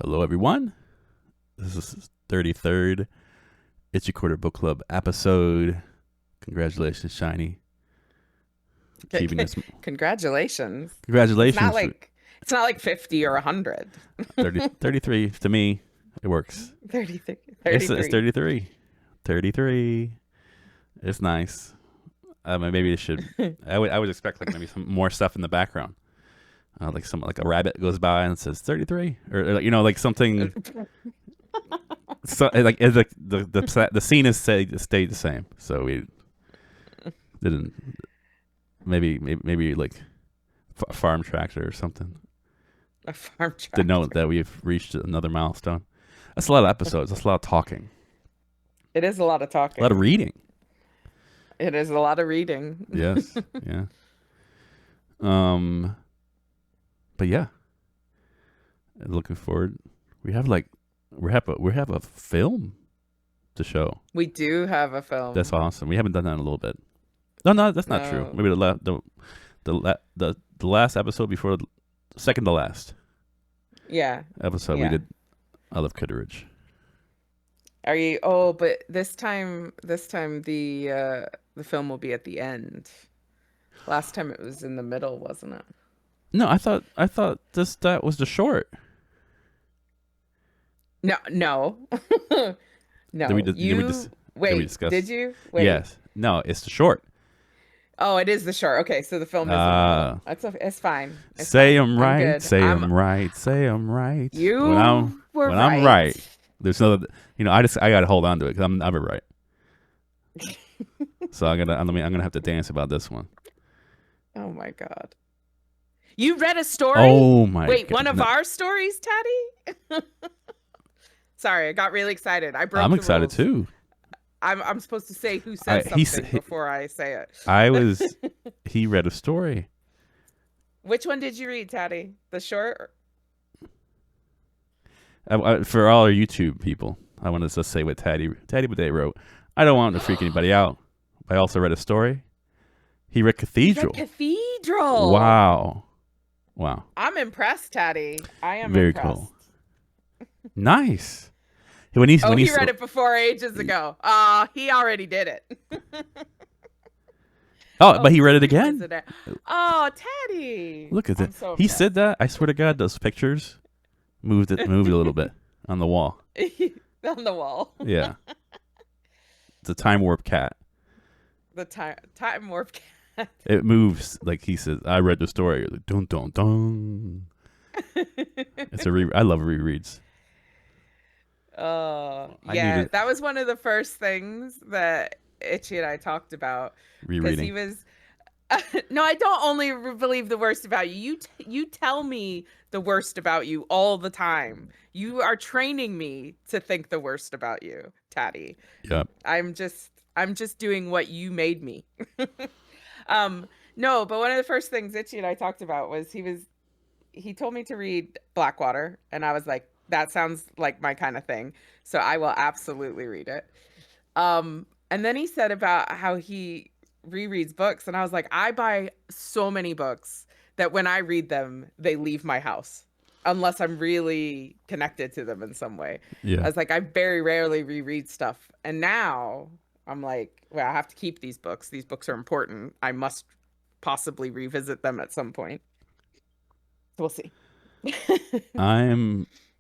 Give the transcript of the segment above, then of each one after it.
Hello, everyone. This is 33rd Itchy Quarter Book Club episode. Congratulations, Shiny. Keeping this. Congratulations. It's not Congratulations. like it's not like 50 or 100. 33. To me, it works. 33. It's 33. 33. 33. It's nice. Maybe it should. I would expect like maybe some more stuff in the background. Like a rabbit goes by and says 33, or like something. So like the scene is stayed the same, so we didn't maybe like a farm tractor or something A farm tractor. to note that we've reached another milestone. That's a lot of episodes. That's a lot of talking. It is a lot of talking. A lot of reading. It is a lot of reading. Yes. Yeah. But yeah, looking forward. We have a film to show. We do have a film. That's awesome. We haven't done that in a little bit. No, that's not true. Maybe the last episode before the second to last. Yeah. Episode we did. I love Kitteridge. Are you? Oh, but this time the film will be at the end. Last time it was in the middle, wasn't it? No, I thought that was the short. No. No. Did we discuss? Did you? Wait. Yes. No, it's the short. Oh, it is the short. Okay, so the film is in the middle. It's fine. Say I'm right. good. Say I'm right. Say I'm right. You were when right. I'm right. There's no, I gotta hold on to it because I'm never right. So I'm gonna have to dance about this one. Oh my God. You read a story? Oh my Wait, God. one of our stories, Teddy? Sorry, I got really excited. I broke I'm the excited rules. too. I'm supposed to say who said something before I say it. He read a story. Which one did you read, Teddy? The short? For all our YouTube people, I wanted to say what Taddy Bidet wrote. I don't want to freak anybody out. I also read a story. He read Cathedral. Cathedral. Wow. I'm impressed, Taddy. I am very impressed. cool. Nice. He read it before ages ago. He already did it. But he read it again. Oh, Teddy. Look at that. So He said that. I swear to God, those pictures moved a little bit on the wall. On the wall. Yeah. It's a time warp cat. The time warp cat. It moves like he says. I read the story. Like, dun dun dun. I love rereads. That was one of the first things that Itchy and I talked about. Rereading. He was. No, I don't only believe the worst about you. You tell me the worst about you all the time. You are training me to think the worst about you, Taddy. Yep. I'm just doing what you made me. No, but one of the first things Itchy and I talked about was he told me to read Blackwater, and I was like, that sounds like my kind of thing. So I will absolutely read it. And then he said about how he rereads books, and I was like, I buy so many books that when I read them, they leave my house unless I'm really connected to them in some way. Yeah. I was like, I very rarely reread stuff. And now I'm like, well, I have to keep these books. These books are important. I must possibly revisit them at some point. We'll see.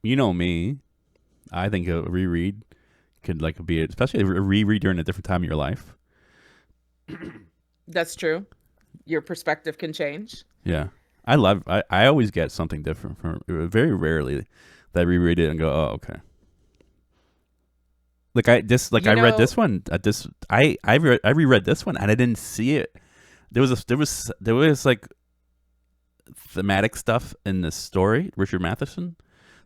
You know me. I think a reread could be, especially a reread during a different time of your life. That's true. Your perspective can change. Yeah. I always get something different from, very rarely that I reread it and go, oh, okay. Like I read this one. I reread this one and I didn't see it. There was like thematic stuff in the story, Richard Matheson,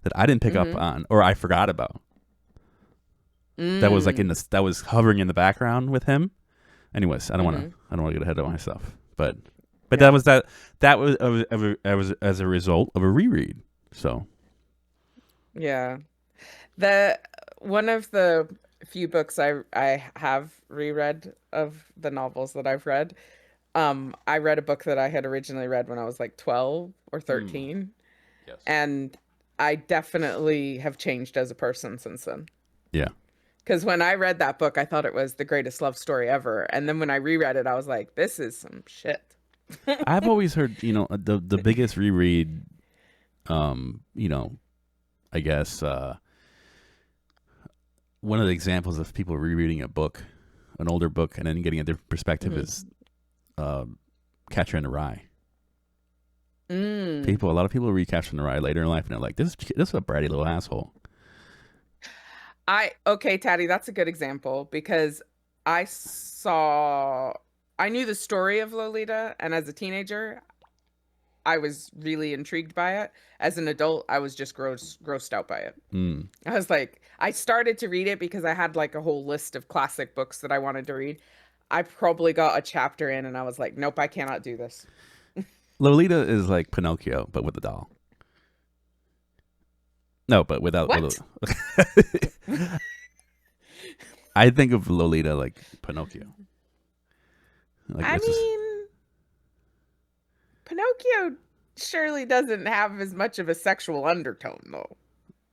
that I didn't pick up on or I forgot about. That was that was hovering in the background with him. Anyways, I don't want to get ahead of myself, but that was as a result of a reread. So yeah, one of the few books I have reread of the novels that I've read. I read a book that I had originally read when I was like 12 or 13. Yes. And I definitely have changed as a person since then. Yeah. Because when I read that book, I thought it was the greatest love story ever. And then when I reread it, I was like, this is some shit. I've always heard, the biggest reread, I guess one of the examples of people rereading a book, an older book, and then getting a different perspective is Catcher in the Rye. A lot of people read Catcher in the Rye later in life, and they're like, "This is a bratty little asshole." Okay, Taddy, that's a good example because I knew the story of Lolita, and as a teenager, I was really intrigued by it. As an adult, I was just grossed out by it. I was like, I started to read it because I had like a whole list of classic books that I wanted to read. I probably got a chapter in and I was like, nope, I cannot do this. Lolita is like Pinocchio, but with a doll. No, but without. What? I think of Lolita like Pinocchio. Like, I mean, Pinocchio surely doesn't have as much of a sexual undertone, though.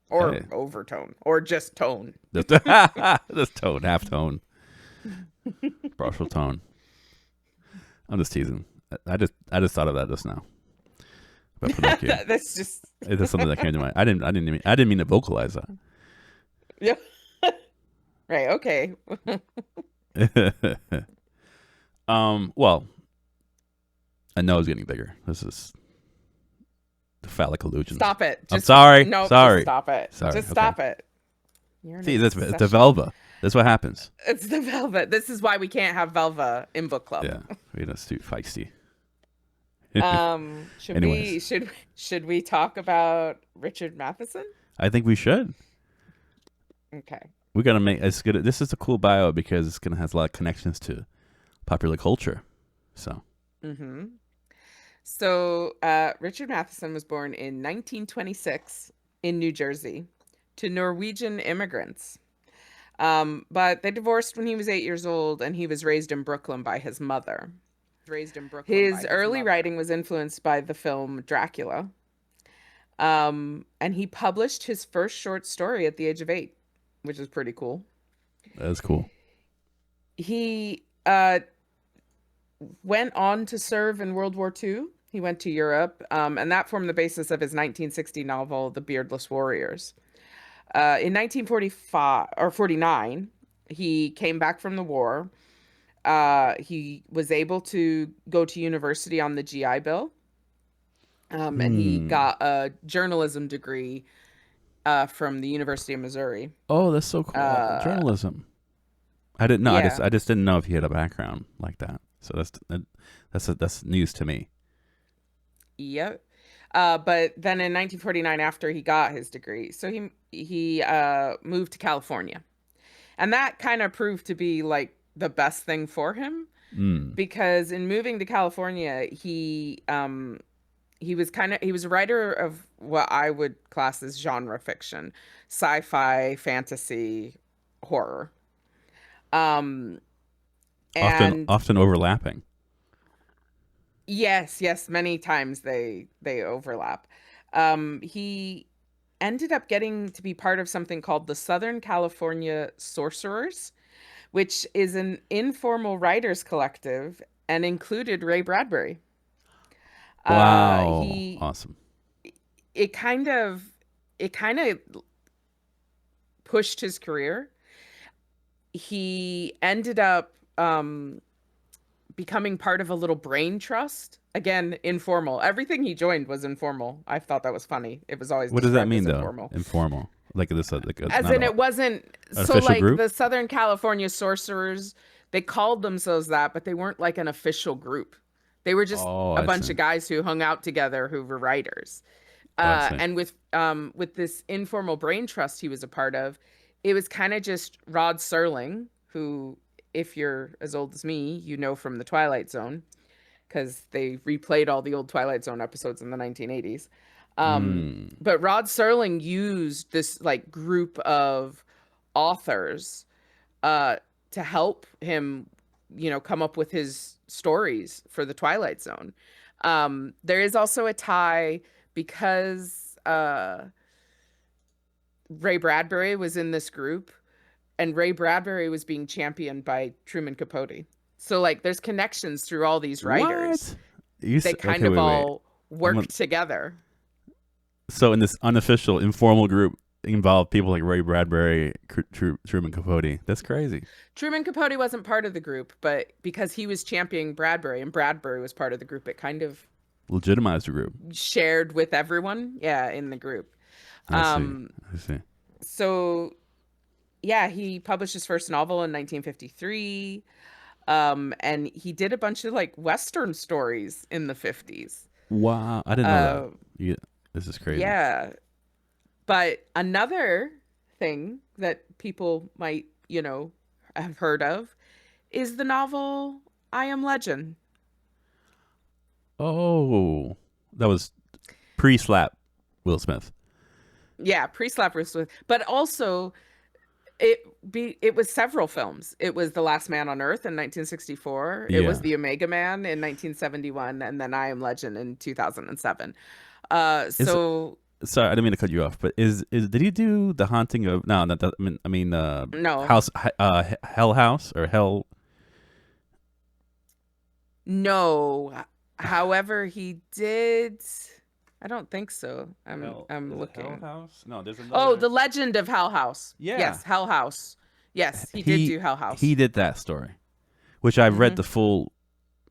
Or overtone. Or just tone. Just tone, half tone. Partial tone. I'm just teasing. I just thought of that just now. About Pinocchio. That's just It's just something that came to mind. I didn't mean to vocalize that. Yeah. Right, okay. Well, I know it's getting bigger. This is the phallic illusion. Stop it. I'm sorry. No, sorry. Just stop it. Sorry. Just stop it. See, it's the Velva. That's what happens. It's the Velva. This is why we can't have Velva in book club. Yeah, we're just too feisty. Should we talk about Richard Matheson? I think we should. Okay. We gotta make it's good. This is a cool bio because it's gonna has a lot of connections to popular culture. So. So Richard Matheson was born in 1926 in New Jersey to Norwegian immigrants. But they divorced when he was 8 years old, and he was raised in Brooklyn by his mother. His early writing was influenced by the film Dracula. And he published his first short story at the age of 8, which is pretty cool. That's cool. He went on to serve in World War II. He went to Europe, and that formed the basis of his 1960 novel, The Beardless Warriors. In 1945 or 49, he came back from the war. He was able to go to university on the GI Bill, and he got a journalism degree from the University of Missouri. Oh, that's so cool! Journalism. I didn't know. Yeah. I just didn't know if he had a background like that. So that's news to me. Yep. But then in 1949, after he got his degree, so he moved to California, and that kind of proved to be like the best thing for him, because in moving to California, he was a writer of what I would class as genre fiction, sci-fi, fantasy, horror. And often overlapping. Yes, many times they overlap. He ended up getting to be part of something called the Southern California Sorcerers, which is an informal writers collective and included Ray Bradbury. Wow. Awesome. It kind of pushed his career. He ended up becoming part of a little brain trust. Again, informal. Everything he joined was informal. I thought that was funny. It was always what does that mean though? Informal. Informal, like this, as in it wasn't so like group? The Southern California Sorcerers. They called themselves that, but they weren't like an official group. They were just a bunch of guys who hung out together who were writers. And with this informal brain trust he was a part of, it was kind of just Rod Serling, who, if you're as old as me, you know from the Twilight Zone, because they replayed all the old Twilight Zone episodes in the 1980s. But Rod Serling used this like group of authors to help him, come up with his stories for the Twilight Zone. There is also a tie because Ray Bradbury was in this group, and Ray Bradbury was being championed by Truman Capote. So like there's connections through all these writers What? that kind Okay, of wait. all I'm work together. So in this unofficial, informal group involved people like Ray Bradbury, Truman Capote. That's crazy. Truman Capote wasn't part of the group, but because he was championing Bradbury and Bradbury was part of the group, it kind of Legitimized the group. shared with everyone, yeah, in the group. I see. Um, I see. so yeah, he published his first novel in 1953. And he did a bunch of like Western stories in the 50s. Wow, I didn't know that. Uh, Yeah, this is crazy. yeah. But another thing that people might, have heard of is the novel I Am Legend. Oh, that was pre-slap Will Smith. Yeah, pre-slap Bruce Willis, but also it was several films. It was The Last Man on Earth in 1964. It was Yeah. The Omega Man in 1971, and then I Am Legend in 2007. Is So Sorry, I didn't mean to cut you off, but is did he do the haunting of no? Not that, no, house Hell House or Hell? no. However, he did. I don't think so. I'm Is it Hell looking. House? No, there's Oh, another. The Legend of Hell House. Yeah, Yes, Hell House. Yes, he did he do Hell House. he did that story, which I've read Hmm. the full.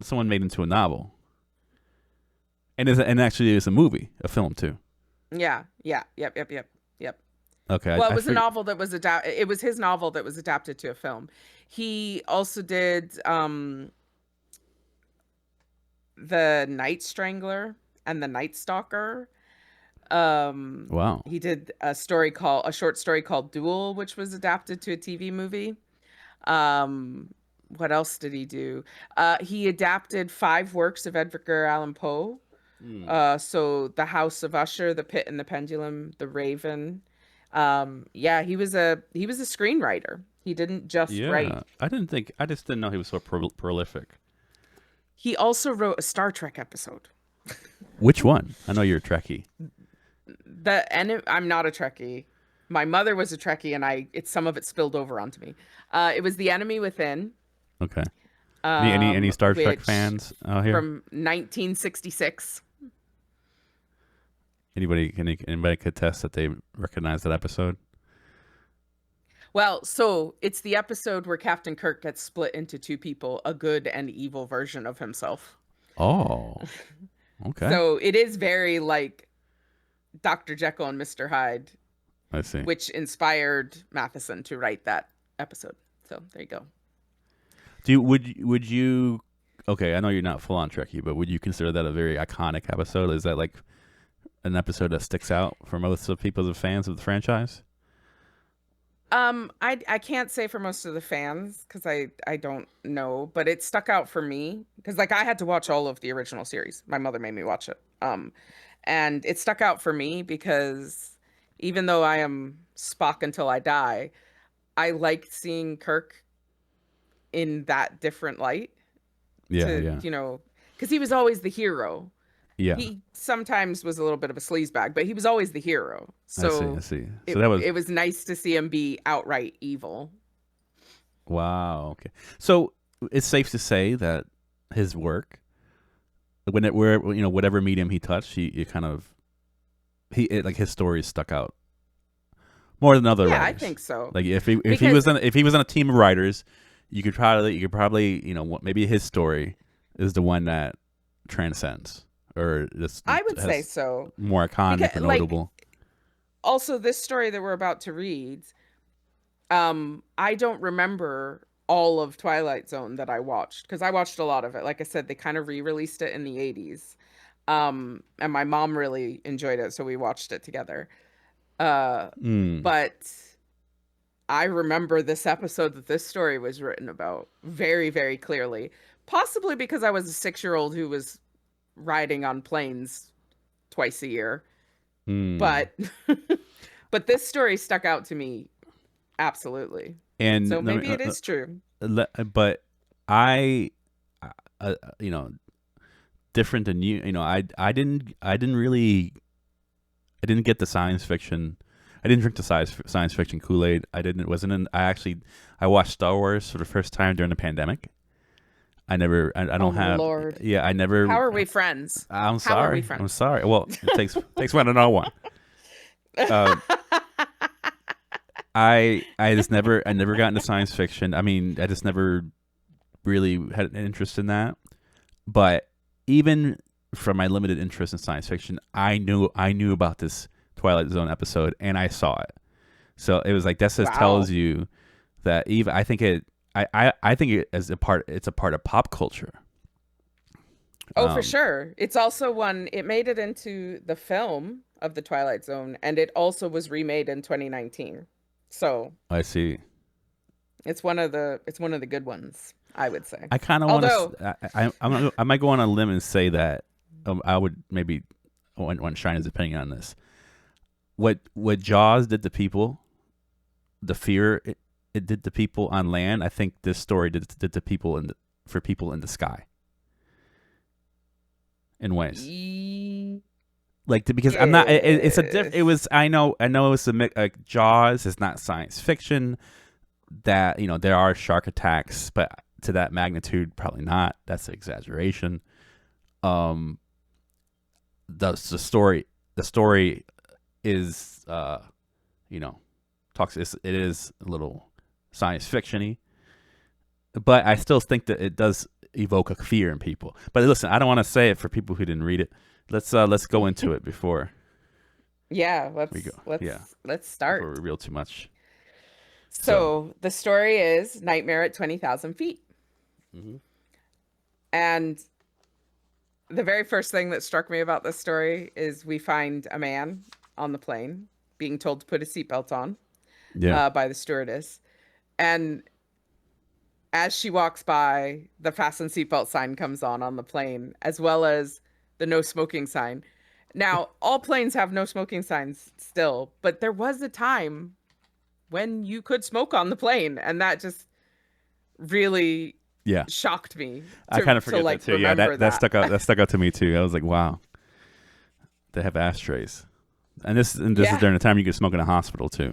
Someone made into a novel, and actually it's a movie, a film too. Yeah, yeah, yep. Okay, Well, it I was a figured. novel that was adapted. It was his novel that was adapted to a film. He also did The Night Strangler and The Night Stalker. Wow. He did a short story called Duel, which was adapted to a TV movie. Um, what else did he do? He adapted five works of Edgar Allan Poe. Hmm. So The House of Usher, The Pit and the Pendulum, The Raven. Yeah, he was a screenwriter. He didn't just write. Yeah, I just didn't know he was so prolific. He also wrote a Star Trek episode. Which one? I know you're a Trekkie. I'm not a Trekkie. My mother was a Trekkie, and some of it spilled over onto me. It was The Enemy Within, Okay. Any Star Trek which fans out here? from 1966. Anybody could attest that they recognize that episode? Well, so it's the episode where Captain Kirk gets split into two people, a good and evil version of himself. Oh, okay. So it is very like Dr. Jekyll and Mr. Hyde, I see. which inspired Matheson to write that episode. So there you go. Would you? Okay, I know you're not full on Trekkie, but would you consider that a very iconic episode? Is that like an episode that sticks out for most of people as fans of the franchise? I can't say for most of the fans because I don't know, but it stuck out for me because like I had to watch all of the original series. My mother made me watch it. And it stuck out for me because even though I am Spock until I die, I like seeing Kirk in that different light Yeah, to, yeah, because he was always the hero. yeah. He sometimes was a little bit of a sleazebag, but he was always the hero. I see. I So see. So it that was it was nice to see him be outright evil. wow. Okay. So it's safe to say that his work, whatever medium he touched, like his stories stuck out more than other Yeah, I writers. think so. Like if he Because was on a team of writers, you could probably maybe his story is the one that transcends or just I would say has so. more iconic Because or like notable. also this story that we're about to read, I don't remember all of Twilight Zone that I watched because I watched a lot of it. Like I said, they kind of re-released it in the 80s. And my mom really enjoyed it, so we watched it together. Uh, Mm. but I remember this episode that this story was written about very, very clearly. Possibly because I was a 6-year-old who was riding on planes twice a year. Mm. But but this story stuck out to me absolutely. And So maybe it is true. but I, you know, different than you. I didn't get the science fiction. I didn't drink the science fiction Kool-Aid. I didn't. Wasn't in. I watched Star Wars for the first time during the pandemic. I never. I don't have. Lord. Yeah, I never. How are we friends? I'm How are we sorry. friends? I'm sorry. Well, it takes one to know one. I just never. I never got into science fiction. I mean, I just never really had an interest in that. But even from my limited interest in science fiction, I knew about this Twilight Zone episode, and I saw it. So it was like that just tells you that even I think it as a part. It's a part of pop culture. Oh, for sure. It's also one. It made it into the film of the Twilight Zone, and it also was remade in 2019. So I see. It's one of the good ones, I would say. I kind of want to. I might go on a limb and say that I would maybe want Shiner's opinion on this. What Jaws did to people, the fear it did to people on land, I think this story did to people for people in the sky. In ways, like because I'm not. It's a diff. It was. I know. It's a Jaws is not science fiction. That there are shark attacks, but to that magnitude, probably not. That's an exaggeration. The story is talks. It is a little science fiction-y, but I still think that it does evoke a fear in people. But listen, I don't want to say it for people who didn't read it. Let's go into it before. Yeah, let's start. Before we reveal too much. So the story is Nightmare at 20,000 feet. Mm-hmm. And the very first thing that struck me about this story is we find a man on the plane being told to put a seatbelt on by the stewardess. And as she walks by, the fasten seatbelt sign comes on the plane, as well as the no smoking sign. Now, all planes have no smoking signs still, but there was a time when you could smoke on the plane, and that just really shocked me. I kind of forget that too. Yeah, that stuck out. That stuck out to me too. I was like, wow, they have ashtrays, and this is during the time you could smoke in a hospital too.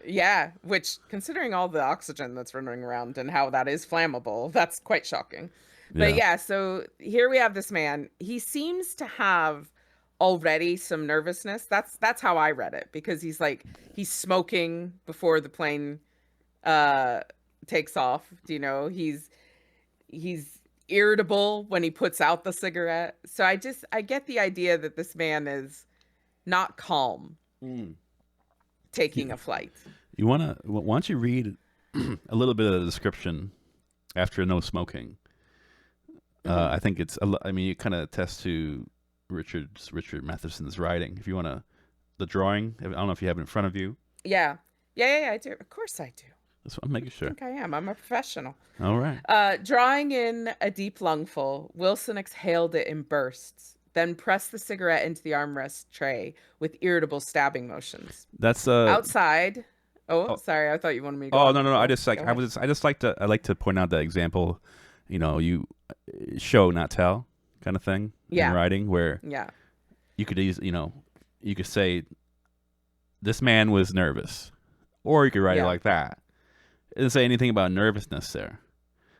Yeah, which, considering all the oxygen that's running around and how that is flammable, that's quite shocking. But so here we have this man. He seems to have already some nervousness. That's how I read it, because he's smoking before the plane takes off. He's irritable when he puts out the cigarette. So I get the idea that this man is not calm. Taking a flight. Why don't you read a little bit of the description after no smoking? I think it kind of attests to Richard Matheson's writing. If you want the drawing, I don't know if you have it in front of you. Yeah, I do. Of course I do. That's what I'm making sure. I think I am. I'm a professional. All right. Drawing in a deep lungful, Wilson exhaled it in bursts, then pressed the cigarette into the armrest tray with irritable stabbing motions. That's outside. Oh, sorry. I thought you wanted me to go. Oh, no. I like to point out that example, you show not tell kind of thing in writing, where you could you could say this man was nervous, or you could write it like that. It doesn't say anything about nervousness there.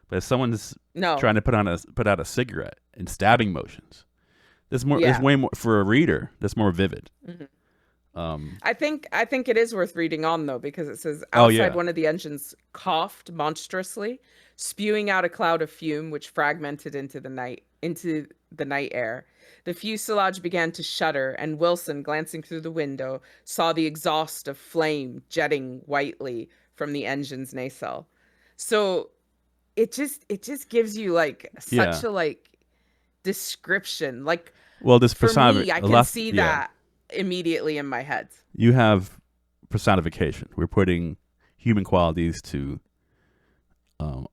But if someone's trying to put out a cigarette in stabbing motions, there's way more for a reader. That's more vivid. Mm-hmm. I think it is worth reading on, though, because it says outside one of the engines coughed monstrously, spewing out a cloud of fume which fragmented into the night air. The fuselage began to shudder, and Wilson, glancing through the window, saw the exhaust of flame jetting whitely from the engine's nacelle. So it just gives you such a description. This for me, I can see that immediately in my head. You have personification. We're putting human qualities to not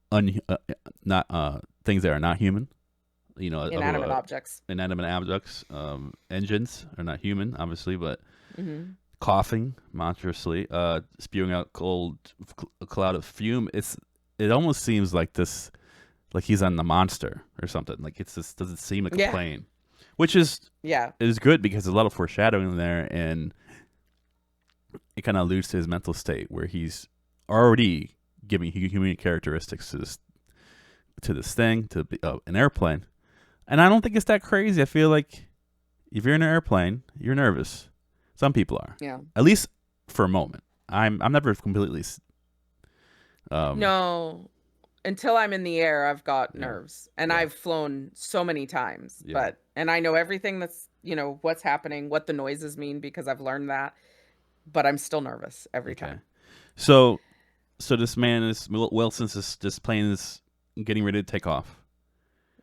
things that are not human. Inanimate objects. Inanimate objects. Engines are not human, obviously, but coughing monstrously, spewing out a cloud of fume. It almost seems like this, like he's on the monster or something. Like it just doesn't seem like a plane, which is good because there's a lot of foreshadowing there, and it kind of alludes to his mental state where he's already giving human characteristics to this thing, to an airplane. And I don't think it's that crazy. I feel like if you're in an airplane, you're nervous. Some people are. Yeah. At least for a moment. I'm never completely. No, until I'm in the air, I've got nerves, and Yeah. I've flown so many times. Yeah. And I know everything that's what's happening, what the noises mean because I've learned that. But I'm still nervous every time. So this man is Wilson's just playing this, getting ready to take off.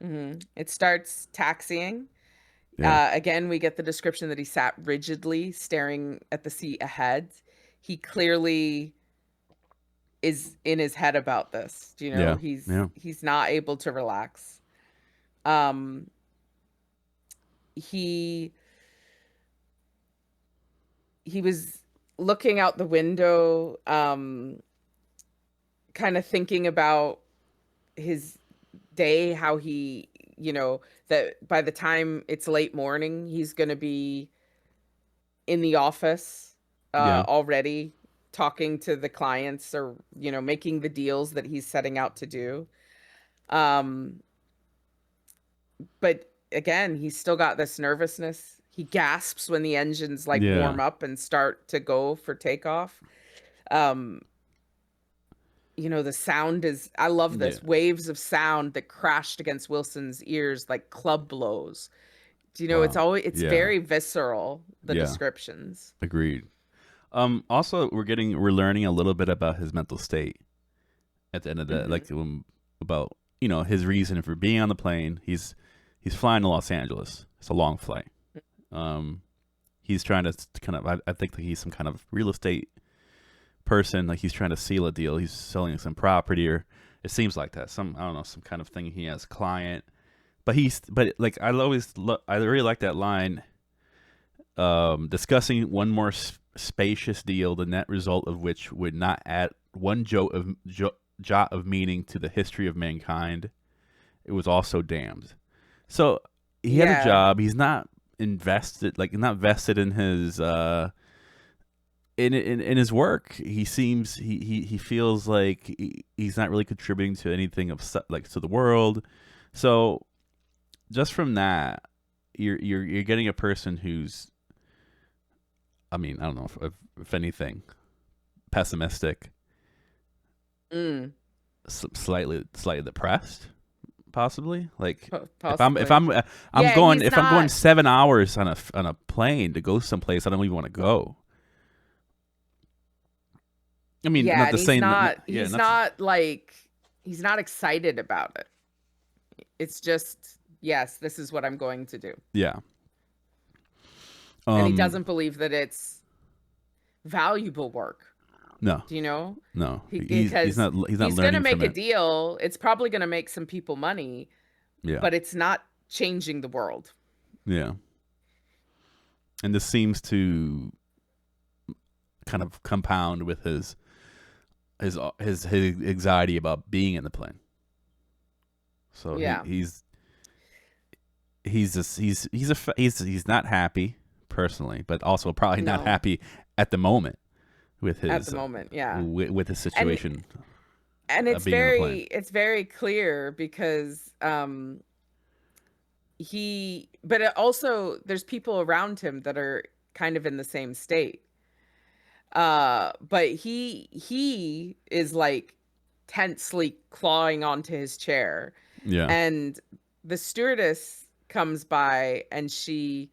It starts taxiing. Yeah. Again, we get the description that he sat rigidly, staring at the seat ahead. He clearly is in his head about this. He's not able to relax. He was looking out the window, kind of thinking about his day, how he, that by the time it's late morning, he's going to be in the office already talking to the clients or, making the deals that he's setting out to do. But again, he's still got this nervousness. He gasps when the engines warm up and start to go for takeoff. The sound is, I love this, waves of sound that crashed against Wilson's ears like club blows. It's very visceral, the descriptions. Agreed. Also, we're learning a little bit about his mental state at the end of that, about his reason for being on the plane. He's flying to Los Angeles. It's a long flight. He's trying to kind of, I think that he's some kind of real estate person. Like he's trying to seal a deal. He's selling some property, or it seems like that. I don't know, some kind of thing. He has a client, but I really like that line. Discussing one more spacious deal, the net result of which would not add one jot of meaning to the history of mankind. It was also damned. So he had a job. He's not vested in his in his work. He seems he feels like he's not really contributing to anything to the world. So just from that, you're getting a person who's, I mean, I don't know if anything, pessimistic, slightly depressed. Possibly, Possibly. if I'm going 7 hours on a plane to go someplace I don't even want to go. I mean, not the same. He's not excited about it. It's just, yes, this is what I'm going to do. Yeah. And he doesn't believe that it's valuable work. No. Do you know? No. He's not he's going to make a deal. It's probably going to make some people money. Yeah. But it's not changing the world. Yeah. And this seems to kind of compound with his anxiety about being in the plane. So he's not happy personally, but also probably not happy at the moment with his with the situation. And it's very clear because but also there's people around him that are kind of in the same state. But he is like tensely clawing onto his chair. Yeah. And the stewardess comes by and she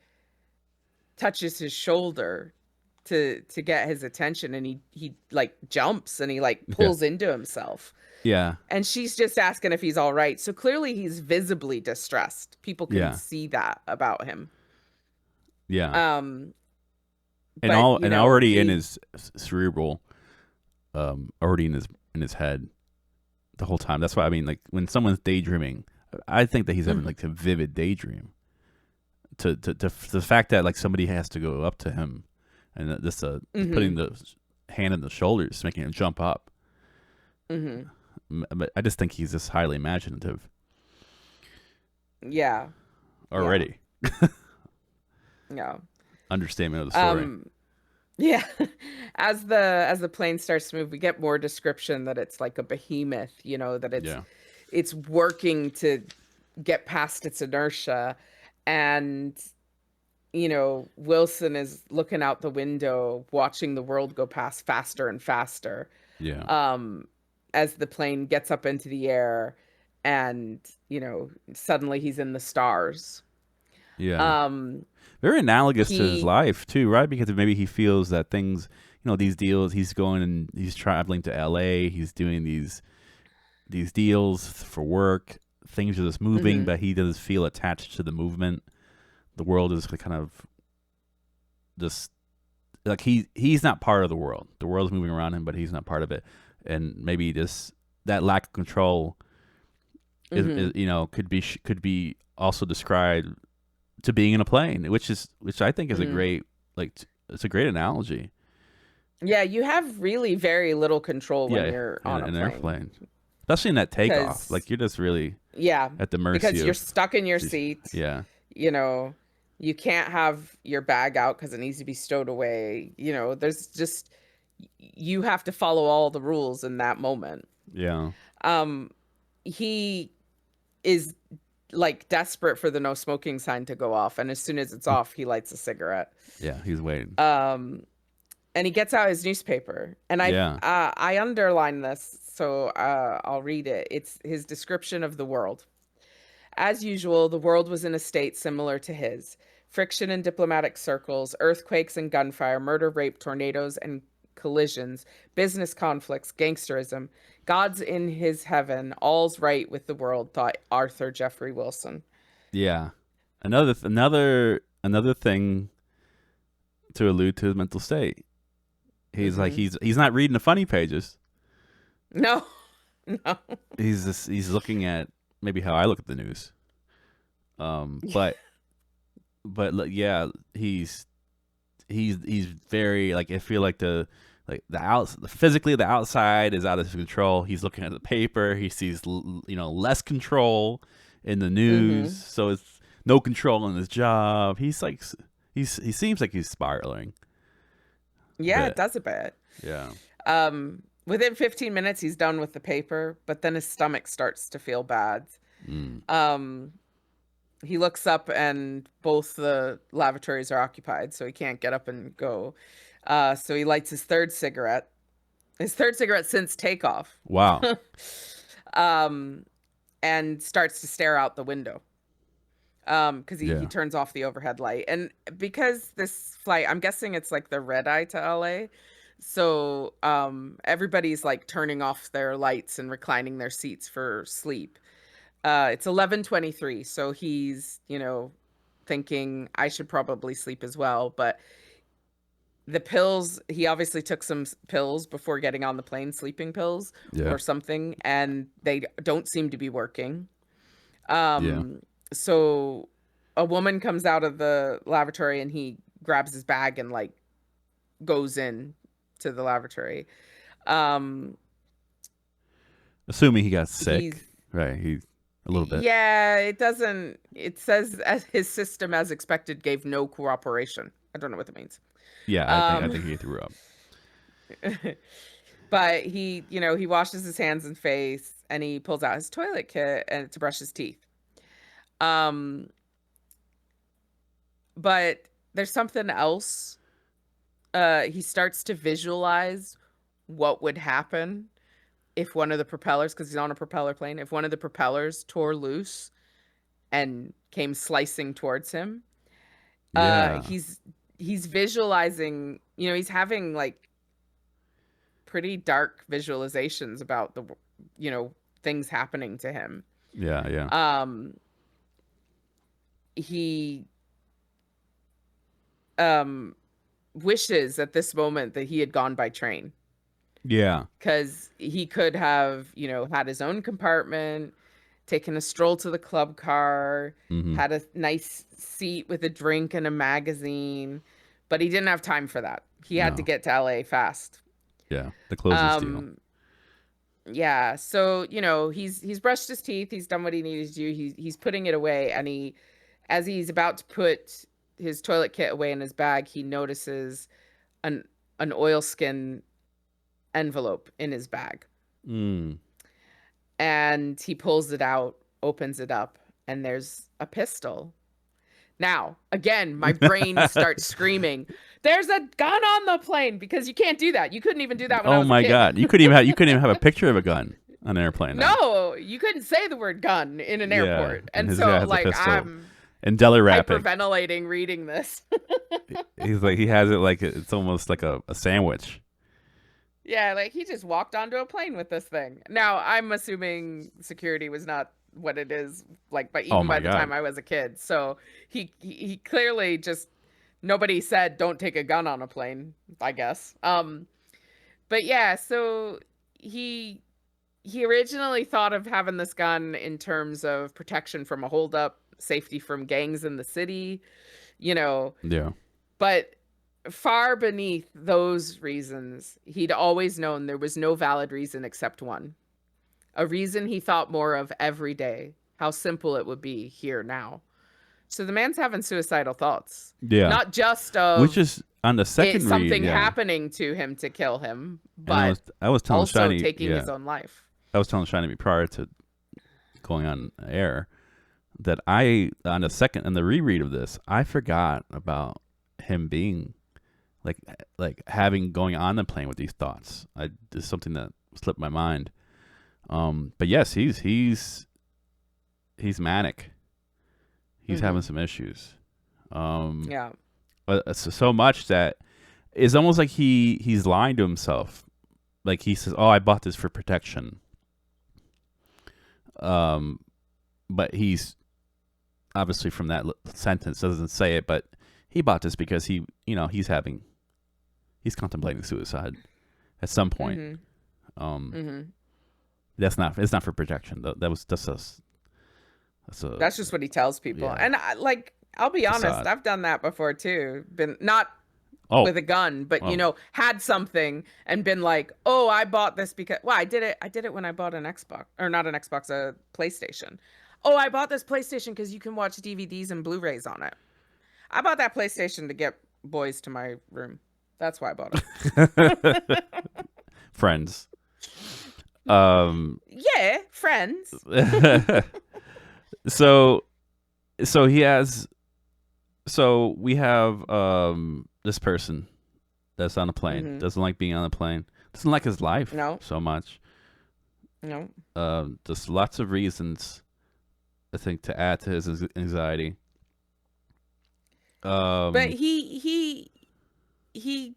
touches his shoulder to get his attention, and he like jumps and he like pulls into himself. Yeah. And she's just asking if he's all right. So clearly he's visibly distressed. People can see that about him. Yeah. Already in his cerebral, already in his head the whole time. That's why, I mean, like when someone's daydreaming, I think that he's having like a vivid daydream. To the fact that like somebody has to go up to him and just putting the hand on the shoulders, making him jump up. But I just think he's just highly imaginative. Yeah. Already. Yeah. Understatement of the story. Yeah. As the plane starts to move, we get more description that it's like a behemoth, that it's Yeah. it's working to get past its inertia. And Wilson is looking out the window, watching the world go past faster and faster, Yeah. um, as the plane gets up into the air, and suddenly he's in the stars. Yeah. Um, Very analogous to his he, life too, right? Because maybe he feels that things, these deals. He's going and he's traveling to L.A. He's doing these deals for work. Things are just moving, mhm, but he doesn't feel attached to the movement. The world is kind of just like he's not part of the world. The world's moving around him, but he's not part of it. And maybe this that lack of control is mhm. could be also described to being in a plane, which I think is a Mm. great it's a great analogy. Yeah, you have really very little control when Yeah, you're in on a an plane, airplane, especially in that takeoff. because Like you're just really yeah, at the mercy because you're of stuck in your these. seat. Yeah, You know, you can't have your bag out because it needs to be stowed away. There's just you have to follow all the rules in that moment. yeah, Um, he is like desperate for the no smoking sign to go off, and as soon as it's off, he lights a cigarette. yeah. He's waiting. Um, and he gets out his newspaper, and Yeah, I underline this, so I'll read it. It's his description of the world. As usual, the world was in a state similar to his. Friction in diplomatic circles, earthquakes and gunfire, murder, rape, tornadoes and collisions, business conflicts, gangsterism. God's in his heaven, all's right with the world, thought Arthur Jeffrey Wilson. yeah. Another thing to allude to his mental state. He's like Hmm. he's not reading the funny pages. No, no. He's looking at maybe how I look at the news. But yeah, he's very like I feel like physically the outside is out of his control. He's looking at the paper. He sees less control in the news, Hmm. so it's no control in his job. He seems like he's spiraling a Yeah, it bit. does a bit. Yeah. Within 15 minutes, he's done with the paper, but then his stomach starts to feel bad. Mm. Um, he looks up and both the lavatories are occupied, so he can't get up and go. So he lights his third cigarette since takeoff, Wow. um, and starts to stare out the window. Because he Yeah. turns off the overhead light. And because this flight, I'm guessing it's like the red eye to LA. So everybody's like turning off their lights and reclining their seats for sleep. It's 11:23, so he's, thinking I should probably sleep as well. But the pills, he obviously took some pills before getting on the plane, sleeping pills Yeah. or something, and they don't seem to be working. Yeah. Um, so a woman comes out of the lavatory and he grabs his bag and like goes in to the lavatory. Um, Assuming he got he's sick, right? He a little bit. Yeah, it says as his system as expected gave no cooperation. I don't know what that means. Yeah, I Um, think he threw up. but he washes his hands and face and he pulls out his toilet kit and to brush his teeth. Um, but there's something else. He starts to visualize what would happen if one of the propellers, because he's on a propeller plane, if one of the propellers tore loose and came slicing towards him. Yeah. He's visualizing, he's having like pretty dark visualizations about things happening to him. Yeah. Yeah. Um, he um wishes at this moment that he had gone by train, Yeah. because he could have, had his own compartment, taken a stroll to the club car, Mm-hmm. had a nice seat with a drink and a magazine, but he didn't have time for that. He had to No. get to LA fast. Yeah. The closing steal. Um, yeah, so he's brushed his teeth, he's done what he needed to do. He's putting it away, and as he's about to put his toilet kit away in his bag, he notices an oilskin envelope in his bag. Mm. And he pulls it out, opens it up, and there's a pistol. Now, again, my brain starts screaming, there's a gun on the plane, because you can't do that. You couldn't even do that when I Oh was a my kid. God. You couldn't even have a picture of a gun on an airplane now. No, you couldn't say the word gun in an airport. And And his guy so has a like pistol. I'm And deli wrapping. hyperventilating reading this. He's like, he has it like it's almost like a sandwich. Yeah, like he just walked onto a plane with this thing. Now, I'm assuming security was not what it is like, but even by the time I was a kid. So he clearly just, nobody said don't take a gun on a plane, I guess. But yeah, so he originally thought of having this gun in terms of protection from a holdup, safety from gangs in the city, you know. Yeah. But far beneath those reasons, he'd always known there was no valid reason except one. A reason he thought more of every day, how simple it would be here now. So the man's having suicidal thoughts. Yeah. Not just of which is on the second read, something happening to him to kill him, but I was telling also Shiny, taking his own life. I was telling Shiny prior to going on air that on the reread of this, I forgot about him being going on the plane with these thoughts. It's something that slipped my mind. But yes, he's manic. He's having some issues. Yeah. But so much that it's almost like he's lying to himself. Like he says, "Oh, I bought this for protection." But he's obviously from that sentence doesn't say it, but he bought this because he's contemplating suicide at some point. It's not for protection. That's just what he tells people. Yeah. And I'll be honest, I've done that before too. Been not with a gun, but had something and been like, "Oh, I bought this because I did it when I bought an Xbox, or not an Xbox, a PlayStation. Oh, I bought this PlayStation because you can watch DVDs and Blu-rays on it. I bought that PlayStation to get boys to my room. That's why I bought it." Friends. Yeah, friends. So we have this person that's on a plane, doesn't like being on a plane, doesn't like his life so much. No. Just lots of reasons, I think, to add to his anxiety. But he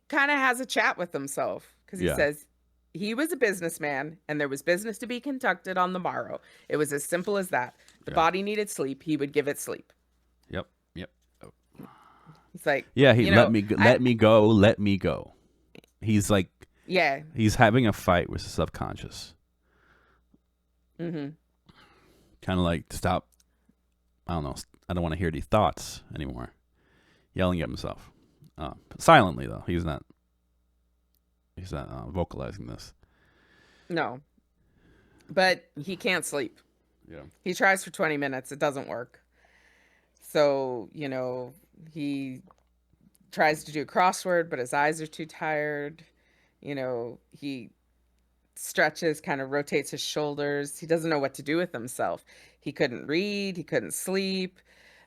kind of has a chat with himself, because he says he was a businessman and there was business to be conducted on the morrow. It was as simple as that. The body needed sleep. He would give it sleep. Yep. He's like, let me go. He's like, he's having a fight with his subconscious. Kind of like, stop. I don't know. I don't want to hear these thoughts anymore. Yelling at himself. Silently though. He's not vocalizing this. No. But he can't sleep. Yeah. He tries for 20 minutes. It doesn't work. So, he tries to do a crossword, but his eyes are too tired. He stretches, kind of rotates his shoulders. He doesn't know what to do with himself. He couldn't read. He couldn't sleep.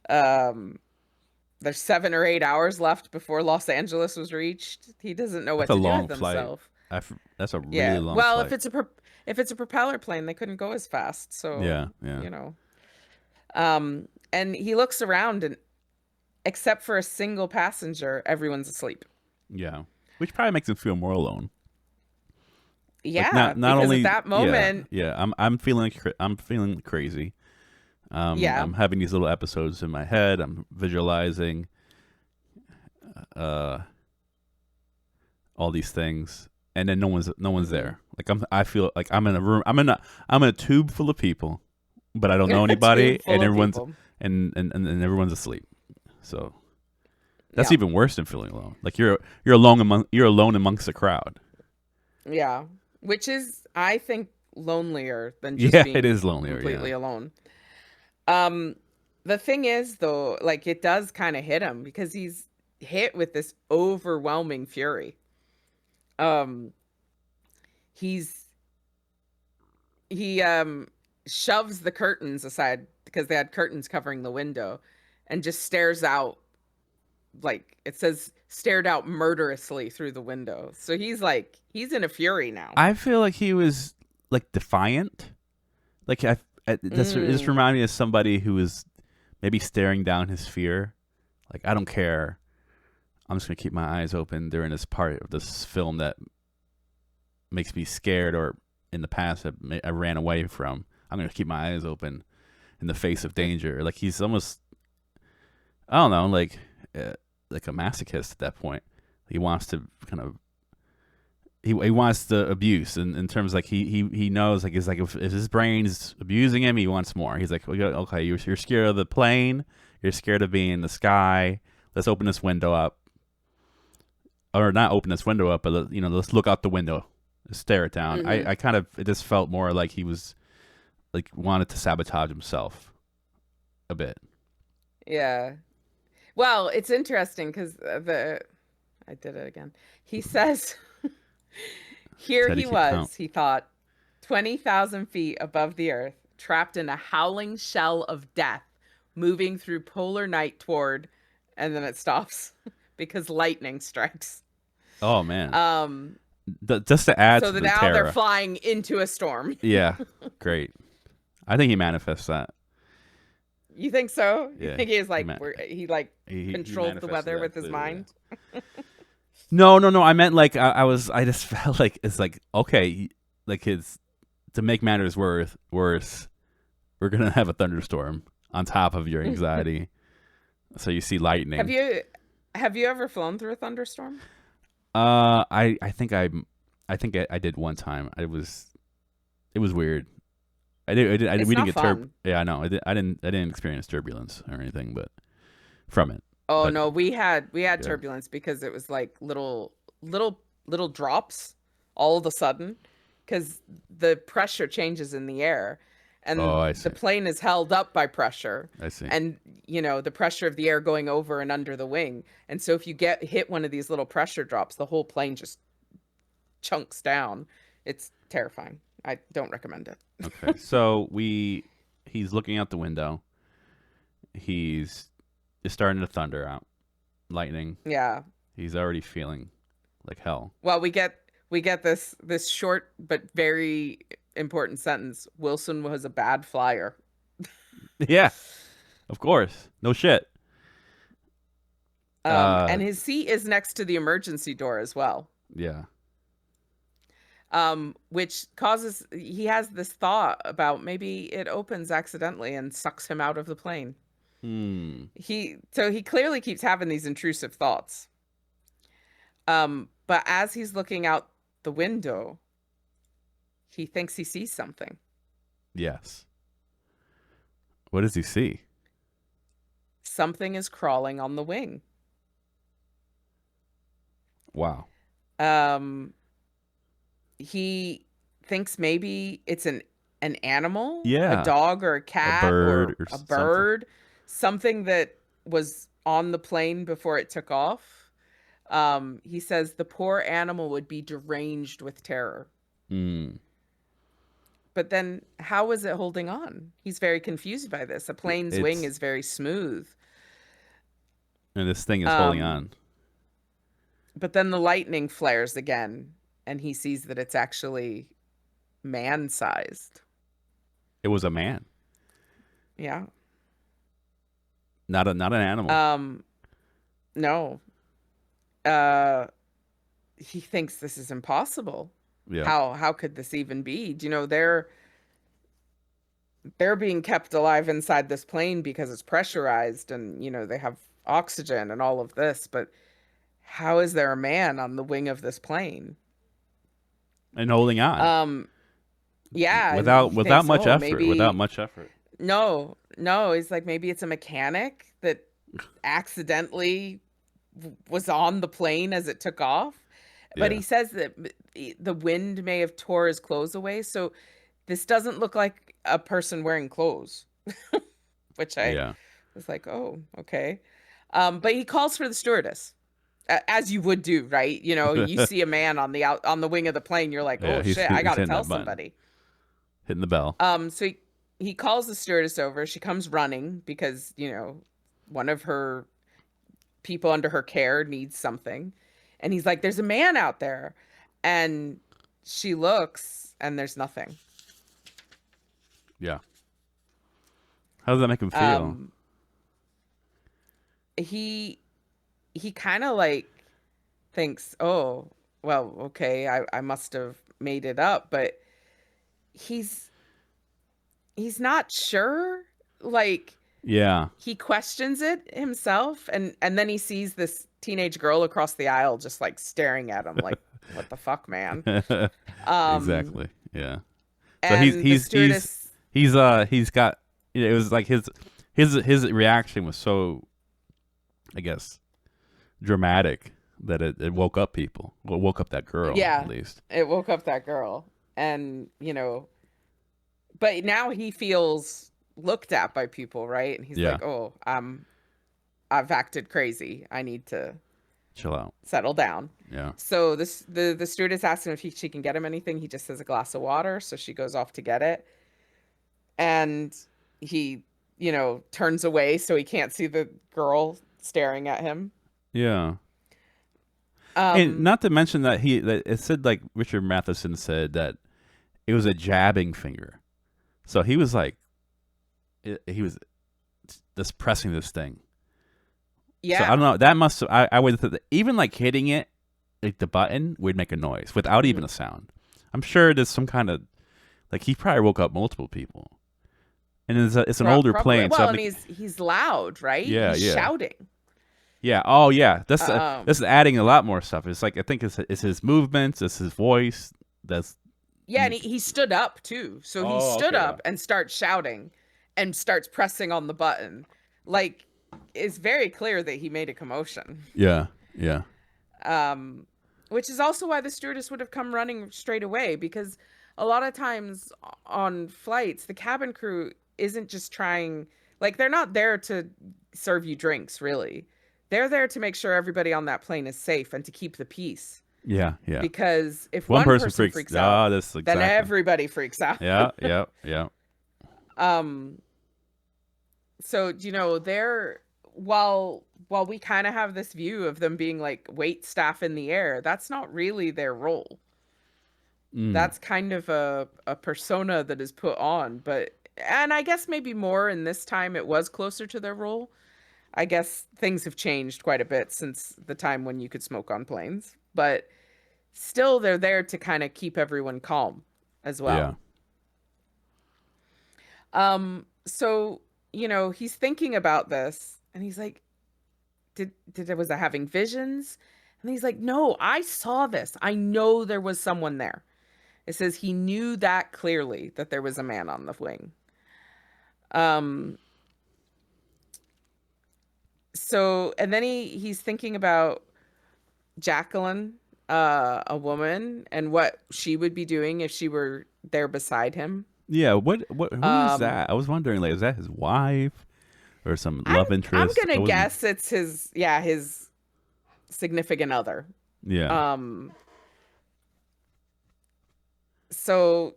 There's 7 or 8 hours left before Los Angeles was reached. He doesn't know what to do with himself. That's a really long flight. Well, if it's a propeller plane, they couldn't go as fast. So and he looks around, and except for a single passenger, everyone's asleep. Yeah, which probably makes him feel more alone. Yeah, not because only at that moment. Yeah, I'm feeling crazy. I'm having these little episodes in my head. I'm visualizing all these things, and then no one's there. Like I feel like I'm in a room. I'm in a tube full of people, but I don't know anybody, and everyone's and everyone's asleep. So that's even worse than feeling alone. Like you're alone amongst a crowd. Yeah, which is, I think, lonelier than just being it is lonelier, completely alone. The thing is, though, like, it does kind of hit him, because he's hit with this overwhelming fury. Um, he's he shoves the curtains aside because they had curtains covering the window, and just stares out, like it says, stared out murderously through the window. So he's in a fury now. I feel like he was like defiant. Like this Mm. reminded me of somebody who was maybe staring down his fear. Like, I don't care. I'm just gonna keep my eyes open during this part of this film that makes me scared, or in the past I ran away from. I'm gonna keep my eyes open in the face of danger. Like, he's almost, I don't know, like a masochist at that point. He wants to kind of he wants the abuse, in terms like he knows, like, it's like if his brain's abusing him, he wants more. He's like, okay, you're scared of the plane, you're scared of being in the sky. Let's open this window up, or not open this window up, but let's look out the window, stare it down. Hmm. I kind of, it just felt more like he was like wanted to sabotage himself a bit. Yeah. Well, it's interesting because the I did it again. He says, here Teddy he keep count. was, he thought, 20,000 feet above the earth, trapped in a howling shell of death, moving through polar night toward, and then it stops because lightning strikes. Oh man, Um, just to add so to the now they're terror. flying into a storm. Yeah, great. I think he manifests that. You think so? You Yeah, think he's like, ma- he like he controlled the manifested weather that with his clearly. mind? Yeah. No. I meant like I just felt like it's like, okay, like his to make matters worse, we're gonna have a thunderstorm on top of your anxiety. So you see Have lightning. you have you ever flown through a thunderstorm? I think I did one time. It was weird. It's We didn't not get fun. Yeah, I know. I didn't experience turbulence or anything, but from it. Oh But no, we had yeah. turbulence because it was like little drops all of a sudden because the pressure changes in the air, Oh, and I the see. plane is held up by pressure, I see. and the pressure of the air going over and under the wing. And so if you get hit one of these little pressure drops, the whole plane just chunks down. It's terrifying. I don't recommend it. Okay. So he's looking out the window. It's starting to thunder out, lightning. Yeah. He's already feeling like hell. Well, we get this short but very important sentence. Wilson was a bad flyer. Yeah, of course. No shit. And his seat is next to the emergency door as well. Yeah. Which causes he has this thought about maybe it opens accidentally and sucks him out of the plane. Hmm. He clearly keeps having these intrusive thoughts. But as he's looking out the window, he thinks he sees something. Yes. What does he see? Something is crawling on the wing. Wow. Um, he thinks maybe it's an animal, a Yeah. dog or a A cat bird or or a something. bird, something that was on the plane before it took off. He says the poor animal would be deranged with terror. Hmm. But then how is it holding on? He's very confused by this. A plane's wing It's is very smooth. and this thing is holding Um, on. but then the lightning flares again, and he sees that it's actually man-sized. It was a man, Yeah. not an animal. Um, no. Uh, he thinks this is impossible. Yeah. How could this even be? They're being kept alive inside this plane because it's pressurized, and they have oxygen and all of this, but how is there a man on the wing of this plane? And holding on Um, yeah, and without he thinks, much oh, effort. Without maybe much effort. no. He's like, maybe it's a mechanic that accidentally was on the plane as it took off. But Yeah. he says that the wind may have tore his clothes away, so this doesn't look like a person wearing clothes, which I Yeah. was like, oh, okay. But he calls for the stewardess, as you would do, right? You know, you see a man on the wing of the plane, you're like, Yeah, oh shit, I he's gotta hitting tell that button, somebody. hitting the bell. So he calls the stewardess over. She comes running because, you know, one of her people under her care needs something. And he's like, there's a man out there. And she looks and there's nothing. Yeah. How does that make him feel? He kind of like thinks, oh, well, okay, I must have made it up, but he's not sure. Like, Yeah. he questions it himself, and then he sees this teenage girl across the aisle just like staring at him like, what the fuck, man? Exactly. Yeah. So And the stewardess, he's got, you know, it was like his reaction was so, I guess, dramatic that it woke up people. Well, woke up that girl, yeah, at least. it woke up that girl. And, you know, but now he feels looked at by people, right? And he's Yeah. like, oh, I've acted crazy. I need to Chill out. settle down. Yeah. So the stewardess asks him if she can get him anything. He just says a glass of water. So she goes off to get it. And he, you know, turns away so he can't see the girl staring at him. Yeah. And not to mention that it said, like Richard Matheson said, that it was a jabbing finger. So he was like, he was just pressing this thing. Yeah. So I don't know. That must have, I would have, even like hitting it, like the button would make a noise without even a sound. I'm sure there's some kind of, like, he probably woke up multiple people. And it's an older probably. plane. Well, so and he's loud, right? Yeah, he's yeah. shouting. Yeah. Oh, yeah. That's adding a lot more stuff. It's like, I think it's his movements, it's his voice. Yeah, and he stood up too. So he stood up and starts shouting and starts pressing on the button. Like, it's very clear that he made a commotion. Yeah. Yeah. Which is also why the stewardess would have come running straight away, because a lot of times on flights, the cabin crew isn't just trying, like, they're not there to serve you drinks, really. They're there to make sure everybody on that plane is safe and to keep the peace. Yeah, yeah. Because if one person freaks out, then everybody freaks out. Yeah, yeah, yeah. So, you know, while we kind of have this view of them being like wait staff in the air, that's not really their role. That's kind of a persona that is put on, and I guess maybe more in this time it was closer to their role. I guess things have changed quite a bit since the time when you could smoke on planes, but still they're there to kind of keep everyone calm as well. Yeah. So, you know, he's thinking about this and he's like, was I having visions? And he's like, no, I saw this. I know there was someone there. It says he knew that clearly, that there was a man on the wing. So, and then he's thinking about Jacqueline, a woman, and what she would be doing if she were there beside him. Yeah, who is that? I was wondering, like, is that his wife or some love interest? I'm gonna guess it's his significant other. Yeah. So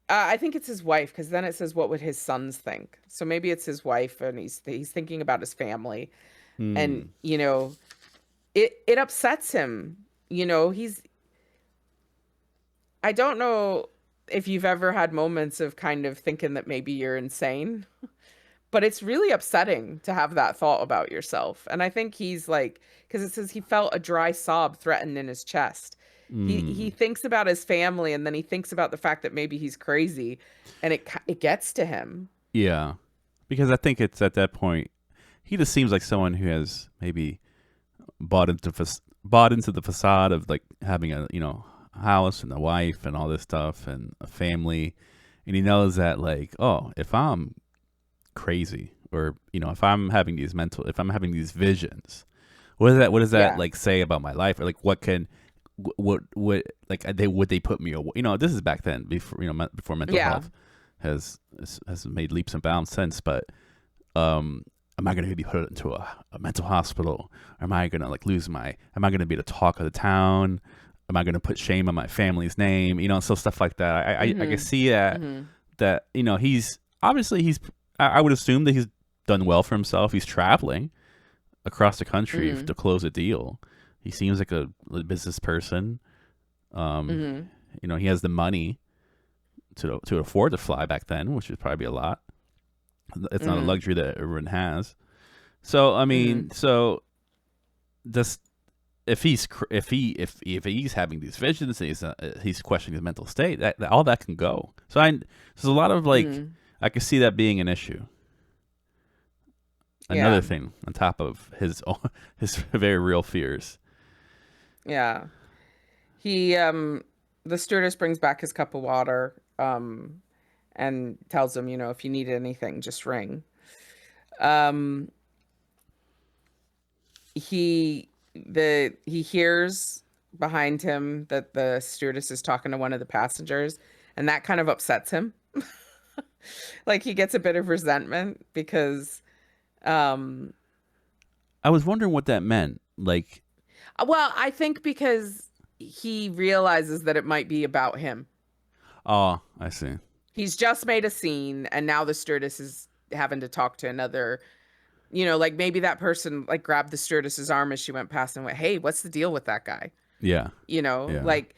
I think it's his wife, because then it says, what would his sons think? So maybe it's his wife, and he's thinking about his family. And, you know, it upsets him. You know, I don't know if you've ever had moments of kind of thinking that maybe you're insane, but it's really upsetting to have that thought about yourself. And I think he's like, because it says he felt a dry sob threaten in his chest. He thinks about his family, and then he thinks about the fact that maybe he's crazy, and it gets to him. Yeah, because I think it's at that point, he just seems like someone who has maybe bought into the facade of like having a, you know, house and a wife and all this stuff and a family, and he knows that, like, oh, if I'm crazy, or, you know, if I'm having these visions, what does that like say about my life, or like would they put me away? You know, this is back then, before mental health has made leaps and bounds since, but am I going to be put into a mental hospital? Or am I going to like am I going to be the talk of the town? Am I going to put shame on my family's name? So stuff like that. I can see that, he's obviously I would assume that he's done well for himself. He's traveling across the country to close a deal. He seems like a business person. He has the money to afford to fly back then, which would probably be a lot. It's not a luxury that everyone has. So I mean, so this if he's having these visions, he's questioning his mental state. That all that can go. So there's a lot of like I can see that being an issue. Another thing on top of his very real fears. Yeah, he the stewardess brings back his cup of water and tells him, if you need anything, just ring. He hears behind him that the stewardess is talking to one of the passengers, and that kind of upsets him. Like he gets a bit of resentment because I was wondering what that meant. Like, well, I think because he realizes that it might be about him. Oh, I see. He's just made a scene, and now the stewardess is having to talk to another, like maybe that person like grabbed the stewardess's arm as she went past and went, "Hey, what's the deal with that guy?" Yeah. Like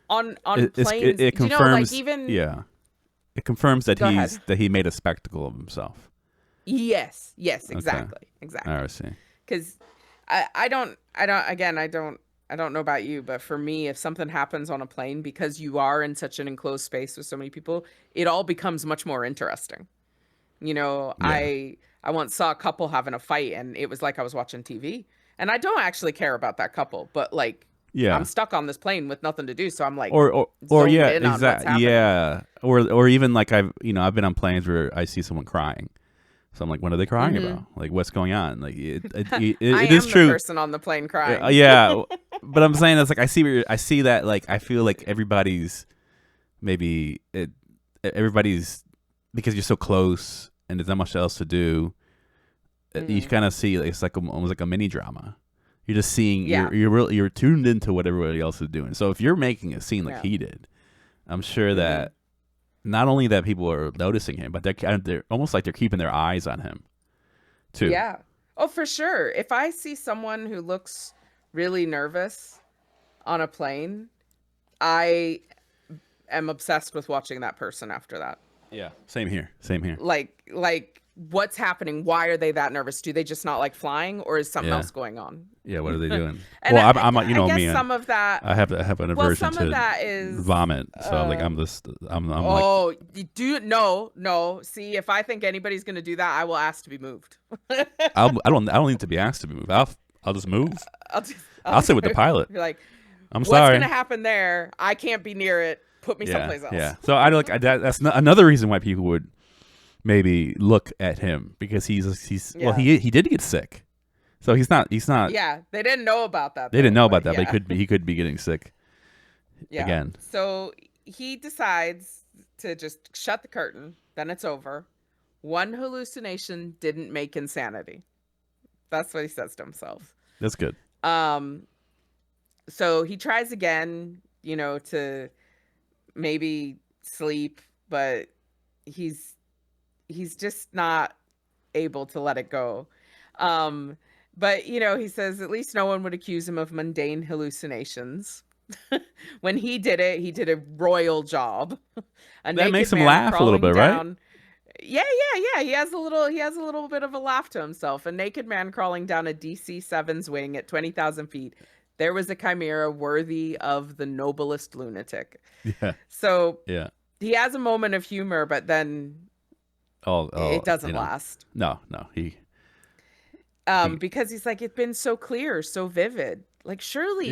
on planes, it confirms, even it confirms that he made a spectacle of himself. Yes, exactly. I see. Because I don't know about you, but for me, if something happens on a plane, because you are in such an enclosed space with so many people, it all becomes much more interesting. I once saw a couple having a fight, and it was like I was watching TV. And I don't actually care about that couple, but like, I'm stuck on this plane with nothing to do, so I'm like, or exactly, or even like I've been on planes where I see someone crying. So I'm like, what are they crying about? Like, what's going on? Like, it is true. The person on the plane crying. Yeah, but I'm saying that's like I see that like I feel like everybody's because you're so close and there's not much else to do. You kind of see it's like almost like a mini drama. You're just seeing you're tuned into what everybody else is doing. So if you're making a scene like he did, I'm sure that. Not only that people are noticing him, but they're almost like they're keeping their eyes on him, too. Yeah. Oh, for sure. If I see someone who looks really nervous on a plane, I am obsessed with watching that person after that. Yeah. Same here. Like what's happening? Why are they that nervous? Do they just not like flying, or is something else going on? Yeah. What are they doing? Well, I'm I guess some of that. I have an aversion some of to that is vomit. So like I'm oh, like, you do no. See, if I think anybody's gonna do that, I will ask to be moved. I don't need to be asked to move. I'll just move. I'll sit with the pilot. You're like, I'm sorry. What's gonna happen there? I can't be near it. Put me someplace else. Yeah. So that's another reason why people would maybe look at him, because he did get sick, so he's not. Yeah, they didn't know about that. They didn't know about that, but he could be getting sick. Again. So he decides to just shut the curtain. Then it's over. One hallucination didn't make insanity. That's what he says to himself. That's good. So he tries again, to maybe sleep, but he's just not able to let it go. But he says at least no one would accuse him of mundane hallucinations. When he did it, he did a royal job. That makes him laugh a little bit, right? Yeah. He has a little bit of a laugh to himself. A naked man crawling down a DC-7's wing at 20,000 feet. There was a chimera worthy of the noblest lunatic. Yeah. So he has a moment of humor, but then it doesn't last. No, because he's like, it's been so clear, so vivid. Like, surely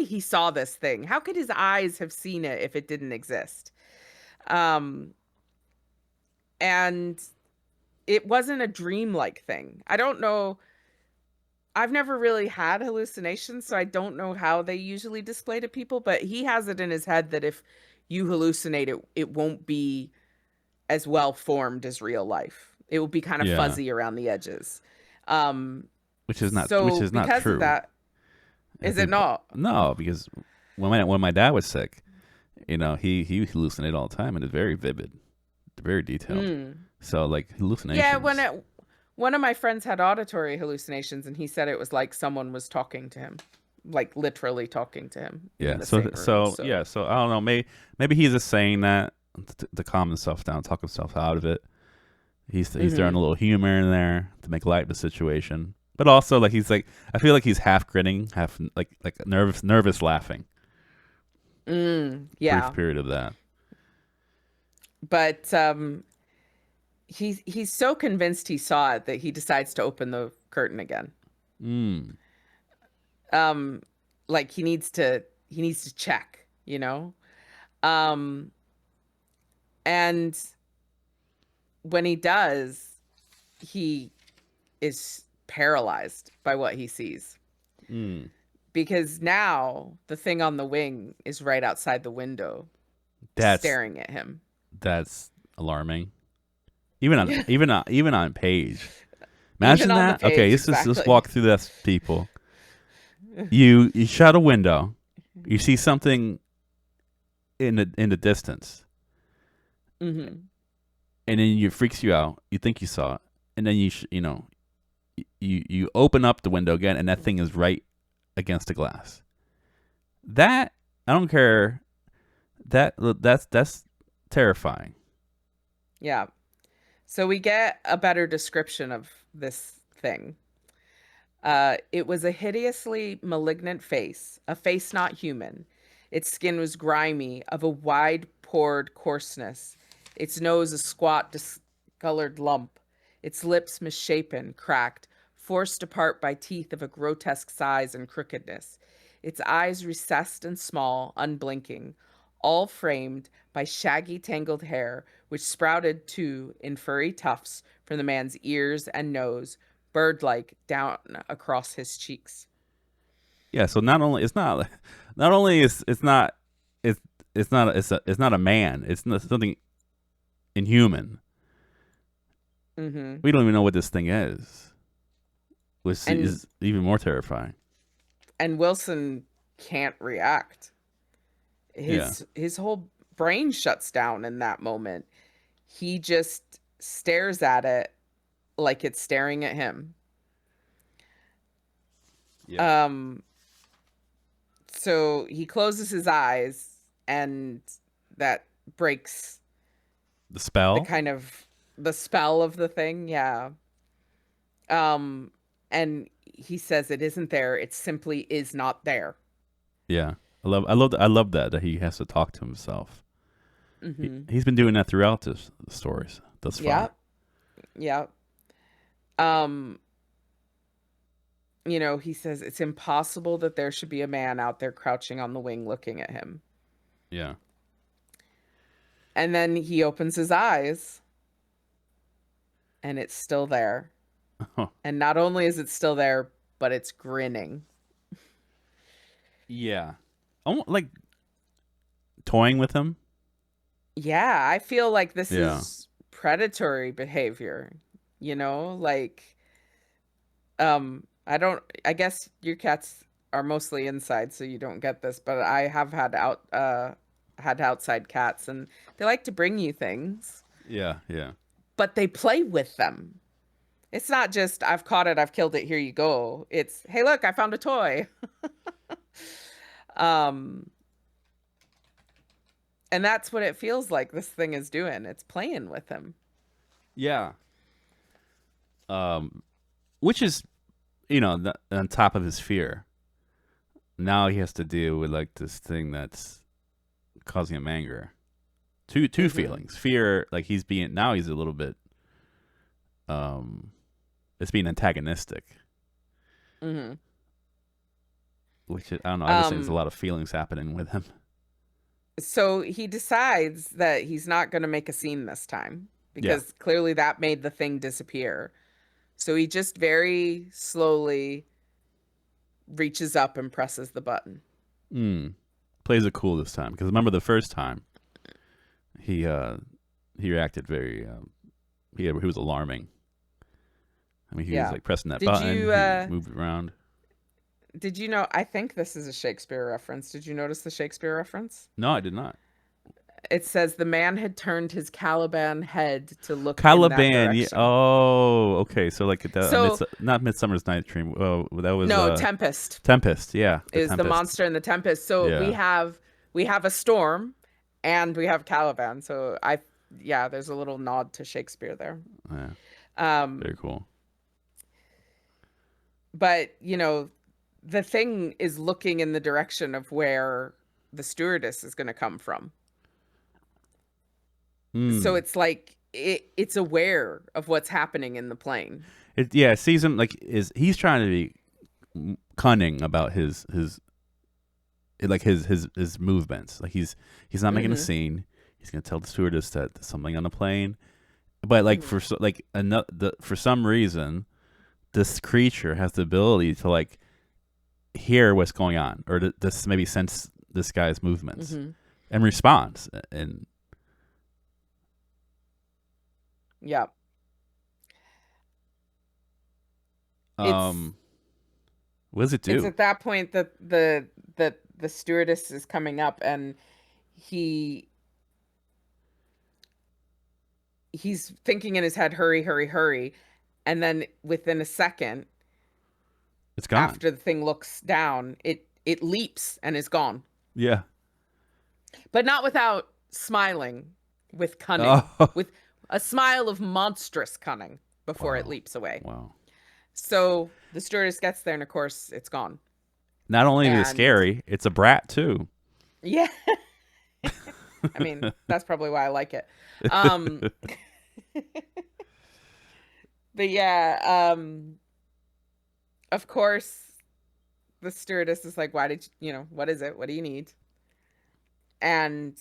he saw this thing. How could his eyes have seen it if it didn't exist? And it wasn't a dreamlike thing. I don't know. I've never really had hallucinations, so I don't know how they usually display to people, but he has it in his head that if you hallucinate it, it won't be as well formed as real life. It will be kind of Yeah. fuzzy around the edges. Um, Which so is not because of true. that, I is it think not? no, because when my dad was sick, he hallucinated all the time, and it's very vivid, very detailed. Mm. So like Yeah, hallucinations. one of my friends had auditory hallucinations, and he said it was like someone was talking to him, like literally talking to him in Yeah. the So same room. so So, yeah. So I don't know. Maybe he's just saying that to calm himself down, talk himself out of it. He's throwing a hmm little humor in there to make light of the situation, but also like he's like I feel like he's half grinning, half like nervous laughing. Brief yeah, period of that. but he's so convinced he saw it that he decides to open the curtain again. Mm. Um, like he needs to check, you know. Um, and when he does, he is paralyzed by what he sees Mm. because now the thing on the wing is right outside the window That's staring at him. that's alarming. Even on page. Even Imagine on the that. Okay, page, let's exactly. walk through this, people. You shut a window. You see something in the distance, hmm and then it freaks you out. You think you saw it, and then you open up the window again, and that thing is right against the glass. That I don't care. That's terrifying. Yeah. So we get a better description of this thing. It was a hideously malignant face, a face not human. Its skin was grimy, of a wide pored coarseness, its nose a squat, discolored lump, its lips misshapen, cracked, forced apart by teeth of a grotesque size and crookedness, its eyes recessed and small, unblinking, all framed by shaggy, tangled hair, which sprouted too in furry tufts from the man's ears and nose, bird-like down across his cheeks. Yeah. So not only it's not, not only is it's not it's it's not a man. It's not something inhuman. hmm We don't even know what this thing is, which And is even more terrifying. Wilson can't react. Yeah. His whole brain shuts down in that moment. He just stares at it like it's staring at him. Yeah. Um so he closes his eyes and that breaks The the spell. kind of the spell of the thing, yeah. Um and he says it isn't there, it simply is not there. Yeah. I love that he has to talk to himself. Mhm. He's been doing that throughout this the stories thus far. Yep. Yep. Um he says it's impossible that there should be a man out there crouching on the wing looking at him. Yeah. And then he opens his eyes and it's still there. And not only is it still there, but it's grinning. Yeah. Almost like toying with him. Yeah, I feel like this Yeah. is predatory behavior, like I guess your cats are mostly inside so you don't get this, but I have had outside cats and they like to bring you things, Yeah. Yeah. but they play with them. It's not just I've caught it, I've killed it, here you go. It's hey, look, I found a toy. Um and that's what it feels like this thing is doing. It's playing with him. Yeah. Um, which is on top of his fear. Now he has to deal with like this thing that's causing him anger. Two Mhm. feelings. Fear, like he's a little bit um it's being antagonistic. Mhm. Which I don't know, I just think there's a Um lot of feelings happening with him. so he decides that he's not going to make a scene this time Yeah. because clearly that made the thing disappear. So he just very slowly reaches up and presses the button. Mm. Plays it cool this time because remember the first time he uh he reacted very he was alarming. I mean, he was Yeah. like pressing that Did button. you He moved around. did you know, I think this is a Shakespeare reference. Did you notice the Shakespeare reference? No, I did not. It says the man had turned his Caliban head to look in that Caliban. Yeah. direction. Oh, okay. So like So not Midsummer's Night Dream. Oh, that was no, Tempest Tempest. Yeah, the is the Tempest. monster in the Tempest. So Yeah. we have a storm and we have Caliban. So yeah, there's a little nod to Shakespeare there. Yeah. Um, Very cool. but the thing is looking in the direction of where the stewardess is going to come from. So it's like it's aware of what's happening in the plane. It sees him like he's trying to be cunning about his movements. Like he's not making a scene. He's gonna tell the stewardess that there's something on the plane, but like for some reason, this creature has the ability to like hear what's going on, or to maybe sense this guy's movements and responds. And yeah, what does it do? It's at that point that the stewardess is coming up, and he's thinking in his head, hurry, hurry, hurry. And then within a second, it's gone. After the thing looks down, it leaps and is gone. Yeah. But not without smiling with cunning, with a smile of monstrous cunning before it leaps away. Wow. So the stewardess gets there, and of course, it's gone. Not only is it scary, it's a brat too. Yeah. I mean, that's probably why I like it. But yeah, of course, the stewardess is like, why did what is it? What do you need? And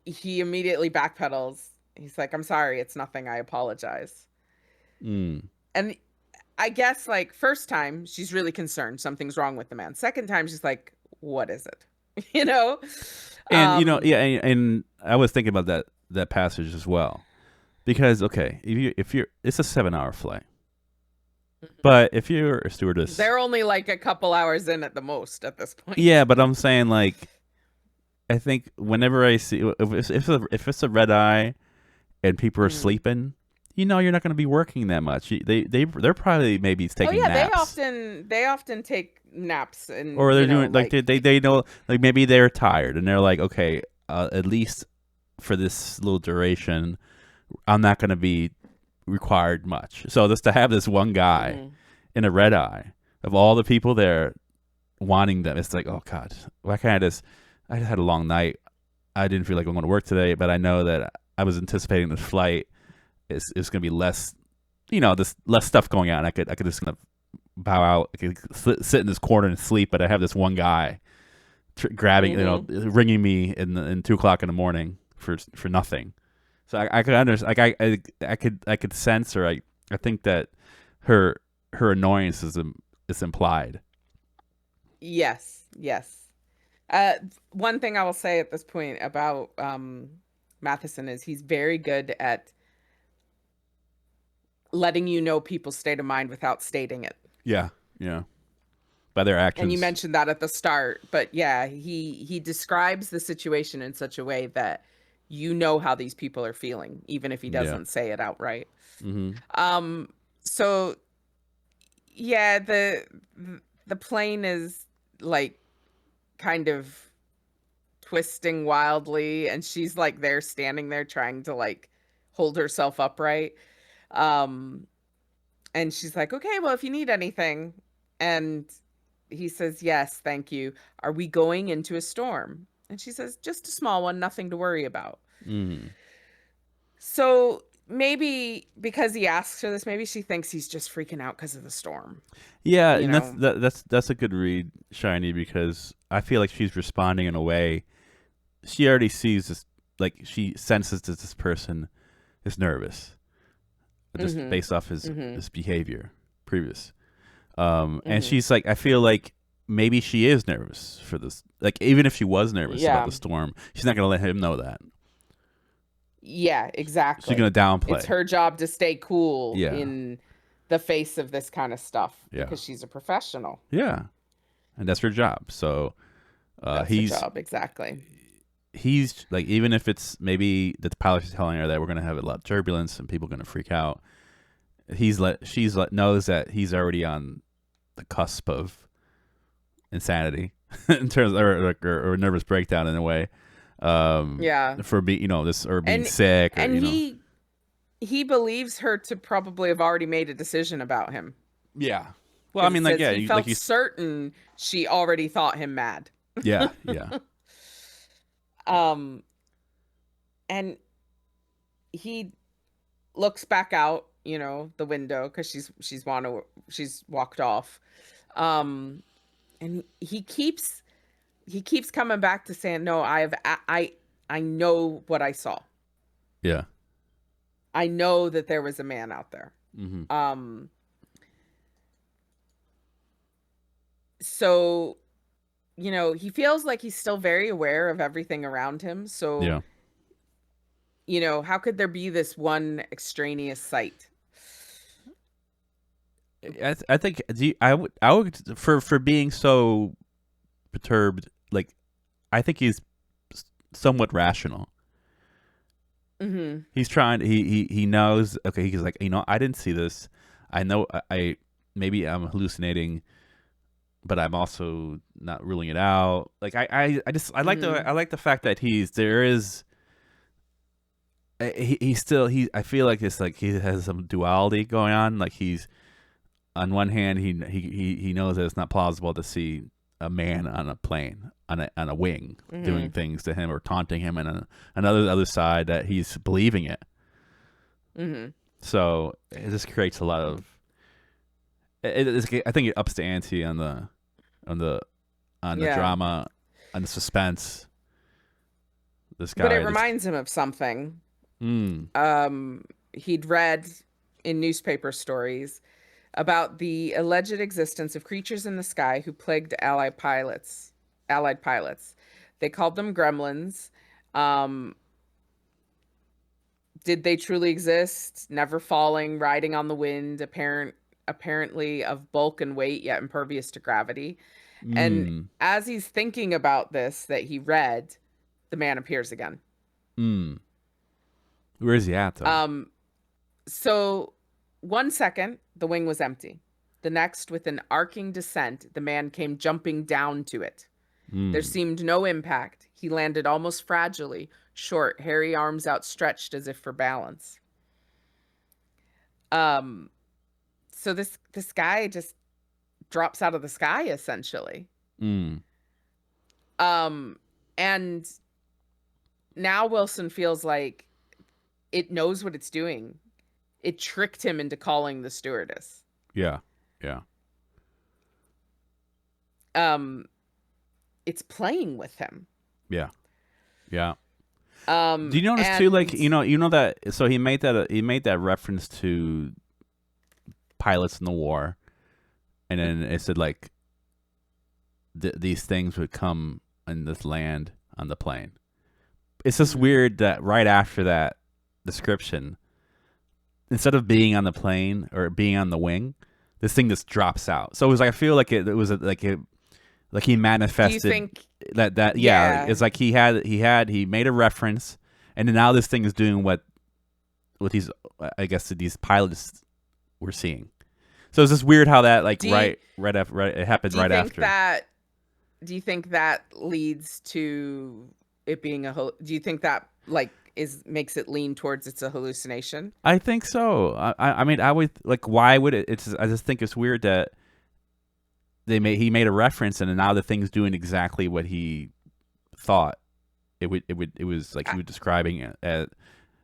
he immediately backpedals. He's like, I'm sorry, it's nothing. I apologize. And I guess like first time she's really concerned something's wrong with the man. Second time she's like, what is it? And and I was thinking about that passage as well, because okay, if you're it's a 7-hour flight, but if you're a stewardess, they're only like a couple hours in at the most at this point. Yeah, but I'm saying like, I think whenever I see if it's a red eye and people are sleeping, you're not going to be working that much. They're probably maybe taking naps. They often take naps, and or they're doing like they know, like maybe they're tired and they're like, okay, at least for this little duration, I'm not going to be required much. So just to have this one guy in a red eye of all the people there wanting them, it's like, oh God, why can't I just had a long night. I didn't feel like I'm going to work today, but I know that I was anticipating this flight. It's going to be less, this less stuff going on. I could just kind of bow out. I could sit in this corner and sleep, but I have this one guy grabbing, ringing me in 2:00 in the morning for nothing. So I could understand. Like I could sense, or I think that her annoyance is implied. Yes. One thing I will say at this point about Matheson is he's very good at letting you know people's state of mind without stating it. Yeah. By their actions. And you mentioned that at the start, but yeah, he describes the situation in such a way that you know how these people are feeling, even if he doesn't say it outright. So yeah, the plane is like kind of twisting wildly, and she's like standing there trying to like hold herself upright. And she's like, okay, well, if you need anything. And he says, yes, thank you. Are we going into a storm? And she says, just a small one, nothing to worry about. So maybe because he asks her this, maybe she thinks he's just freaking out because of the storm. Yeah, and that's a good read, Shiny, because I feel like she's responding in a way she already sees this, like she senses that this person is nervous, just based off his behavior previous. And she's like, I feel like maybe she is nervous for this. Like even if she was nervous about the storm, she's not going to let him know that. Yeah, She's gonna exactly. It's downplay. her job to stay cool Yeah, in the face of this kind of stuff yeah, because she's a professional. yeah, and that's her job. So That's her he's job, exactly. he's like, even if it's maybe the pilot is telling her that we're gonna have a lot of turbulence and people are gonna freak out, knows that he's already on the cusp of insanity in terms, or nervous breakdown in a way, Yeah. for being, this, or being And sick, or and he believes her to probably have already made a decision about him yeah. Well, I because it mean, like, says yeah, he like felt certain she already thought him mad. yeah, yeah, Um and he looks back out, the window because she's walked off. Um and he keeps coming back to saying, "No, I know what I saw. yeah. I know that there was a man out there." Hmm. Um so, he feels like he's still very aware of everything around him. So, Yeah. how could there be this one extraneous sight? I think, I would, for being so perturbed. Like, I think he's somewhat rational. Mhm. He's trying. He knows. Okay, he's like, I didn't see this. I know. Maybe I'm hallucinating, but I'm also not ruling it out. Like, I like Mhm. the fact that there is. He still, I feel like it's like he has some duality going on. Like, he's, on one hand, he knows that it's not plausible to see a man on a plane, on a wing, doing Mhm. things to him or taunting him, and on another other side that he's believing it. Mhm. So it just creates a lot of. I think it ups the ante on the on the Yeah. drama, on the suspense. This But it guy, this. reminds him of something. Mm, He'd read in newspaper stories about the alleged existence of creatures in the sky who plagued Allied pilots. They called them gremlins. Um, did they truly exist? Never falling, riding on the wind, apparently of bulk and weight, yet impervious to gravity. And mm, as he's thinking about this that he read, the man appears again. mm. Where is he at though? Um, so 1 second, the wing was empty. The next, with an arcing descent, the man came jumping down to it. There Mm, seemed no impact. He landed almost fragilely, short, hairy arms outstretched as if for balance. Um, so this guy just drops out of the sky essentially. mm. Um, and now Wilson feels like it knows what it's doing. It tricked him into calling the stewardess. Yeah, yeah, Um, it's playing with him. yeah, yeah. Do you notice too? Like, And that. So he made that reference to pilots in the war, and then it said, like, these things would come in this land on the plane. It's just Mhm. weird that right after that description, instead of being on the plane or being on the wing, this thing just drops out. So it was like, I feel like it was like he Do you manifested think, that, yeah. yeah, It's like he made a reference, and then now this thing is doing what these, I guess, these pilots were seeing. So it's just weird how that, like, do you, it happened do you right think after. that do you think that leads to it being do you think that like is makes it lean towards it's a hallucination? I think so. I mean, I would, like, why would it? I just think it's weird that he made a reference, and then now the thing's doing exactly what he thought it was, like, I, he was describing it. I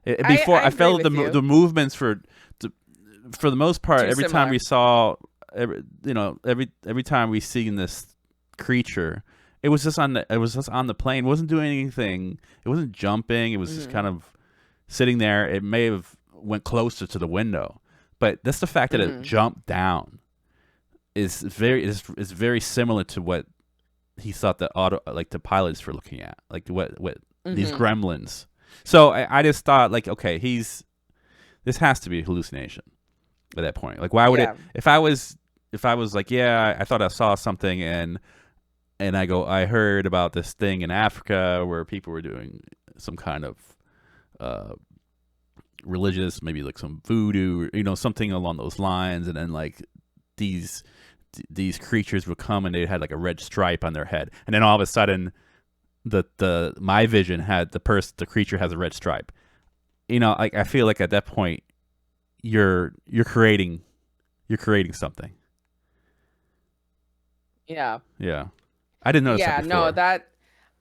Before, I agree felt with the you. movements, for the most part, Too every time we similar. saw, every time we seen this creature, it was just on the plane. It wasn't doing anything. It wasn't jumping. It was just Mhm. kind of sitting there. It may have went closer to the window, but that's the fact that it Mhm. jumped down is very similar to what he thought the pilots were looking at, like what these Mhm. gremlins. So I just thought like, okay, this has to be a hallucination at that point. Like, why would it? Yeah. If I was like, yeah, I thought I saw something, and I heard about this thing in Africa where people were doing some kind of uh, religious, maybe like some voodoo, something along those lines, and then like these these creatures would come and they had like a red stripe on their head, and then all of a sudden, the my vision had the creature has a red stripe. Like I feel like at that point, you're creating something. Yeah. Yeah, I didn't notice that Yeah, no, before. that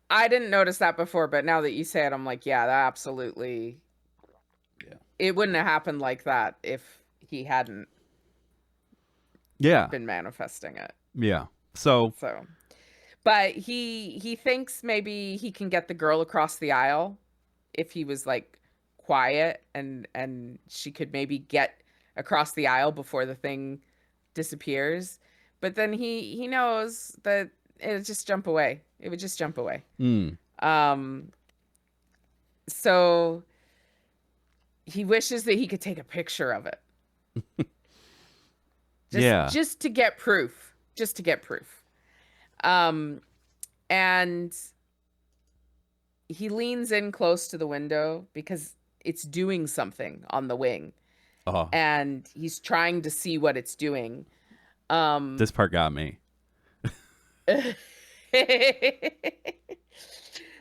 I didn't notice that before, but now that you say it, I'm like, yeah, that absolutely, Yeah. it wouldn't have happened like that if he hadn't Yeah. been manifesting it. Yeah. So So, but he thinks maybe he can get the girl across the aisle if he was like quiet, and she could maybe get across the aisle before the thing disappears. But then he knows that it would just jump away. It would just jump away. mm, Um so he wishes that he could take a picture of it. Just yeah. just to get proof. Just to get proof. Um and he leans in close to the window because it's doing something on the wing, Oh, and he's trying to see what it's doing. this part got me.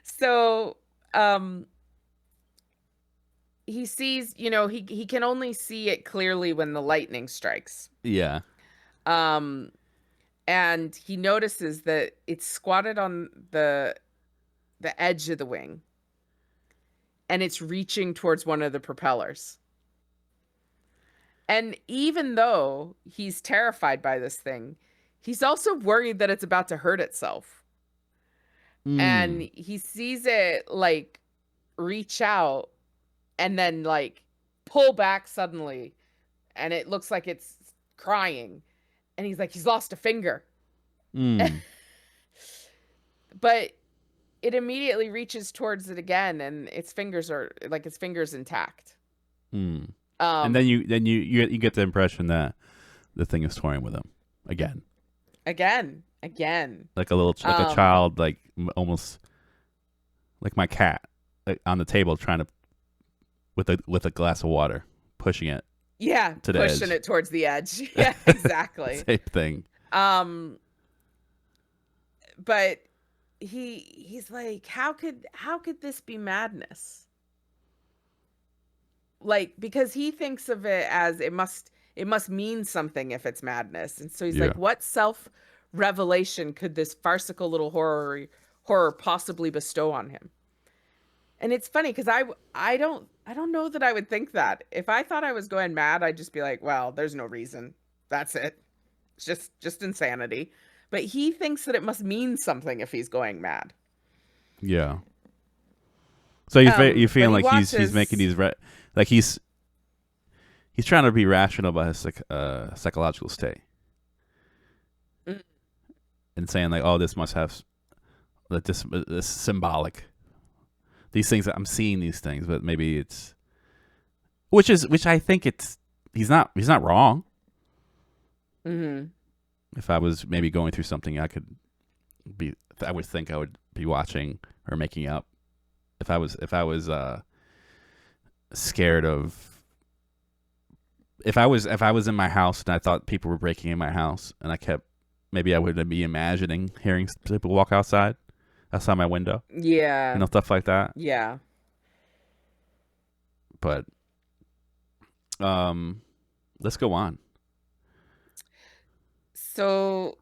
So um he sees, he can only see it clearly when the lightning strikes. Yeah. um and he notices that it's squatted on the edge of the wing, and it's reaching towards one of the propellers. And even though he's terrified by this thing, he's also worried that it's about to hurt itself. And Mm, he sees it like reach out and then like pull back suddenly, and it looks like it's crying. And he's like, he's lost a finger. mm, But it immediately reaches towards it again, and its fingers intact. mm. And then Um you get the impression that the thing is toying with him again, again. like a little like a Um child, like almost like my cat, like, on the table trying to with a glass of water, pushing it Yeah, to the pushing edge. it towards the edge. Yeah, exactly. Same thing. Um, but he's like, how could this be madness? Like, because he thinks of it as it must mean something if it's madness. And so he's Yeah. like, what self revelation could this farcical little horror possibly bestow on him? And it's funny because I don't know that I would think that. If I thought I was going mad, I'd just be like, well, there's no reason. That's it. It's just insanity. But he thinks that it must mean something if he's going mad. Yeah. So you But feeling he like he's making watches. these like he's trying to be rational about his psychological state Mm, and saying like, oh, this must have that this symbolic. These things that I'm seeing these things, but maybe it's which I think it's he's not wrong. mhm. If I was maybe going through something, I would think I would be watching or making up. If I was scared of if I was in my house and I thought people were breaking in my house and maybe I would be imagining hearing people walk outside my window, Yeah. stuff like that. Yeah. But um, let's go on. So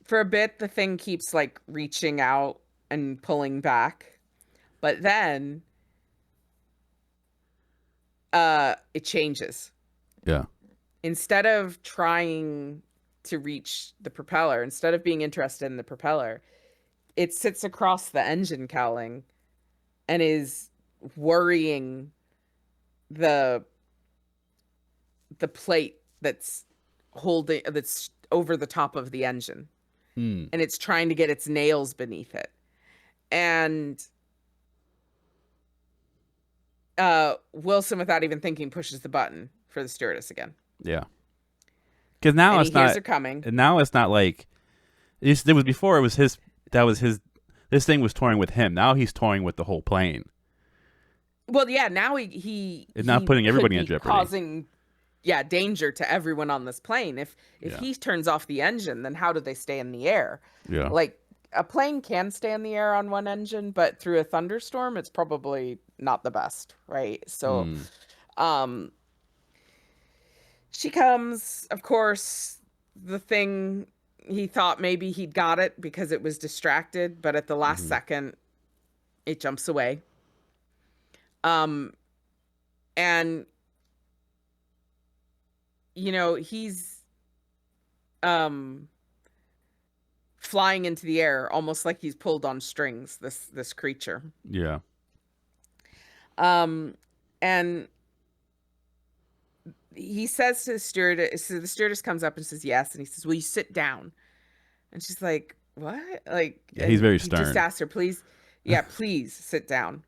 for a bit the thing keeps like reaching out and pulling back. But then it changes. Yeah. Instead of trying to reach the propeller, instead of being interested in the propeller, it sits across the engine cowling and is worrying the plate that's over the top of the engine, Mm. and it's trying to get its nails beneath it. And Wilson, without even thinking, pushes the button for the stewardess again. Yeah. Because now And it's he hears not. her coming. Now it's not like it was before. It was his. That was his. This thing was touring with him. Now he's touring with the whole plane. Well, yeah. Now he It's not putting everybody in jeopardy. Causing, danger to everyone on this plane. If he turns off the engine, then how do they stay in the air? Yeah. Like a plane can stay in the air on one engine, but through a thunderstorm, it's probably not the best, right? So, she comes, of course, the thing, he thought maybe he'd got it because it was distracted, but at the last second, it jumps away. And, he's, flying into the air, almost like he's pulled on strings, this creature. Yeah. And he says to the stewardess, so the stewardess comes up and says yes, and he says, "Will you sit down?" And she's like, "What?" Like, he's very stern. He just asked her, "Please, please sit down."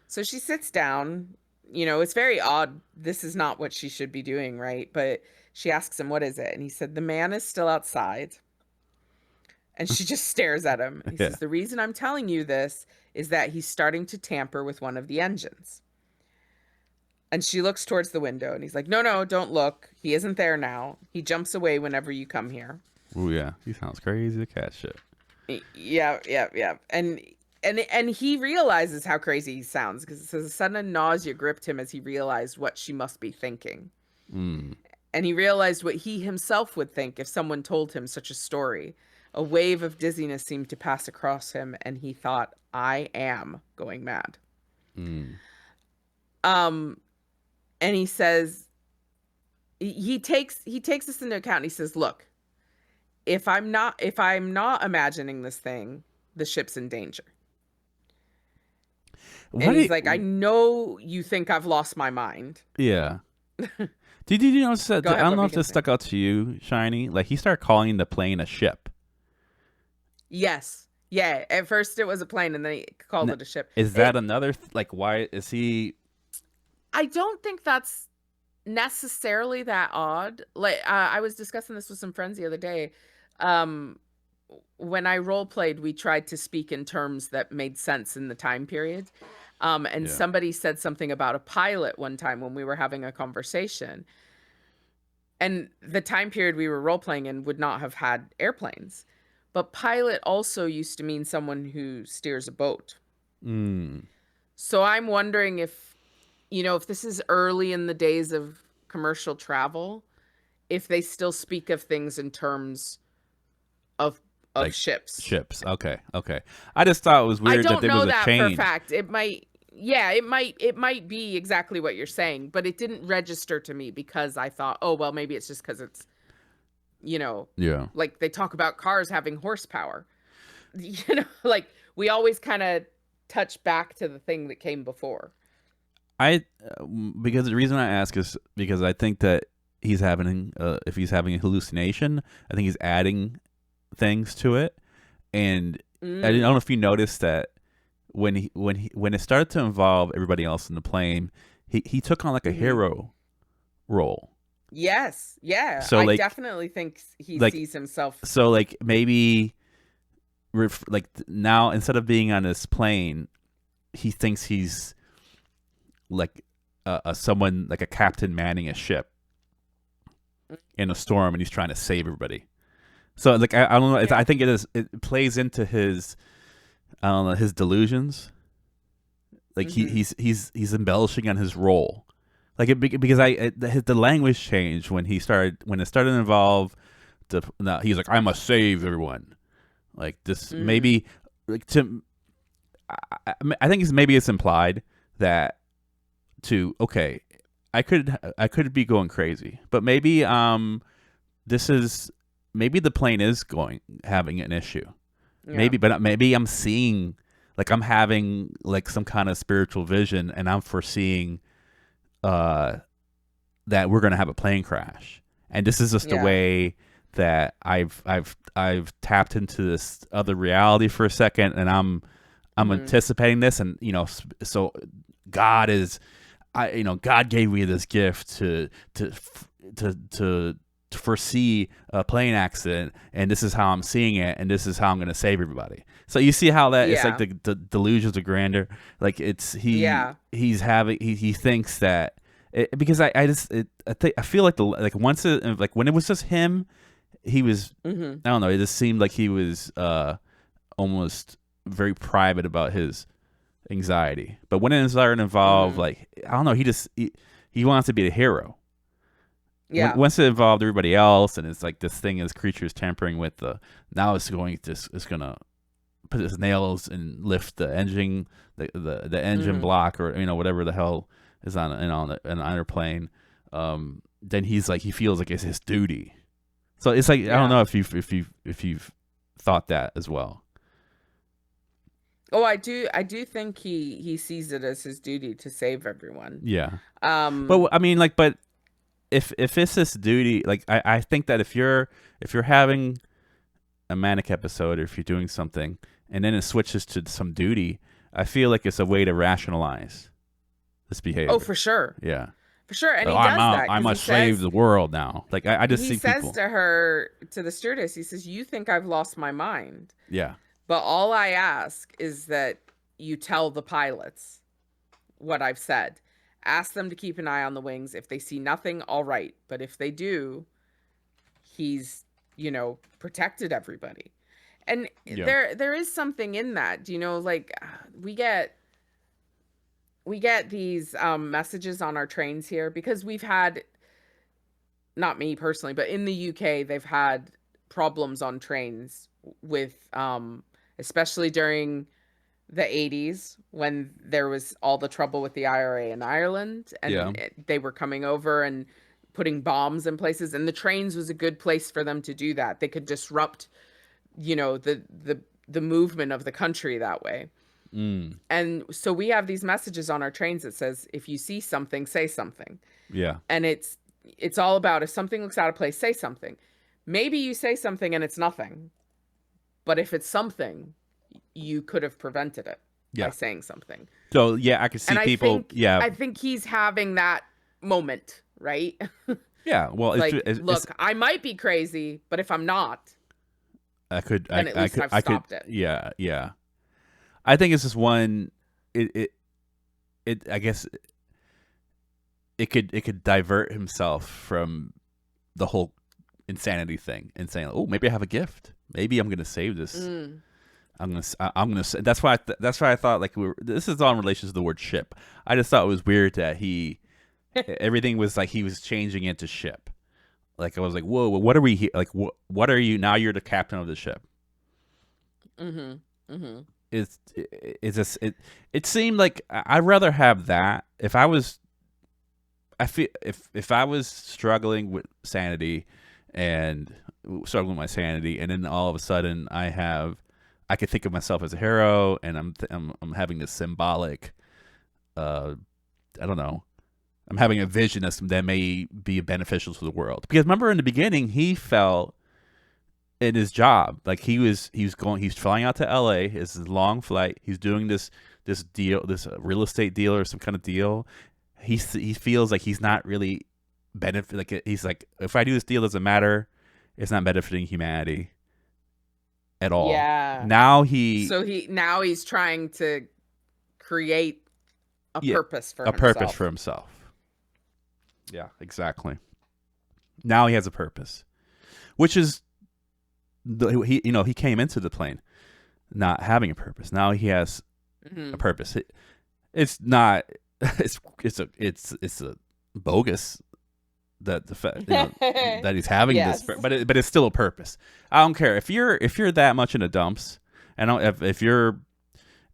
So she sits down. It's very odd. This is not what she should be doing, right? But she asks him, "What is it?" And he said, "The man is still outside." And she just stares at him. He says, "The reason I'm telling you this is that he's starting to tamper with one of the engines." And she looks towards the window, and he's like, "No, don't look. He isn't there now. He jumps away whenever you come here." Oh yeah, he sounds crazy. Cat shit. Yeah. And he realizes how crazy he sounds, because it says a sudden nausea gripped him as he realized what she must be thinking. And he realized what he himself would think if someone told him such a story. A wave of dizziness seemed to pass across him, and he thought, "I am going mad." And he says, he takes this into account, and he says, "Look, if I'm not imagining this thing, the ship's in danger." And he's like, "I know you think I've lost my mind." Yeah. Did you notice that? Go ahead, I don't know if this stuck out to you, Shiny. Like, he started calling the plane a ship. Yes. Yeah. At first it was a plane, and then he called it a ship. Is that another, like, why is he? I don't think that's necessarily that odd. Like, I was discussing this with some friends the other day. When I role played, we tried to speak in terms that made sense in the time period. And somebody said something about a pilot one time when we were having a conversation. And the time period we were role playing in would not have had airplanes. But pilot also used to mean someone who steers a boat. So I'm wondering if this is early in the days of commercial travel, if they still speak of things in terms of like ships. Ships. Okay. I just thought it was weird that there was a change. I don't know that for a fact. It might be exactly what you're saying, but it didn't register to me because I thought, oh, well, maybe it's just because it's, like they talk about cars having horsepower. Like we always kind of touch back to the thing that came before. Because the reason I ask is because I think that he's having, if he's having a hallucination, I think he's adding things to it. And I don't know if you noticed that when it started to involve everybody else in the plane, he took on like a hero role. Yes. Yeah. So I definitely think he sees himself. So like maybe like now instead of being on this plane, he thinks he's like someone like a captain manning a ship in a storm, and he's trying to save everybody. So like I don't know. I think it plays into his his delusions. Like he's embellishing on his role. Like because the language changed when it started to involve he's like, I must save everyone. Like this maybe like I think maybe it's implied that I could be going crazy, but maybe maybe the plane is having an issue. Yeah. Maybe I'm seeing, like I'm having like some kind of spiritual vision, and I'm foreseeing that we're gonna have a plane crash, and this is just a way that I've tapped into this other reality for a second, and I'm anticipating this, and so God is. God gave me this gift to foresee a plane accident, and this is how I'm seeing it, and this is how I'm going to save everybody. So you see how that it's like Yeah. the delusions of grandeur. Like it's Yeah. he thinks that because I feel like once like when it was just him, he was Mhm. I don't know. It just seemed like he was almost very private about his anxiety. But when it started involved, Mhm. like I don't know, he wants to be a hero. Yeah. Once it involved everybody else, and it's like this thing, this creature is tampering with the. Now it's gonna put its nails and lift the engine, the engine Mhm. block, or whatever the hell is on an airplane. Then he feels like it's his duty. So it's like I don't Yeah. know if you've thought that as well. Oh, I do think he sees it as his duty to save everyone. Yeah, Um but I mean, like, but if it's this duty, like I think that if you're having a manic episode, or if you're doing something and then it switches to some duty, I feel like it's a way to rationalize this oh, behavior. for sure. Yeah. For sure. And Oh, he does that I cuz must save the world now. Like I just he see says people. to her, to the stewardess, he says, "You think I've lost my mind, Yeah. but all I ask is that you tell the pilots what I've said. Ask them to keep an eye on the wings. If they see nothing, all right. But if they do, he's, protected everybody." And Yeah. there is something in that, like we get these messages on our trains here because we've had, not me personally, but in the UK they've had problems on trains with especially during the 80s when there was all the trouble with the IRA in Ireland, Yeah. and they were coming over and putting bombs in places, and the trains was a good place for them to do that. They could disrupt, the movement of the country that way. Mm. And so we have these messages on our trains that says, if you see something, say something. Yeah. And it's all about, if something looks out of place, say something. Maybe you say something and it's nothing, but if it's something, you could have prevented it by Yeah. saying something. So yeah, I can see And I people. think Yeah. I think he's having that moment, right? Yeah. Well, Like, it's look, I might be crazy, but if I'm not, I could then at least I've I could. stopped it. Yeah. Yeah. I think it's just one. It I guess it could divert himself from the whole insanity thing and saying, "Oh, maybe I have a gift. Maybe I'm going to save this. Mm. I'm gonna." That's why I thought like this is all in relation to the word ship. I just thought it was weird that everything was like he was changing it to ship. Like I was like, "Whoa, what are we here? Like what are you now? You're the captain of the ship." Mhm. Mhm. It's just it seemed like I'd rather have that if I was. I feel if I was struggling with sanity and struggling with my sanity, and then all of a sudden I could think of myself as a hero, and I'm having this symbolic, I don't know, I'm having a vision that may be beneficial to the world. Because remember in the beginning, he felt in his job like he's flying out to L.A. It's a long flight. He's doing this deal, this real estate deal or some kind of deal. He feels like he's not really benefit. Like he's like, if I do this deal, it doesn't matter. It's not benefiting humanity at all. Yeah. Now he, So he's trying to create a yeah, purpose for a purpose for himself. himself. Yeah, exactly. Now he has a purpose, which is he came into the plane not having a purpose. Now he has a Mhm. purpose. It's not. It's a bogus that the fact that he's having this, Yes. but it's still a purpose. I don't care if you're that much in the dumps, and if you're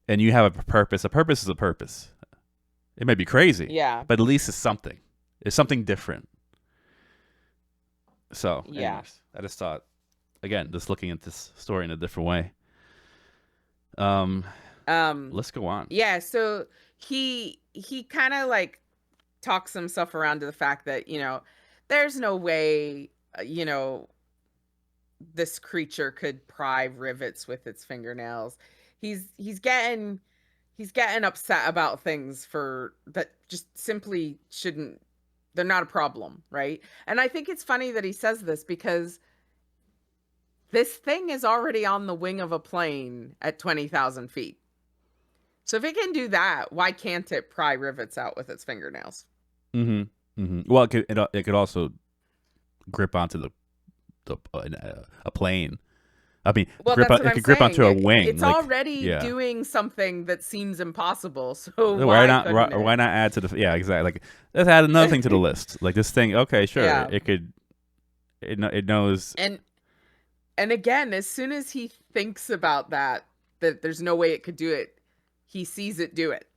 and you have a purpose. A purpose is a purpose. It may be crazy, Yeah. but at least it's something. It's something different. So, Yeah. anyways, I just thought again, just looking at this story in a different way. Let's go on. Yeah, so he kind of like talks himself around to the fact that, there's no way, this creature could pry rivets with its fingernails. He's getting he's getting upset about things for that just simply shouldn't, they're not a problem, right? And I think it's funny that he says this because this thing is already on the wing of a plane at 20,000 feet. So if it can do that, why can't it pry rivets out with its fingernails? Well, it could also grip onto a plane. I mean, Well, grip that's on, what it I'm could grip saying. onto a wing. It's like, already yeah. doing something that seems impossible. So Why why not? couldn't it? Why not add to the? Yeah, exactly. Like, let's add another thing to the list. Like this thing. Okay, sure. Yeah. It could. It knows. And again, as soon as he thinks about that there's no way it could do it, he sees it do it.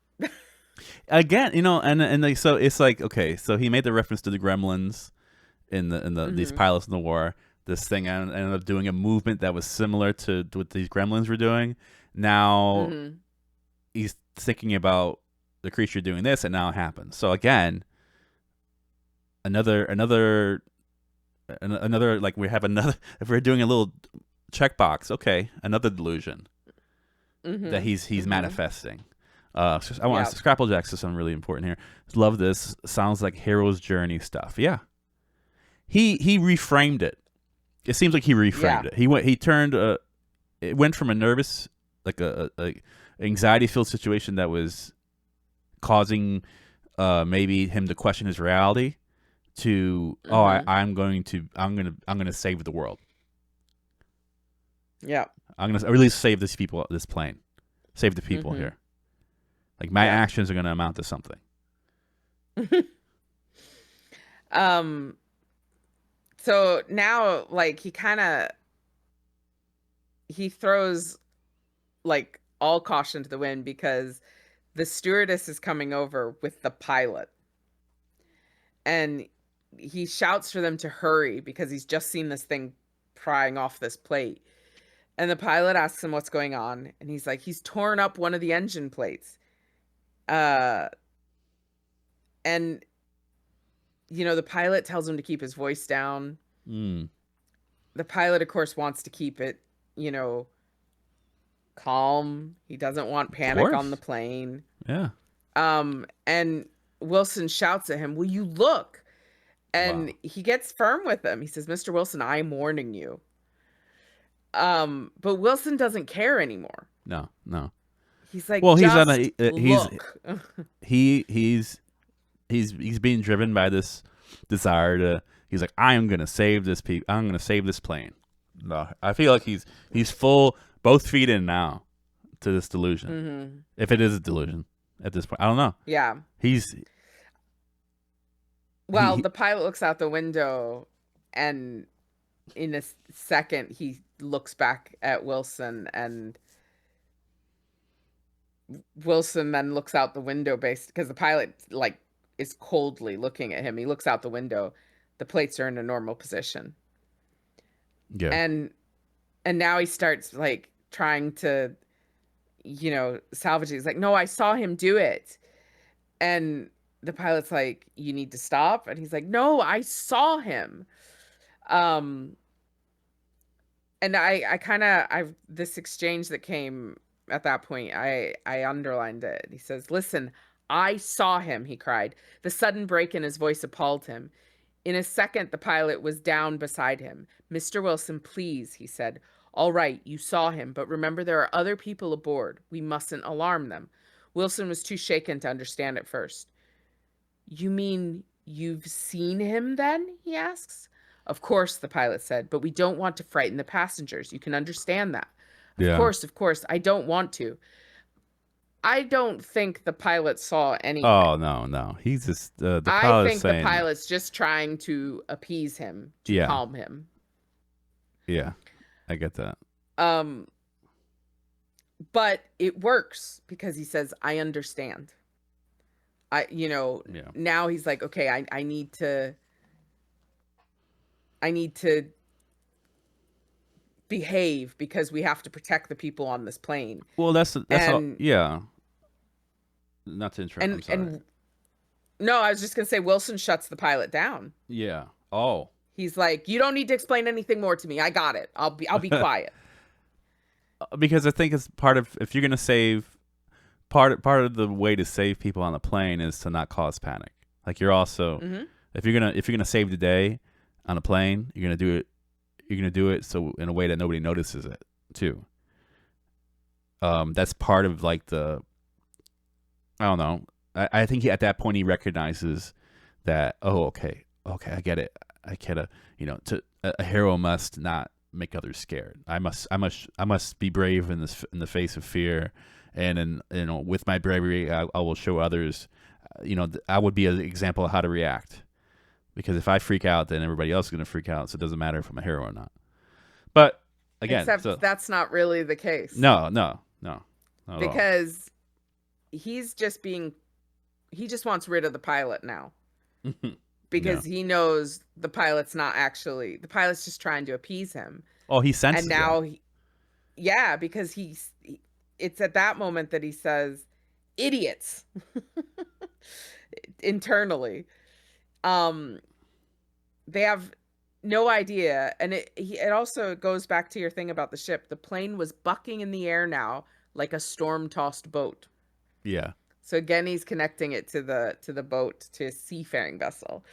Again, and like, so it's like, okay, so he made the reference to the Gremlins in these pilots in the war. This thing ended up doing a movement that was similar to what these Gremlins were doing. Now he's thinking about the creature doing this, and now it happens. So again, another like we have another. If we're doing a little checkbox, okay, another delusion that he's manifesting. I want Scrapple Jack says something really important here. Love this. Sounds like hero's journey stuff. Yeah, he reframed it. It seems like he reframed it. He turned it went from a nervous, like a anxiety filled situation that was causing maybe him to question his reality to I'm going to save the world. Yeah. I'm going to really save this plane. Save the people here. Like my actions are going to amount to something. So now, like, he throws like all caution to the wind because the stewardess is coming over with the pilot, and he shouts for them to hurry because he's just seen this thing prying off this plate. And the pilot asks him what's going on, and he's like, he's torn up one of the engine plates. And the pilot tells him to keep his voice down. The pilot, of course, wants to keep it, calm. He doesn't want panic on the plane. Yeah. And Wilson shouts at him, "Will you look?" And he gets firm with him. He says, "Mr. Wilson, I'm warning you." But Wilson doesn't care anymore. No. He's like, well, he's he's being driven by this desire to. He's like, I'm gonna save this I'm gonna save this plane. No, I feel like he's full, both feet in now to this delusion. If it is a delusion at this point, I don't know. Yeah. The pilot looks out the window, and in a second he looks back at Wilson, and Wilson then looks out the window because the pilot is coldly looking at him. He looks out the window. The plates are in a normal position. Yeah. And now he starts trying to salvage it. He's like, "No, I saw him do it." And the pilot's like, "You need to stop." And he's like, "No, I saw him." And I've this exchange that came at that point, I underlined it. He says, "Listen, I saw him," he cried. The sudden break in his voice appalled him. In a second, the pilot was down beside him. "Mr. Wilson, please," he said. "All right, you saw him, but remember there are other people aboard. We mustn't alarm them." Wilson was too shaken to understand at first. "You mean you've seen him then?" he asks. "Of course," the pilot said, "but we don't want to frighten the passengers. You can understand that." Of course, I don't want to. I don't think the pilot saw anything. Oh, no. He's just the pilot's I think saying, the pilot's just trying to appease him, to calm him. Yeah, I get that. But it works because he says, "I understand." Now he's like, "Okay, I need to behave because we have to protect the people on this plane." Well, that's all. Yeah. Not to interrupt. I'm sorry. No, I was just gonna say Wilson shuts the pilot down. Yeah. Oh. He's like, "You don't need to explain anything more to me. I got it. I'll be quiet." Because I think it's part of, if you're gonna save part of the way to save people on the plane is to not cause panic. Like you're also if you're gonna save the day on a plane, you're gonna do it so in a way that nobody notices it too. That's part of like the I don't know. I think at that point he recognizes that okay, I get it. I get a hero must not make others scared. I must be brave in the face of fear, and with my bravery, I will show others. I would be an example of how to react. Because if I freak out, then everybody else is going to freak out. So it doesn't matter if I'm a hero or not. But again, except that's not really the case. No. Because he just wants rid of the pilot now. Because he knows the pilot's just trying to appease him. Oh, he senses it. And now, because it's at that moment that he says, idiots, internally. They have no idea. And it also goes back to your thing about the ship. The plane was bucking in the air now like a storm-tossed boat. Yeah. So again, he's connecting it to the boat, to a seafaring vessel.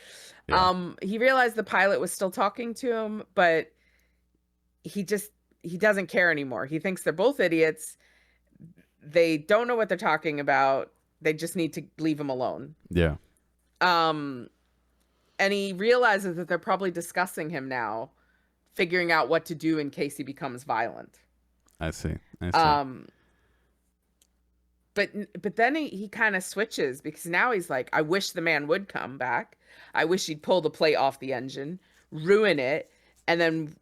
Yeah. He realized the pilot was still talking to him, but he doesn't care anymore. He thinks they're both idiots. They don't know what they're talking about. They just need to leave him alone. Yeah. And he realizes that they're probably discussing him now, figuring out what to do in case he becomes violent. I see. But then he kind of switches, because now he's like, I wish the man would come back. I wish he'd pull the plate off the engine, ruin it, and then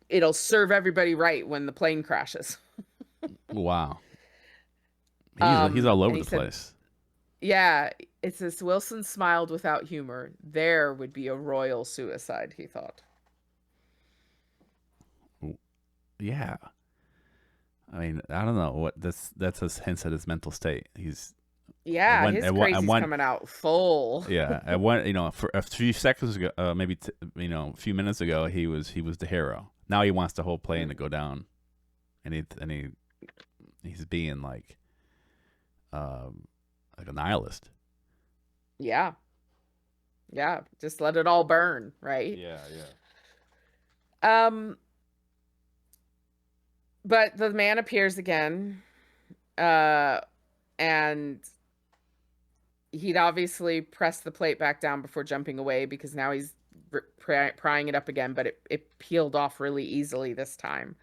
it'll serve everybody right when the plane crashes. Wow. He's all over the place. Yeah, it says, Wilson smiled without humor. There would be a royal suicide, he thought. Yeah. I mean, I don't know what that's a hint at his mental state. His crazy's coming out full. Yeah, for a few seconds ago, maybe a few minutes ago, he was the hero. Now he wants the whole plane to go down, and he's being like a nihilist. Yeah, just let it all burn, right? Yeah. But the man appears again, and he'd obviously pressed the plate back down before jumping away, because now he's prying it up again, but it peeled off really easily this time.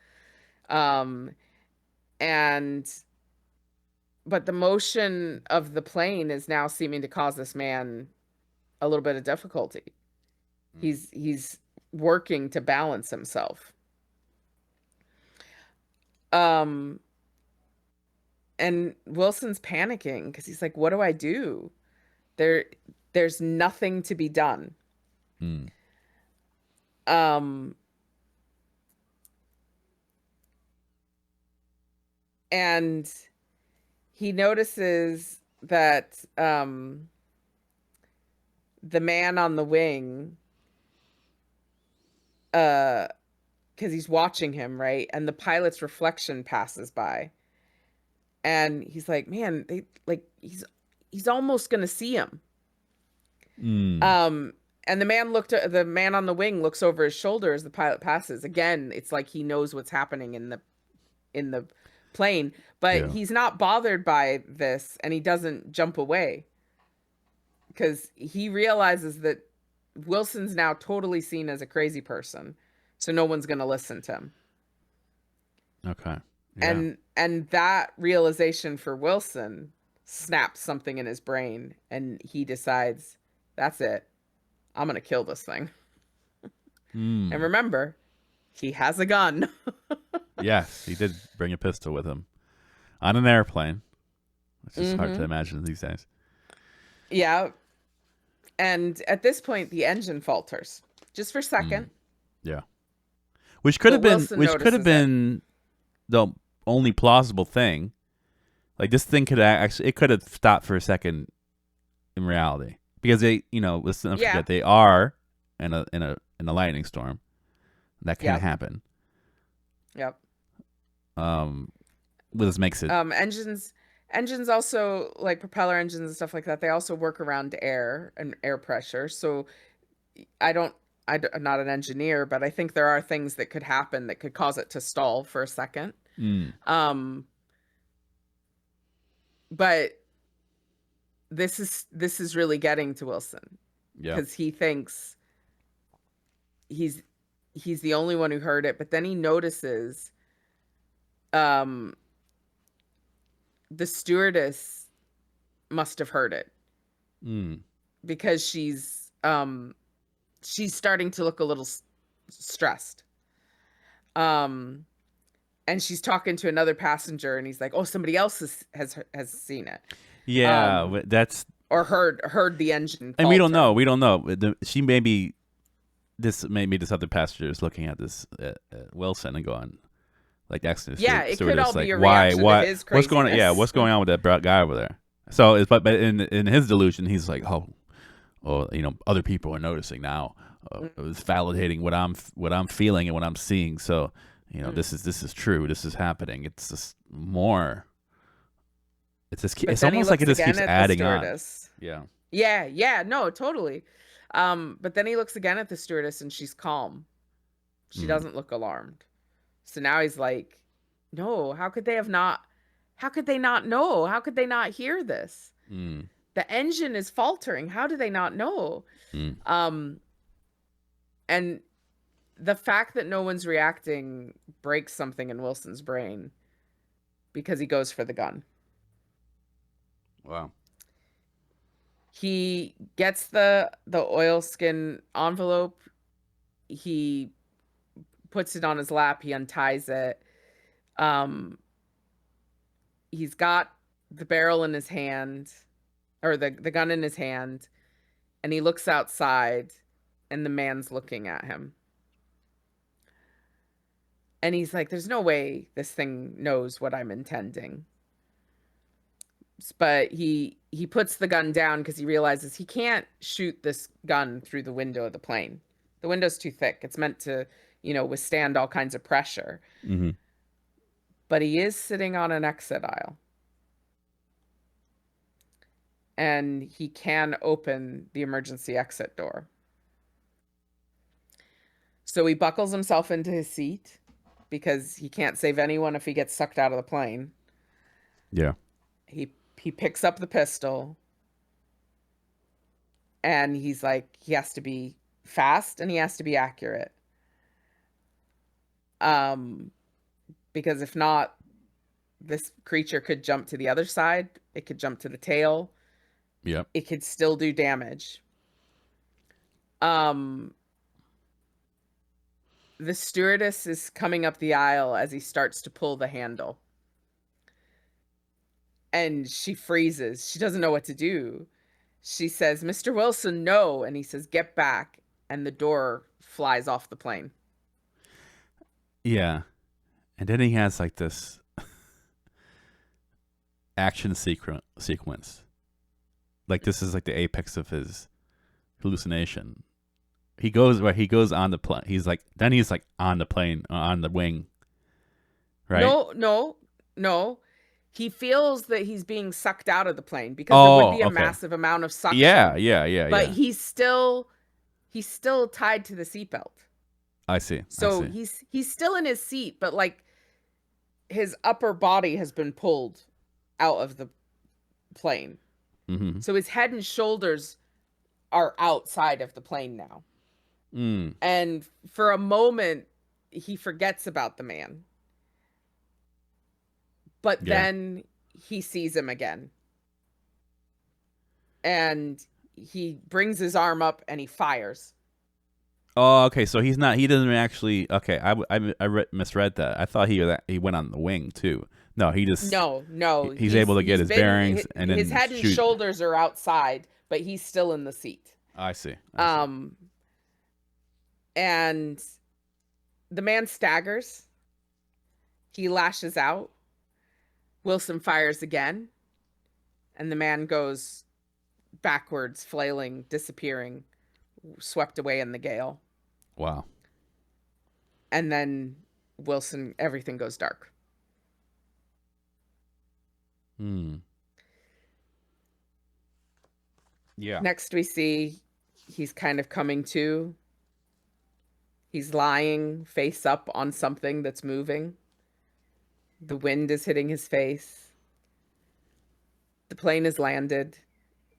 But the motion of the plane is now seeming to cause this man a little bit of difficulty. He's working to balance himself. And Wilson's panicking, because he's like, what do I do? There's nothing to be done. And he notices that the man on the wing, because he's watching him, right? And the pilot's reflection passes by. And he's like, man, he's almost gonna see him. And the man on the wing looks over his shoulder as the pilot passes. Again, it's like he knows what's happening in the plane, but he's not bothered by this, and he doesn't jump away, because he realizes that Wilson's now totally seen as a crazy person, so no one's gonna listen to him. Okay. Yeah. And that realization for Wilson snaps something in his brain, and he decides, that's it, I'm gonna kill this thing. And remember, he has a gun. Yes, he did bring a pistol with him on an airplane, which is hard to imagine these days. Yeah. And at this point, the engine falters just for a second. Yeah. Which could have been the only plausible thing. Like, this thing could have stopped for a second in reality, because they, let's not forget, they are in a lightning storm. That can happen. Yep. This makes it. engines also, like propeller engines and stuff like that, they also work around air and air pressure. So I don't, I'm not an engineer, but I think there are things that could happen that could cause it to stall for a second. Mm. Um, but this is really getting to Wilson Yeah. because he thinks he's he's the only one who heard it, but then he notices um the stewardess must have heard it Mm. because she's starting to look a little stressed. Um and she's talking to another passenger and he's like, "Oh, somebody else has seen it." Yeah, Um that's. or heard the engine And we don't know. faltering. We don't know. She may be. This maybe this other passenger is looking at this Wilson and going, like, asking Yeah, the it could all stewardess, like, be a why, reaction to what, his what's going on? Yeah, craziness. what's going on with that guy over there? So, but in his delusion, he's like, oh, other people are noticing now. It's validating what I'm feeling and what I'm seeing. So, this is true. This is happening. It's just more. But It's then he almost like it looks just again keeps at the adding on. stewardess. Yeah. Yeah, no, totally. But then he looks again at the stewardess and she's calm. She Mm. doesn't look alarmed. So now he's like, "No, how could they have not? How could they not know? How could they not hear this? Mm. The engine is faltering. How do they not know?" Mm. Um, and the fact that no one's reacting breaks something in Wilson's brain because he goes for the gun. Wow. He gets the oilskin envelope. He puts it on his lap. He unties it. Um, he's got the barrel in his hand, or the gun in his hand, and he looks outside, and the man's looking at him. And he's like, "There's no way this thing knows what I'm intending." But he puts the gun down because he realizes he can't shoot this gun through the window of the plane. The window's too thick. It's meant to, withstand all kinds of pressure. Mm-hmm. But he is sitting on an exit aisle. And he can open the emergency exit door. So he buckles himself into his seat because he can't save anyone if he gets sucked out of the plane. Yeah. He picks up the pistol and he's like, he has to be fast and he has to be accurate. Because if not, this creature could jump to the other side. It could jump to the tail. Yep. It could still do damage. The stewardess is coming up the aisle as he starts to pull the handle. And she freezes. She doesn't know what to do. She says, "Mr. Wilson, no." And he says, "Get back." And the door flies off the plane. Yeah. And then he has like this action sequence. Like this is like the apex of his hallucination. He goes on the plane. He's like on the plane, on the wing. Right? No. He feels that he's being sucked out of the plane because there would Oh, be a okay. massive amount of suction. Yeah. But he's still tied to the seatbelt. I see. So he's still in his seat, but like his upper body has been pulled out of the plane. Mm-hmm. So his head and shoulders are outside of the plane now. Mm. And for a moment, he forgets about the man. But then he sees him again. And he brings his arm up and he fires. Oh, okay. So he doesn't actually. Okay, I misread that. I thought he went on the wing too. No, he just. No. He's able to get his bearings and then his head and shoulders are outside, but he's still in the seat. I see. And the man staggers. He lashes out. Wilson fires again, and the man goes backwards, flailing, disappearing, swept away in the gale. Wow. And then everything goes dark. Hmm. Yeah. Next, we see he's kind of coming to. He's lying face up on something that's moving. The wind is hitting his face. The plane has landed.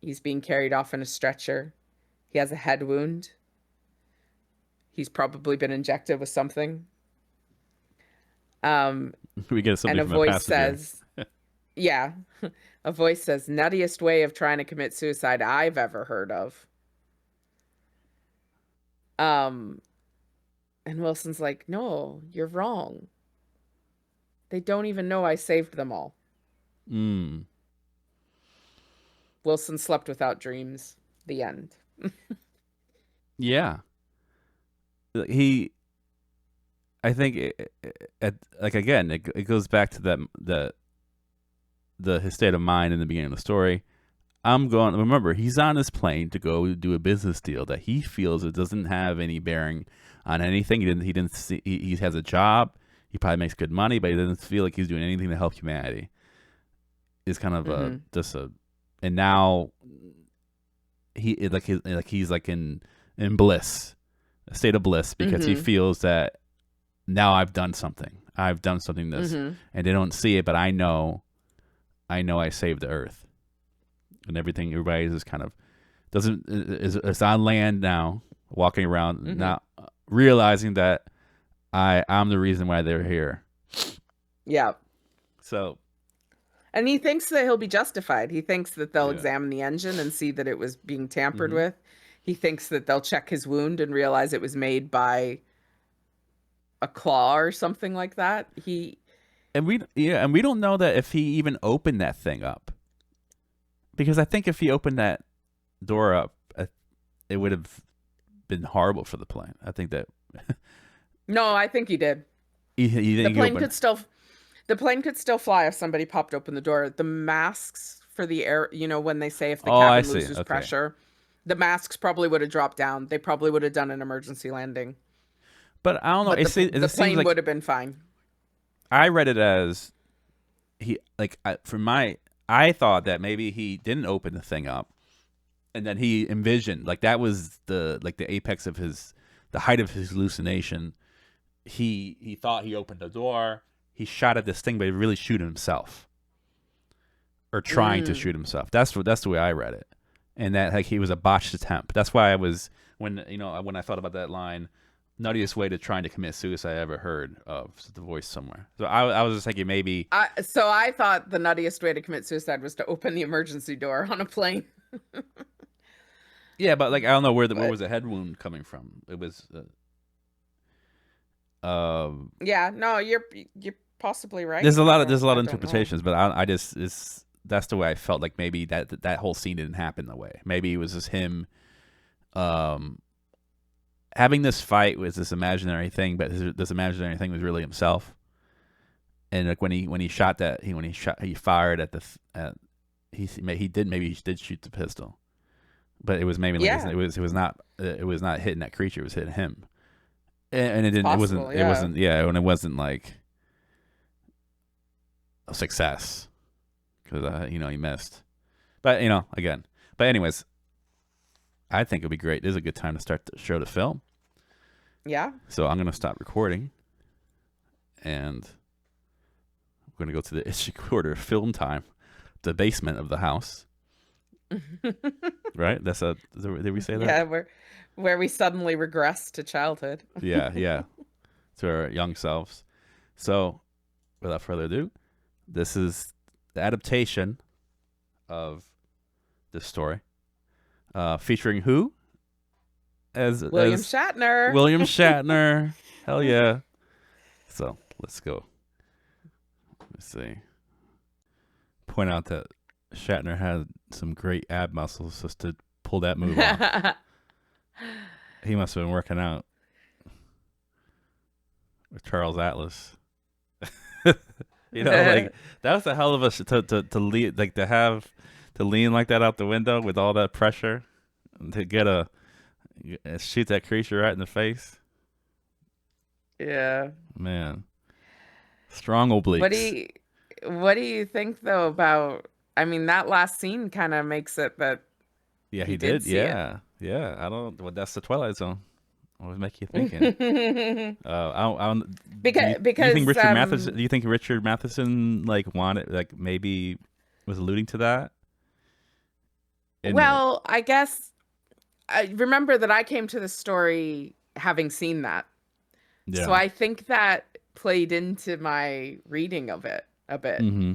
He's being carried off in a stretcher. He has a head wound. He's probably been injected with something. Um, We get and something a from a voice passenger. says, yeah, a voice says, nuttiest way of trying to commit suicide I've ever heard of. Um, and Wilson's like, no, you're wrong. They don't even know I saved them all. Hmm. Wilson slept without dreams. The end. Yeah. He. I think, like again, it goes back to his state of mind in the beginning of the story. I'm going. Remember, he's on his plane to go do a business deal that he feels it doesn't have any bearing on anything. He didn't see. He has a job. He probably makes good money, but he doesn't feel like he's doing anything to help humanity. It's kind of Mm-hmm. and now he's like in bliss, a state of bliss, because he Mm-hmm. feels that now I've done something. I've done something this, Mm-hmm. and they don't see it, but I know I saved the earth, and everything. Everybody is kind of doesn't is on land now, walking around, Mm-hmm. not realizing that I'm the reason why they're here. Yeah. So And he thinks that he'll be justified. He thinks that they'll yeah. examine the engine and see that it was being tampered Hmm. with. He thinks that they'll check his wound and realize it was made by a claw or something like that. And we don't know that if he even opened that thing up, because I think if he opened that door up, it would have been horrible for the plane. I think that No, I think he did. he The think he plane opened. could still the plane could still fly if somebody popped open the door. The masks for the air, when they say if the Oh, I cabin see. loses Okay, pressure, the masks probably would have dropped down. They probably would have done an emergency landing. but I don't know. But It the just seems plane like would have been fine. I read it as he like from my I thought that maybe he didn't open the thing up, and then he envisioned like that was the apex of the height of his hallucination. He thought he opened the door. He shot at this thing, but he really shoot himself or trying to Mm. shoot himself. That's the way I read it, and that like he was a botched attempt. That's why I was when I thought about that line, nuttiest way to trying to commit suicide I ever heard of the voice somewhere. So I was just thinking maybe So I thought the nuttiest way to commit suicide was to open the emergency door on a plane. yeah, but like I don't know where But was the head wound coming from. It was yeah, no, you're possibly right. there's a lot of I don't know. interpretations, but I just it's that's the way I felt like maybe that whole scene didn't happen the way. Maybe it was just him um having this fight with this imaginary thing, but this imaginary thing was really himself. And like when he shot that he fired at he did shoot the pistol, but it was maybe like Yeah, it was not hitting that creature, it was hitting him, and it's possible. it Yeah. wasn't yeah, and it wasn't like a success because he missed, but again, but anyways, I think it'd be great. This is a good time to start the show to film. Yeah. So I'm gonna stop recording, and I'm gonna go to the issue quarter film time, the basement of the house. Right? Did we say that? Yeah, where we suddenly regress to childhood. Yeah, yeah. To our young selves. So, without further ado, this is the adaptation of this story, featuring who William as Shatner. William Shatner. Hell yeah! So let's go. Let's see. Point out that Shatner had some great ab muscles just to pull that move off. He must have been working out with Charles Atlas. Like that was a hell of a to lead, like to lean like that out the window with all that pressure and to get shoot that creature right in the face. Yeah. Man, strong But obliques. what do you think though about, I mean, that last scene kind of makes it that Yeah, he he did did. see it. Yeah, yeah. I don't. Well, that's the Twilight Zone. What would make you thinking? because Do you think because Richard Matheson? Do you think Richard Matheson like wanted like maybe was alluding to that in the? well, I guess I remember that I came to the story having seen that. So Yeah. I think that played into my reading of it a bit Mm-hmm.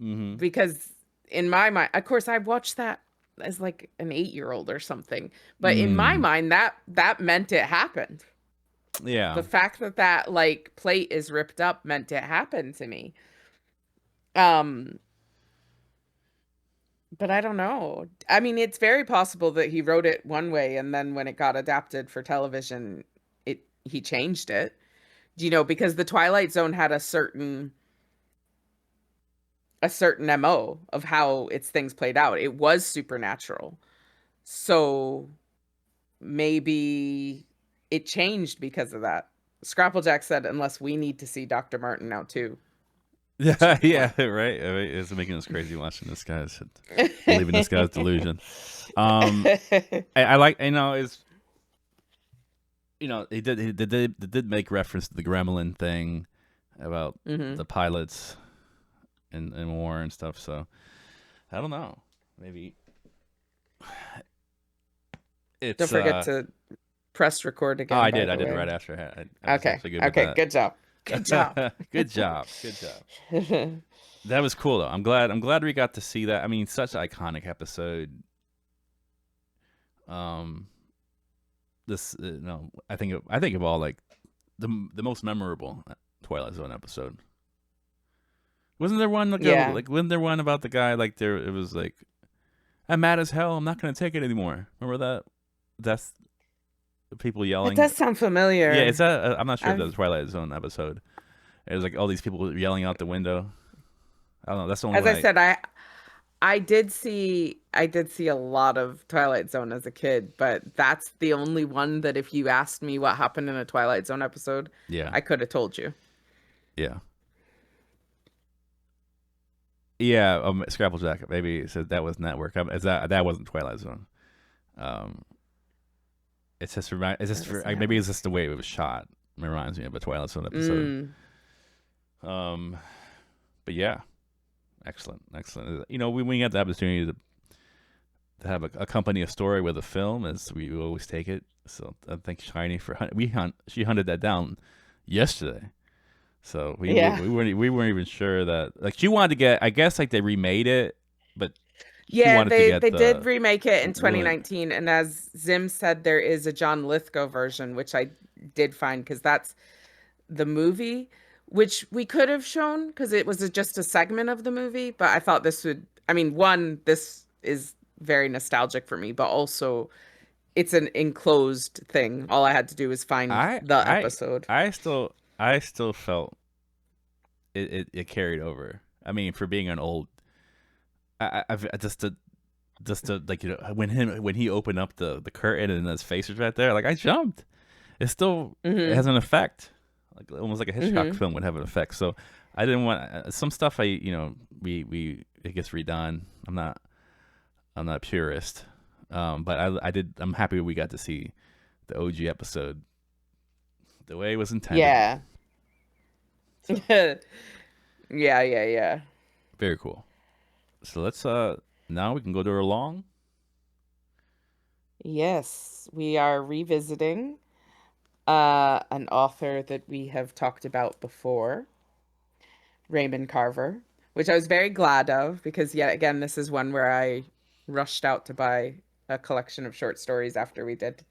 Mm-hmm. because in my mind, of course, I watched that as like an 8-year-old or something, but in my Mm. mind, that meant it happened. Yeah. The fact that that like plate is ripped up meant it happened to me. Um, but I don't know. I mean, it's very possible that he wrote it one way and then when it got adapted for television, it he changed it. You know, because the Twilight Zone had a certain MO of how its things played out. It was supernatural. So maybe it changed because of that. Scrapplejack said, unless we need to see Dr. Martin now too, which is Yeah. the Yeah. point. Right. I mean, it's making us crazy watching this guy's believing this guy's delusion. Um, I like. Is he did make reference to the Gremlin thing about hmm the pilots and war and stuff. So I don't know. Maybe Don't it's forget to press record oh, again, I by did. I the did it way. right after I was Okay. actually good with Okay. that. Good job. Good job. Good job. Good job. That was cool though. I'm glad we got to see that. I mean, such an iconic episode. Um, this no, I think of all like the most memorable Twilight Zone episode. Wasn't there one Yeah. wasn't there one about the guy like there it was like I'm mad as hell. I'm not gonna take it anymore. Remember that? That's the people That yelling. does sound Yeah, familiar. it's that. I'm not sure if that's a I've Twilight Zone episode. It was like all these people yelling out the window. I don't know. That's the only As one I I. said, I did see a lot of Twilight Zone as a kid, but that's the only one that if you asked me what happened in a Twilight Zone episode, Yeah, I could have told you. yeah, yeah. Scrapple Jacket. Maybe it said that was Network. Is that wasn't Twilight Zone. Um, it's just remind. It's Where just was that? maybe it's just the way it was shot. It reminds me of a Twilight Zone episode. Mm. Um, but yeah, excellent, excellent. When we get the opportunity to have accompany a story with a film, as we always take it. So I think Shiny she hunted that down yesterday. So we Yeah. we weren't even sure that like she wanted to get. I guess like they remade it, but she Yeah, wanted to they get they did the remake it in Willen. 2019, and as Zim said, there is a John Lithgow version, which I did find because that's the movie, which we could have shown because it was just a segment of the movie. But I thought this would, I mean, one, this is very nostalgic for me, but also it's an enclosed thing. All I had to do was find I the I episode. I still felt it carried over. I mean, for being an old, I just to like when he opened up the curtain and his face was right there, like I jumped. It hmm has an effect, like almost like a Hitchcock hmm film would have an effect. So I didn't want some stuff. We it gets redone. I'm not a purist, but I did. I'm happy we got to see the OG episode the way it was intended. Yeah. So Yeah, yeah, yeah. very cool. So let's now we can go to our long. Yes, we are revisiting an author that we have talked about before, Raymond Carver, which I was very glad of because yet again, this is one where I rushed out to buy a collection of short stories after we did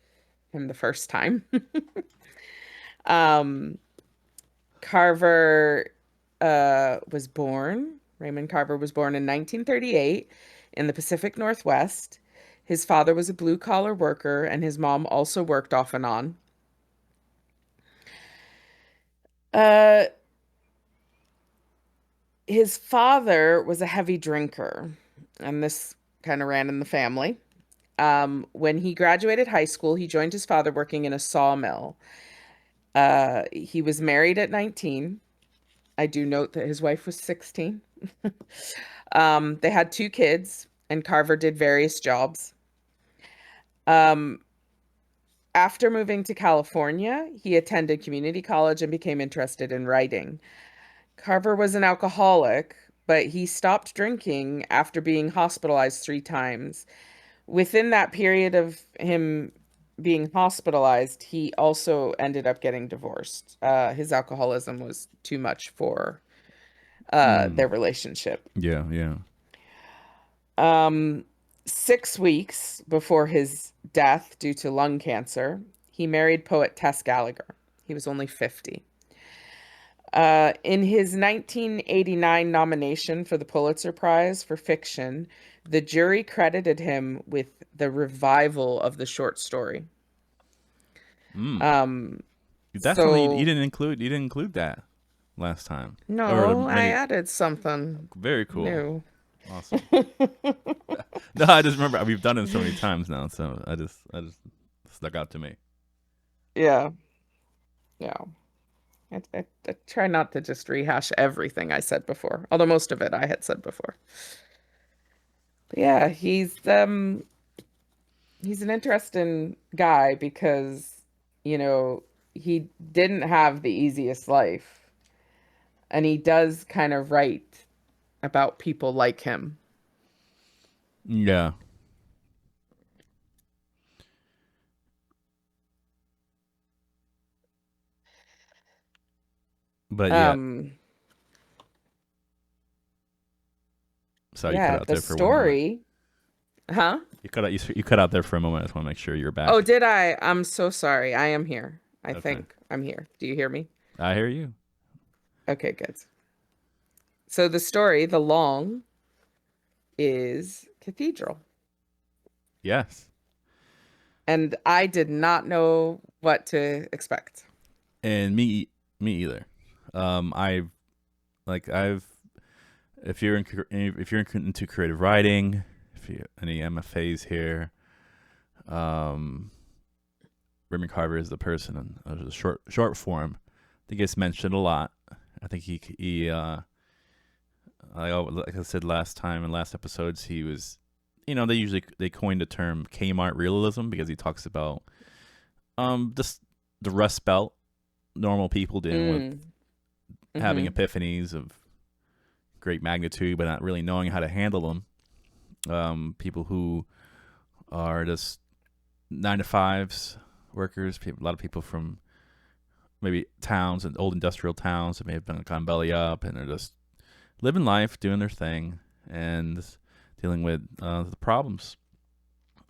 him the first time. Um, Carver Raymond Carver was born in 1938 in the Pacific Northwest. His father was a blue collar worker, and his mom also worked off and on. Uh, his father was a heavy drinker, and this kind of ran in the family. When he graduated high school, he joined his father working in a sawmill. He was married at 19. I do note that his wife was 16. They had two kids, and Carver did various jobs. Um, After moving to California, he attended community college and became interested in writing. Carver was an alcoholic, but he stopped drinking after being hospitalized 3 times. Within that period of him being hospitalized, he also ended up getting divorced. His alcoholism was too much for Mm. their relationship. Yeah, yeah. Um, 6 weeks before his death due to lung cancer, he married poet Tess Gallagher. He was only 50. In his 1989 nomination for the Pulitzer Prize for fiction, the jury credited him with the revival of the short story. Mm. Um, That's something you so didn't include. You didn't include that last time, or no, I many. added something Very cool. new. Awesome. No, I just remember we've done it so many times now, so I just stuck out to me. Yeah, yeah. I try not to just rehash everything I said before, although most of it I had said before. But yeah, he's an interesting guy because, you know, he didn't have the easiest life, and he does kind of write about people like him. Yeah, but yeah. Um, So you cut yeah, out the there for one moment. story, huh? You cut out there for a moment. I just want to make sure you're Oh, back. did I? I'm so sorry. I am here. I Okay, think I'm here. Do you hear me? I hear you. Okay, good. So the story, The Long, is Cathedral. Yes, And I did not know what to expect. and me either. I've I've if you're into creative writing, if you any MFAs here, um, Raymond Carver is the person in the short form that gets mentioned a lot. I think like I said last time in last episodes, he was, they coined the term Kmart realism because he talks about just the Rust Belt, normal people dealing with Mm. having Mm-hmm. epiphanies of great magnitude, but not really knowing how to handle them. People who are just 9 to 5s workers, a lot of people from maybe towns and old industrial towns that may have been gone belly up and are just living life, doing their thing, and dealing with the problems.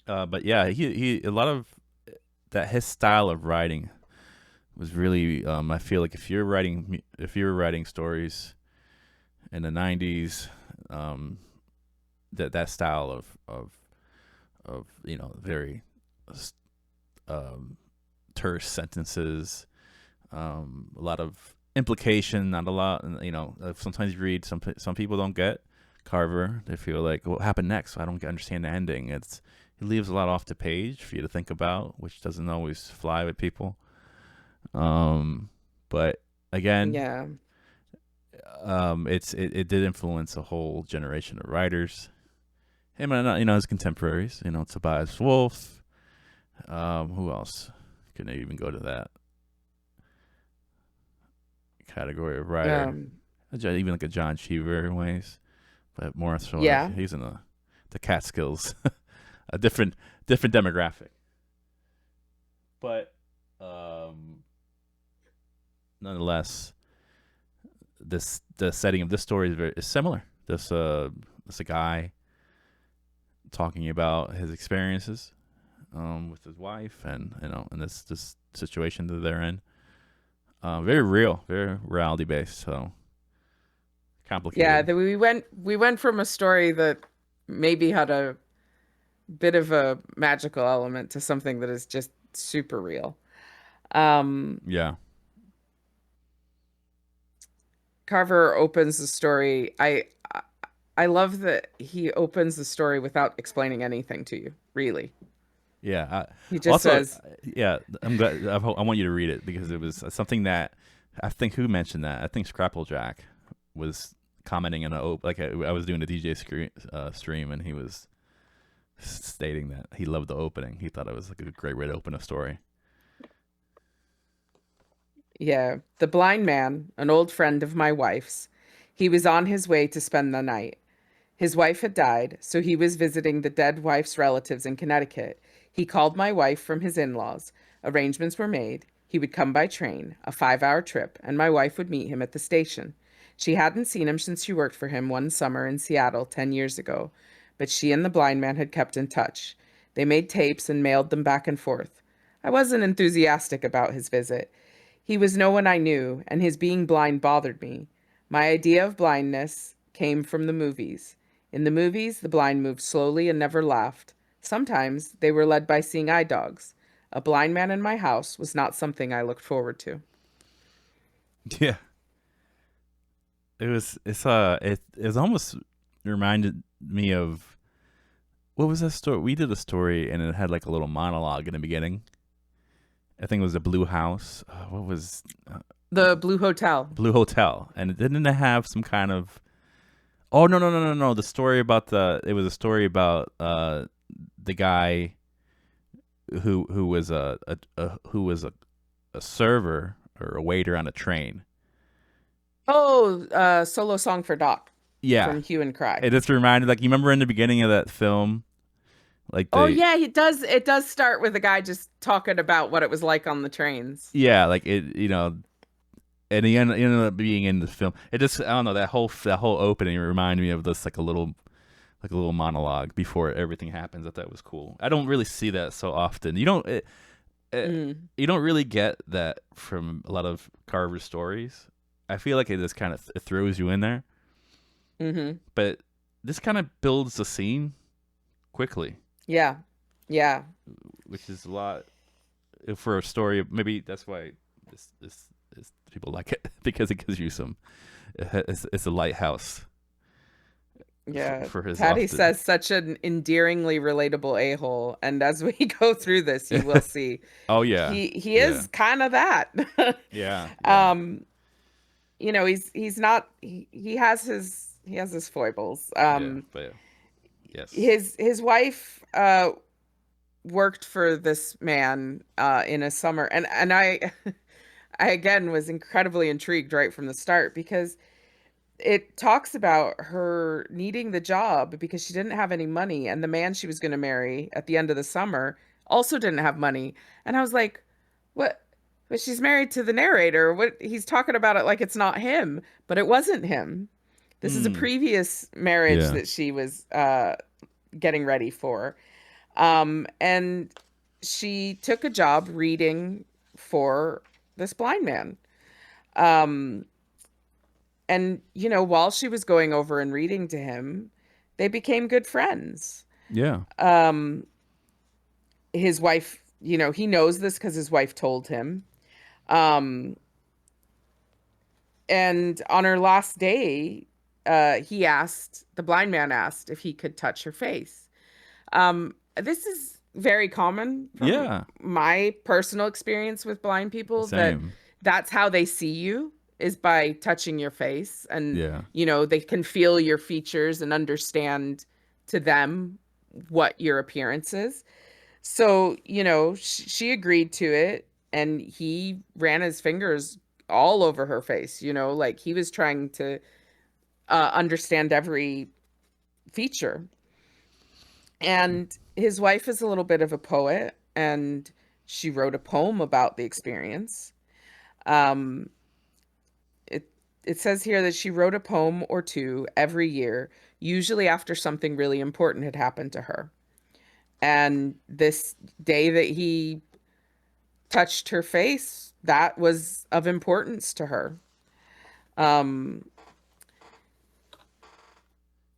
But yeah, he a lot of that his style of writing was really. I feel like if you're writing stories in the '90s, that style of very um, terse sentences, a lot of implication, not a lot. And sometimes you read some people don't get Carver. They feel like what happened next. So I don't understand the ending. He leaves a lot off the page for you to think about, which doesn't always fly with people. But again, Yeah. it did influence a whole generation of writers. Him and his contemporaries. Tobias Wolff. Who else? Couldn't even go to that category of writer. Um, Even like a John Cheever in ways, but more so like yeah. he's in the Catskills, a different demographic. But nonetheless, the setting of this story is similar. This a guy talking about his experiences with his wife, and in this situation that they're in. Very real, very reality based. So Yeah, complicated. we went from a story that maybe had a bit of a magical element to something that is just super real. Um, Yeah, Carver opens the story. I love that he opens the story without explaining anything to you, really. yeah. He just Also, says, yeah, I'm glad. I want you to read it because it was something that I think who mentioned that? I think Scrapple Jack was commenting on I was doing a DJ stream, and he was stating that he loved the opening. He thought it was like a great way to open a story. Yeah, the blind man, an old friend of my wife's. He was on his way to spend the night. His wife had died, so he was visiting the dead wife's relatives in Connecticut. He called my wife from his in-laws. Arrangements were made. He would come by train, a 5-hour trip, and my wife would meet him at the station. She hadn't seen him since she worked for him one summer in Seattle 10 years ago, but she and the blind man had kept in touch. They made tapes and mailed them back and forth. I wasn't enthusiastic about his visit. He was no one I knew, and his being blind bothered me. My idea of blindness came from the movies. In the movies, the blind moved slowly and never laughed. Sometimes they were led by seeing eye dogs. A blind man in my house was not something I looked forward to. Yeah, it almost reminded me of what was that story? We did a story and it had like a little monologue in the beginning. I think it was a Blue House. What was The Blue Hotel. Blue Hotel? And it didn't have some kind of. Oh no! The story about it was a story about the guy who was a server or a waiter on a train. Oh, Solo Song for Doc. Yeah, from Hue and Cry. It just reminded, like, you remember in the beginning of that film, like oh yeah, it does. It does start with a guy just talking about what it was like on the trains. Yeah, like it, and he ended up being in the film. It just, I don't know, that whole opening reminded me of this like a little monologue before everything happens. I thought it was cool. I don't really see that so often. You don't you don't really get that from a lot of Carver stories. I feel like it just kind of it throws you in there. Mm-hmm. But this kind of builds the scene quickly. Yeah. Which is a lot for a story. Maybe that's why this people like it, because it gives you some. It's a lighthouse. Yeah. For his Patty says such an endearingly relatable a-hole, and as we go through this, you will see. Oh yeah. He is kind of that. Yeah. He's not. He has his foibles. But yes. His wife worked for this man in a summer, and I I again was incredibly intrigued right from the start, because it talks about her needing the job because she didn't have any money, and the man she was going to marry at the end of the summer also didn't have money. And I was like, what? But she's married to the narrator. What? He's talking about it like it's not him, but it wasn't him. This is a previous marriage that she was getting ready for. And she took a job reading for this blind man. And, while she was going over and reading to him, they became good friends. Yeah. His wife, he knows this because his wife told him. And on her last day, the blind man asked if he could touch her face. This is very common from my personal experience with blind people. Same. That's how they see you, is by touching your face, and they can feel your features and understand to them what your appearance is. So she agreed to it, and he ran his fingers all over her face, like he was trying to understand every feature. And his wife is a little bit of a poet, and she wrote a poem about the experience. It says here that she wrote a poem or two every year, usually after something really important had happened to her. And this day that he touched her face, that was of importance to her.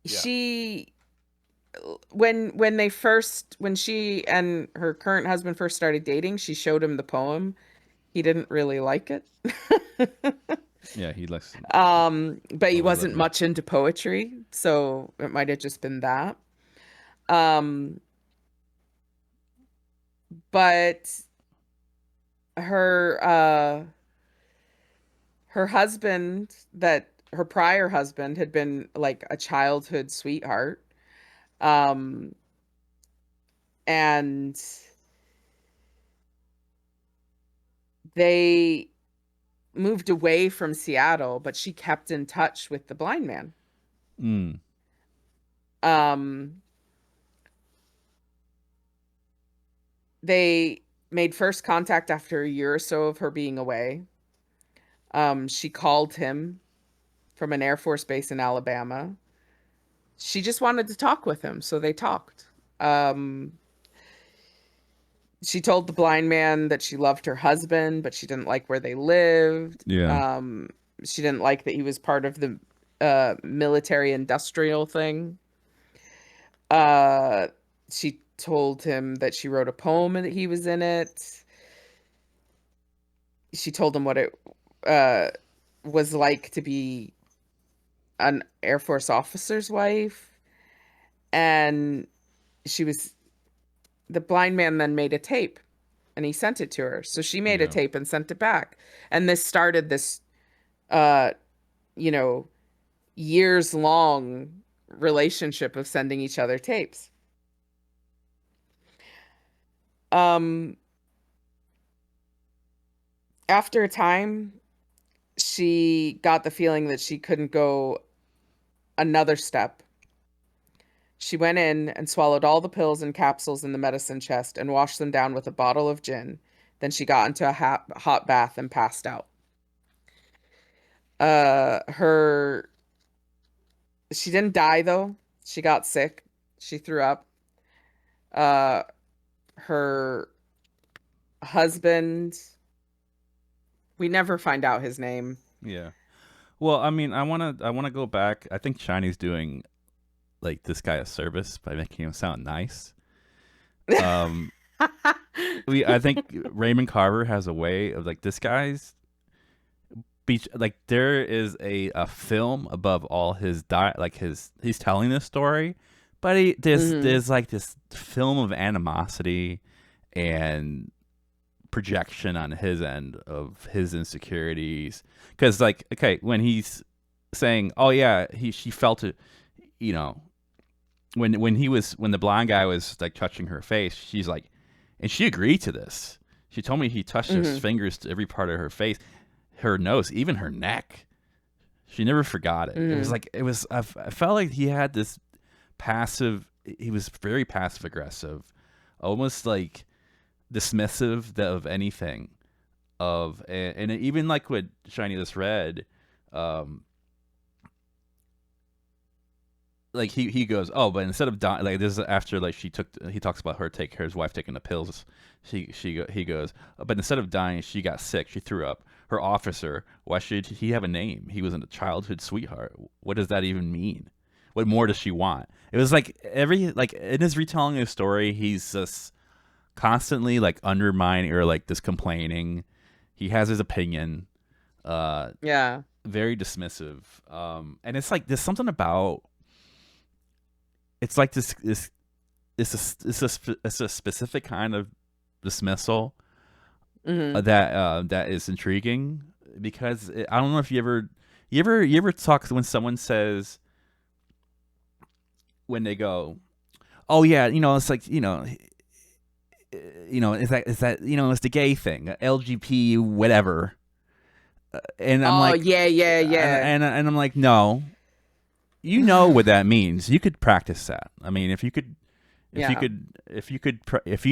She, when she and her current husband first started dating, she showed him the poem. He didn't really like it. Yeah, he likes. But he wasn't much into poetry, so it might have just been that. But her her husband, that her prior husband, had been like a childhood sweetheart. Um, and they moved away from Seattle, but she kept in touch with the blind man. Mm. Um, they made first contact after a year or so of her being away. She called him from an Air Force base in Alabama. She just wanted to talk with him, so they talked. Um, she told the blind man that she loved her husband, but she didn't like where they lived. Yeah. She didn't like that he was part of the military industrial thing. Uh, she told him that she wrote a poem and that he was in it. She told him what it uh, was like to be an Air Force officer's wife. And she was, the blind man then made a tape and he sent it to her. So she made a Yeah. tape and sent it back. And this started this, uh, you know, years long relationship of sending each other tapes. Um, After a time, she got the feeling that she couldn't go another step. She went in and swallowed all the pills and capsules in the medicine chest and washed them down with a bottle of gin. Then she got into a hot bath and passed out. Her She didn't die though. She got sick. She threw up. Uh, her husband, we never find out his name. Yeah. Well, I mean, I wanna go back. I think Shiny's doing like this guy a service by making him sound nice. Um, I think Raymond Carver has a way of like this guy's beach. Like there is a film above all his like he's telling this story, but there's like this film of animosity and projection on his end of his insecurities. Because like, okay, when he's saying, oh yeah, she felt it, you know, when the blind guy was like touching her face, she's like, and she agreed to this. She told me he touched his fingers to every part of her face, her nose, even her neck. She never forgot it. It was like I felt like he had this passive. He was very passive aggressive, almost like dismissive of anything. And even like what Shiny just read, like he goes, oh, but instead of dying, like this is after like he talks about his wife taking the pills. He goes, but instead of dying, she got sick. She threw up. Her officer, why should he have a name? He was a childhood sweetheart. What does that even mean? What more does she want? It was like in his retelling of his story, he's just constantly like undermining or like just complaining. He has his opinion. Yeah. Very dismissive. And it's like there's something about. It's like it's a specific kind of dismissal that is intriguing because I don't know if you ever talk when someone says when they go, oh yeah, it's like is that it's the gay thing, LGBT whatever, and I'm like yeah. and I'm like no. You know what that means. You could practice that. I mean, if you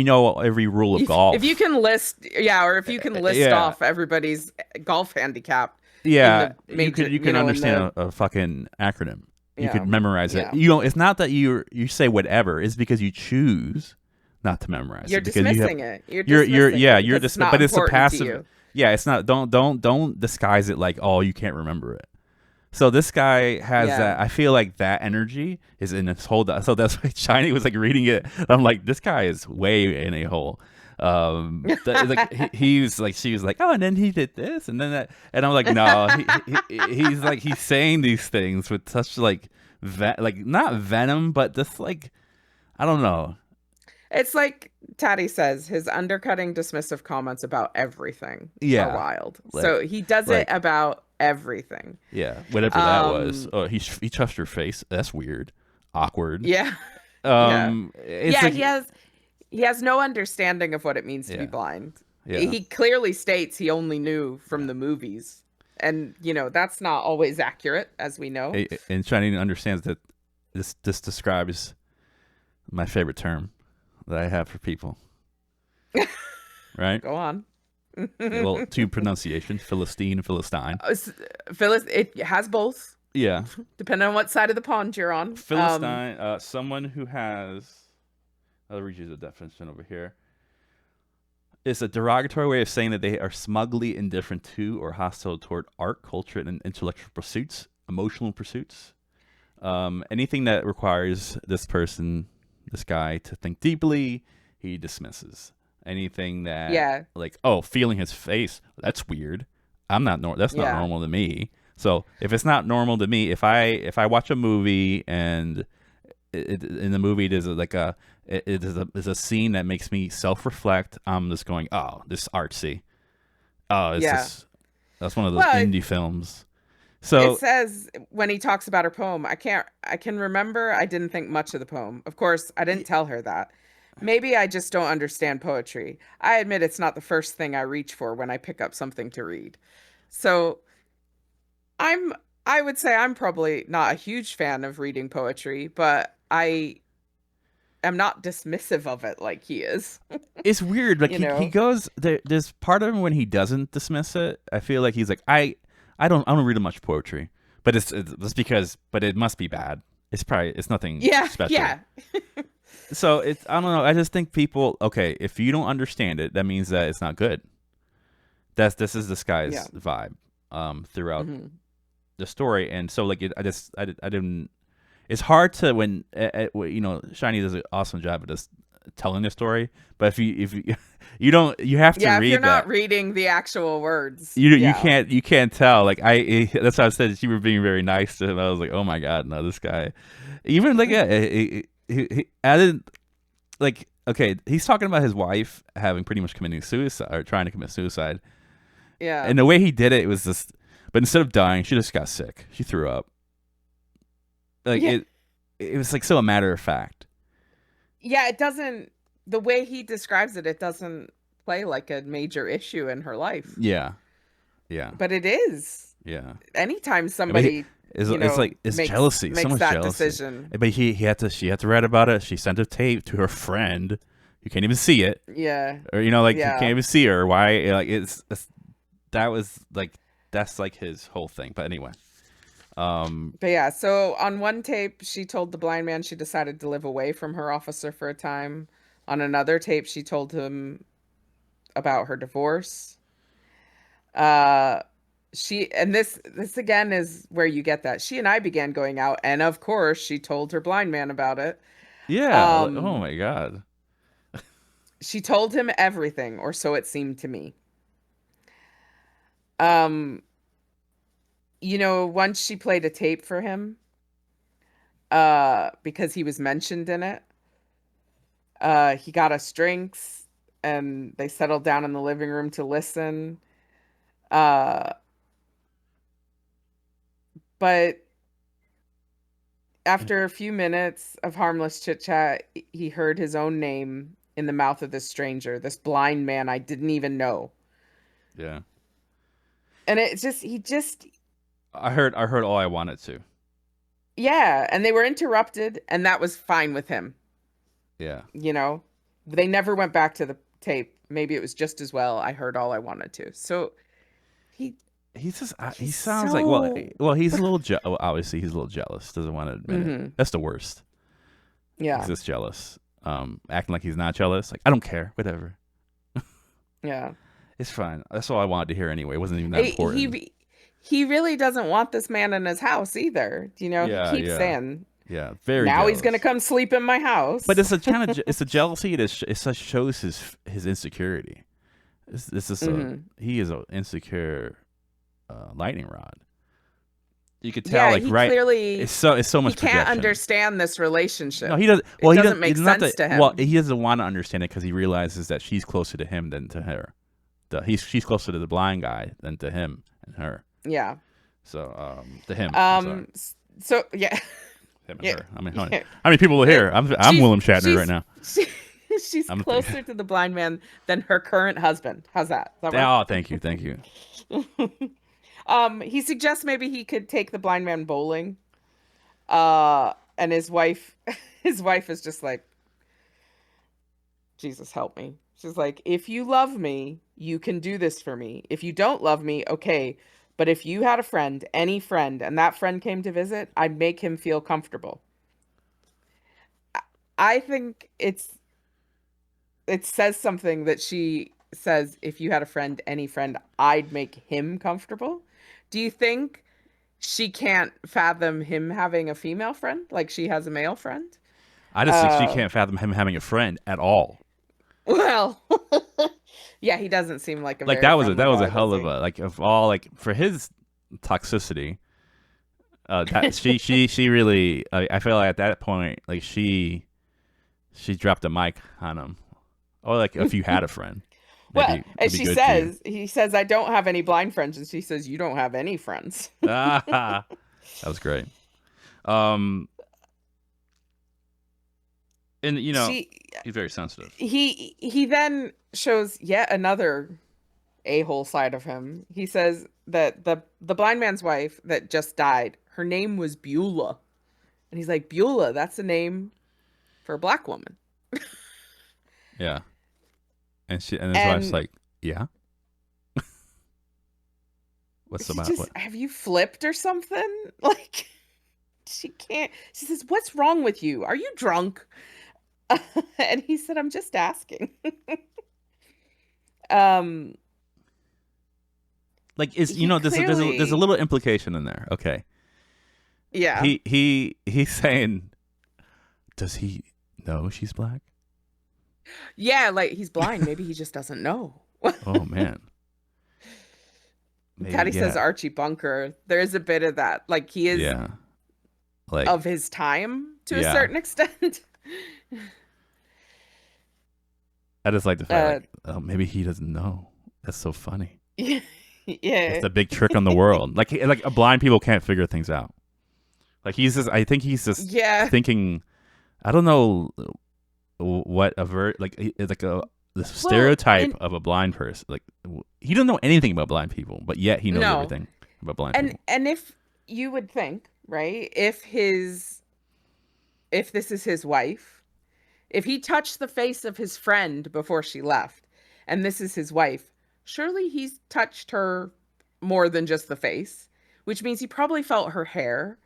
know every rule of golf. If you can list, or if you can list off everybody's golf handicap. Yeah, you can understand a fucking acronym. You could memorize it. It's not that you say whatever. It's because you choose not to memorize You're it. Dismissing it. You're just. But it's a passive. Yeah, it's not. Don't disguise it like you can't remember it. So this guy has that. I feel like that energy is in his whole. So that's why Shiny was like reading it. I'm like, this guy is way in a hole. Like he was like, she was like, oh, and then he did this, and then that, and I'm like, no, he's like he's saying these things with such like not venom, but just like I don't know. It's like Taddy says, his undercutting dismissive comments about everything are wild. So he does it about everything. Yeah, whatever that was. Oh, he touched her face. That's weird, awkward. Yeah. Yeah. It's Yeah, like he has no understanding of what it means to be yeah, blind. yeah. He clearly states he only knew from Yeah. the movies. And, that's not always accurate, as we know. And Shining understands that this describes my favorite term that I have for people. Right? Go on. Yeah, well, two pronunciations, Philistine and Philistine. Phyllis, it has both, Yeah. depending on what side of the pond you're on. Philistine, someone who has, I'll read you the definition over here. It's a derogatory way of saying that they are smugly indifferent to or hostile toward art, culture, and intellectual pursuits, emotional pursuits. Anything that requires this guy, to think deeply, he dismisses. Anything that, like, oh, feeling his face, that's weird. That's not normal to me. So if it's not normal to me, if I watch a movie and in the movie there's a scene that makes me self-reflect, I'm just going, oh, this artsy. Oh, that's one of those indie films. So it says when he talks about her poem, I can remember I didn't think much of the poem. Of course, I didn't tell her that. Maybe I just don't understand poetry. I admit it's not the first thing I reach for when I pick up something to read. So I would say I'm probably not a huge fan of reading poetry, but I am not dismissive of it like he is. It's weird. Like he goes there's part of him when he doesn't dismiss it. I feel like he's like, I don't read much poetry, but it's because it must be bad. It's nothing special. Yeah. So I don't know. I just think people, okay, if you don't understand it, that means that it's not good. This is this guy's vibe throughout the story, and so like I didn't. It's hard to when Shiny does an awesome job of just telling the story, but if you don't, you have to read. If you're not that. reading the actual words, you can't tell. Like that's why I said you were being very nice to him. I was like, oh my god, no, this guy, even like he added, like, okay, he's talking about his wife having pretty much committing suicide or trying to commit suicide. Yeah. And the way he did it was just, but instead of dying, she just got sick. She threw up. Like it was like so a matter of fact. Yeah, it doesn't, the way he describes it, it doesn't play like a major issue in her life. Yeah. Yeah. But it is. Yeah. Anytime somebody it's jealousy. Makes so much that jealousy. decision. But she had to write about it. She sent a tape to her friend. You can't even see it. Yeah. Or you can't even see her. Why? Like that's like his whole thing. But anyway. But yeah, so on one tape she told the blind man she decided to live away from her officer for a time. On another tape she told him about her divorce. This again is where you get that. She and I began going out, and of course she told her blind man about it. Yeah. Oh my god. She told him everything, or so it seemed to me. Once she played a tape for him, because he was mentioned in it. He got us drinks, and they settled down in the living room to listen. But after a few minutes of harmless chit-chat, he heard his own name in the mouth of this stranger, this blind man I didn't even know. Yeah. And I heard all I wanted to. Yeah, and they were interrupted, and that was fine with him. Yeah. They never went back to the tape. Maybe it was just as well. I heard all I wanted to. So he sounds like he's a little obviously he's a little jealous. Doesn't want to admit it. That's the worst. Yeah. He's just jealous. Acting like he's not jealous. Like, I don't care. Whatever. Yeah. It's fine. That's all I wanted to hear anyway. It wasn't even that important. He really doesn't want this man in his house either. He keeps saying, yeah, very now jealous. He's going to come sleep in my house. But it's a jealousy that shows his insecurity. He is an insecure lightning rod. You could tell, clearly it's so much. He can't projection. Understand this relationship. No, he doesn't. Well, it doesn't make sense to him. Well, he doesn't want to understand it because he realizes that she's closer to him than to her. She's closer to the blind guy than to him and her. Yeah. So to him, I'm sorry, So yeah, him and yeah, her. I mean, yeah. how many people are here? I'm She's William Shatner right she's now. she, she's I'm. closer to the blind man than her current husband. How's that? Does that work? Oh, thank you, thank you. He suggests maybe he could take the blind man bowling. And his wife, his wife is just like, Jesus help me. She's like, if you love me, you can do this for me. If you don't love me, okay. But if you had a friend, any friend, and that friend came to visit, I'd make him feel comfortable. I think it says something that she says, if you had a friend, any friend, I'd make him comfortable. Do you think she can't fathom him having a female friend like she has a male friend? I just think she Uh, can't fathom him having a friend at all. well, yeah, he doesn't seem like a Like very that friendly was a guy, does hell of he? a like of all like for his toxicity. That she really I feel like at that point like she dropped the mic on him. Or like if you had a friend, Well, maybe and it'd be she good for you. says, he says, I don't have any blind friends, and she says, you don't have any friends. Ah, that was great. Um, and She he's very sensitive. he then shows yet another a-hole side of him. He says that the blind man's wife that just died, her name was Beulah. And he's like, Beulah, that's a name for a black woman. Yeah, and his wife's And like, yeah, what's she about just, what? have you flipped or something? Like, she can't. She says, what's wrong with you? Are you drunk? And he said, I'm just asking. um, Like is he there's a clearly, little implication in there. Okay, yeah. he's saying, does he know she's black? Yeah, like he's blind. Maybe he just doesn't know. Oh man, maybe Patty says yeah, Archie Bunker. There is a bit of that. Like he is yeah, like of his time to a yeah. certain extent. I just like the fact uh like oh, maybe he doesn't know. That's so funny. yeah. That's Yeah. the big trick on the world. Like blind people can't figure things out. Like he's just I think he's just Yeah. thinking I don't know what like a the Well, stereotype and of a blind person. Like he doesn't know anything about blind people, but yet he knows no. everything about blind people. And if you would think, right? If this is his wife, if he touched the face of his friend before she left, and this is his wife, surely he's touched her more than just the face, which means he probably felt her hair,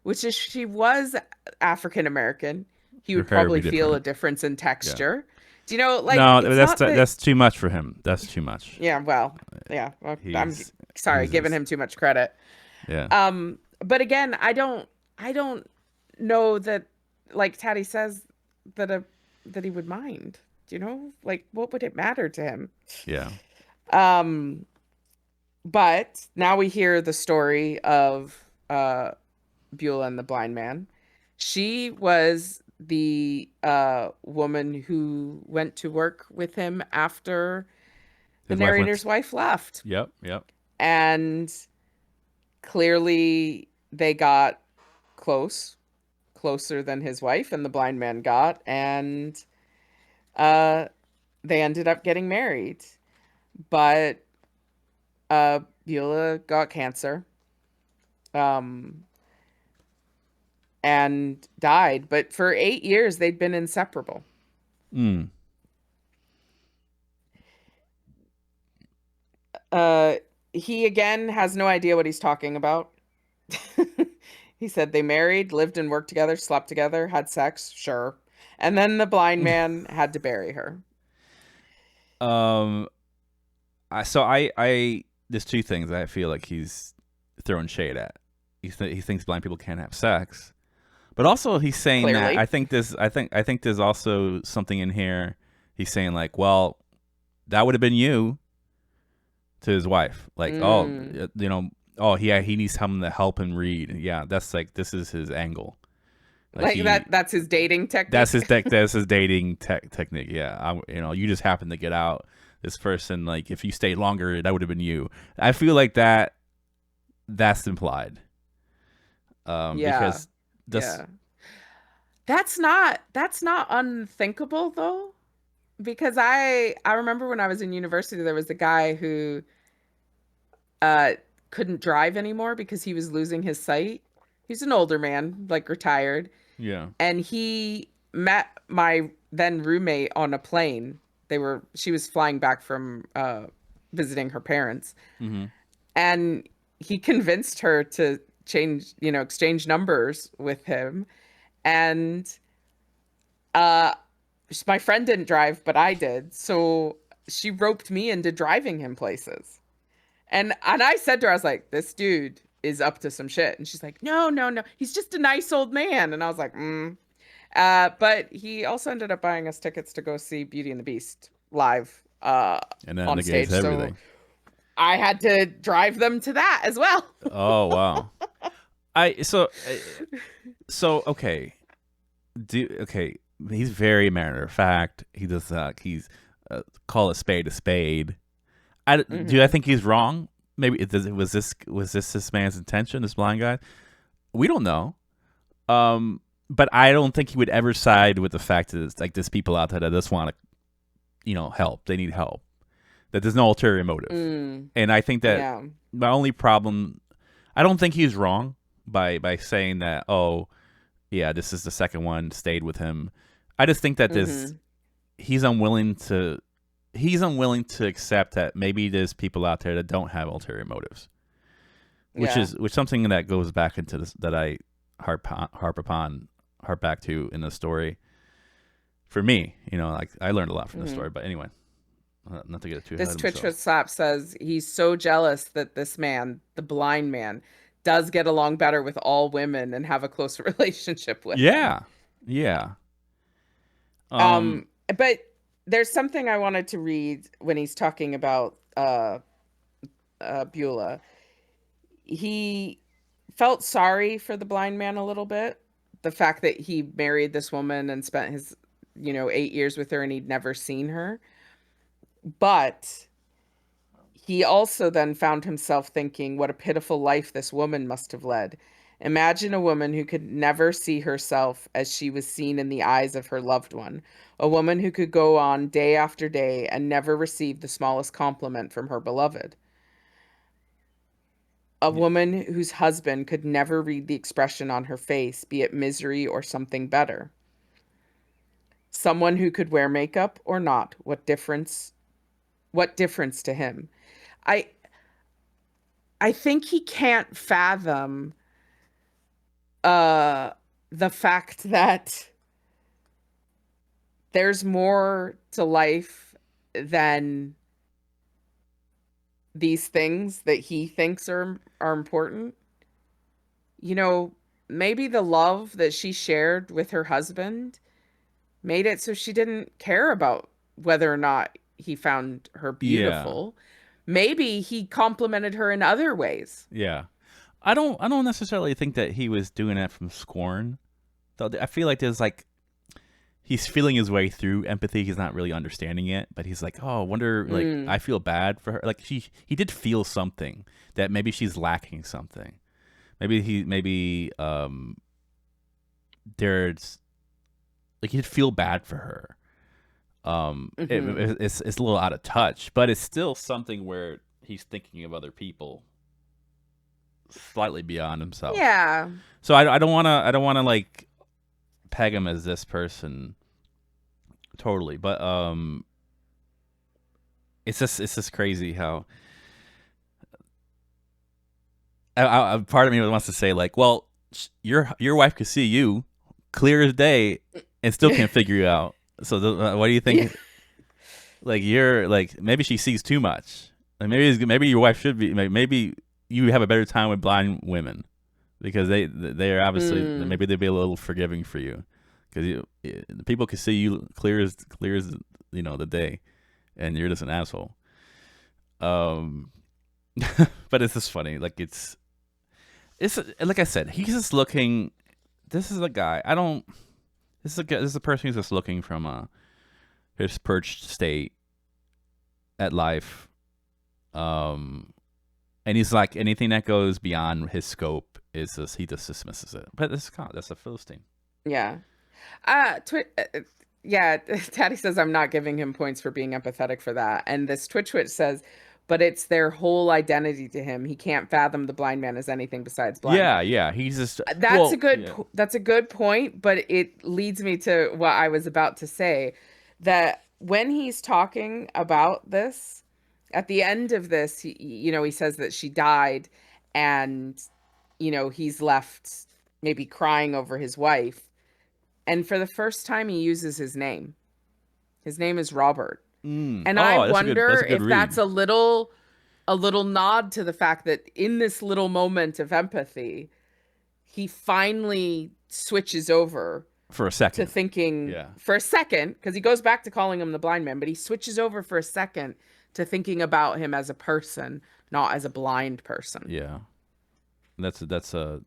which if she was African American, he Her would hair would probably be feel a different. difference in Yeah. texture. Do you know, like, No, it's not that, that's too much for him. That's too much. yeah, well, yeah, well, I'm He's sorry, he's giving just, him too much credit. yeah. But again, I don't know that, like Taddy says, that that he would mind. Do you know? Like, what would it matter to him? Yeah. Um, but now we hear the story of Beulah and the blind man. She was the woman who went to work with him after the His wife went. narrator's wife left. Yep. Yep. And clearly they got closer than his wife and the blind man got, and uh they ended up getting married. But Beulah got cancer um and died, but for 8 years they'd been inseparable. Mm. uh he again has no idea what he's talking about. He said they married, lived and worked together, slept together, had sex, sure. And then the blind man had to bury her. Um. I there's two things I feel like he's throwing shade at. He thinks blind people can't have sex, but also he's saying that Clearly. I think there's also something in here. He's saying like, well, that would have been you to his wife. Like, oh, Mm. oh yeah, he needs someone to help him read. Yeah, that's like this is his angle. Like that's his dating technique. That's his dating technique. Yeah, you just happen to get out. This person, like, if you stayed longer, that would have been you. I feel like that that's implied. Yeah. Because this, Yeah. That's not unthinkable though, because I remember when I was in university there was a guy who uh couldn't drive anymore because he was losing his sight. He's an older man, like retired, yeah. and he met my then roommate on a plane. She was flying back from visiting her parents, Hmm. and he convinced her to exchange numbers with him. And uh my friend didn't drive, but I did. So she roped me into driving him places. And I said to her, I was like, this dude is up to some shit. And she's like, no, no, no. He's just a nice old man. And I was like, mm. But he also ended up buying us tickets to go see Beauty and the Beast live And then on negates stage. So everything. I had to drive them to that as well. Oh wow. I so okay. Okay. He's very matter of fact. He does. He's call a spade a spade. Do I Hmm. think he's wrong? Maybe was this man's intention? This blind guy. We don't know. But I don't think he would ever side with the fact that it's like there's people out there that just want to, help. They need help. That there's no ulterior motive. Mm, And I think that yeah. my only problem, I don't think he's wrong by saying that. Oh, yeah, this is the second one. Stayed with him. I just think that this Hmm. he's unwilling to he's unwilling to accept that maybe there's people out there that don't have ulterior motives, Yeah. which something that goes back into this that I harp back to in the story. For me, like I learned a lot from the Hmm. story. But anyway, not to get too ahead This of Twitch myself. slap says he's so jealous that this man, the blind man, does get along better with all women and have a closer relationship with them. Yeah, yeah. Um, But there's something I wanted to read when he's talking about Beulah. He felt sorry for the blind man a little bit. The fact that he married this woman and spent his, 8 years with her and he'd never seen her. But he also then found himself thinking, what a pitiful life this woman must have led. Imagine a woman who could never see herself as she was seen in the eyes of her loved one, a woman who could go on day after day and never receive the smallest compliment from her beloved, a woman whose husband could never read the expression on her face, be it misery or something better, someone who could wear makeup or not, what difference to him? I I think he can't fathom uh the fact that there's more to life than these things that he thinks are important. You know, maybe the love that she shared with her husband made it so she didn't care about whether or not he found her yeah, beautiful. Maybe he complimented her in other ways. yeah. I don't necessarily think that he was doing that from scorn. Though I feel like there's like he's feeling his way through empathy. He's not really understanding it, but he's like, oh, I wonder. Like, Mm, I feel bad for her. Like he did feel something that maybe she's lacking something. Maybe there's like he'd feel bad for her. hmm. It's a little out of touch, but it's still something where he's thinking of other people slightly beyond himself. Yeah. So I don't wanna like peg him as this person totally, but it's just crazy how part of me wants to say like, well, your wife could see you clear as day and still can't figure you out. So what do you Yeah. think? Like you're like maybe she sees too much. Like maybe your wife should be maybe you have a better time with blind women because they are obviously Mm. maybe they'd be a little forgiving for you because people can see you clear as the day and you're just an asshole. Um, but it's just funny. Like it's like I said, he's just looking. This is a guy. I don't. This is a person who's just looking from his perched state at life, um, And he's like, anything that goes beyond his scope is this. He just dismisses it. But that's a Philistine. Yeah. Yeah, Daddy says I'm not giving him points for being empathetic for that. And this Twitch says, but it's their whole identity to him. He can't fathom the blind man as anything besides blind. Yeah. He's just That's that's a good point, but it leads me to what I was about to say, that when he's talking about this, at the end of this, he says that she died, and he's left maybe crying over his wife. And for the first time, he uses his name. His name is Robert. And I wonder if that's a little nod to the fact that in this little moment of empathy, he finally switches over for a second to thinking for a second, because he goes back to calling him the blind man, but he switches over for a second to thinking about him as a person, not as a blind person. Yeah, that's a.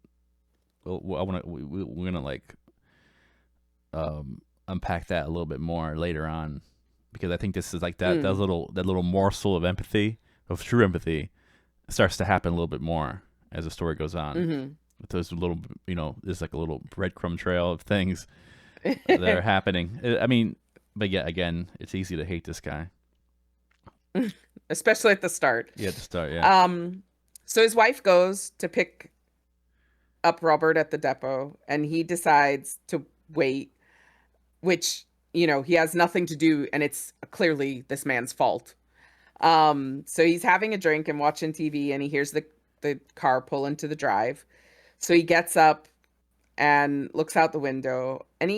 Well, we're gonna like unpack that a little bit more later on, because I think this is like that little morsel of empathy, of true empathy, starts to happen a little bit more as the story goes on. Mm-hmm. With those little, there's like a little breadcrumb trail of things that are happening. I mean, but yeah, again, it's easy to hate this guy, especially at the start. Yeah, at the start. Yeah. So his wife goes to pick up Robert at the depot, and he decides to wait, which he has nothing to do, and it's clearly this man's fault. So he's having a drink and watching TV, and he hears the car pull into the drive. So he gets up and looks out the window, and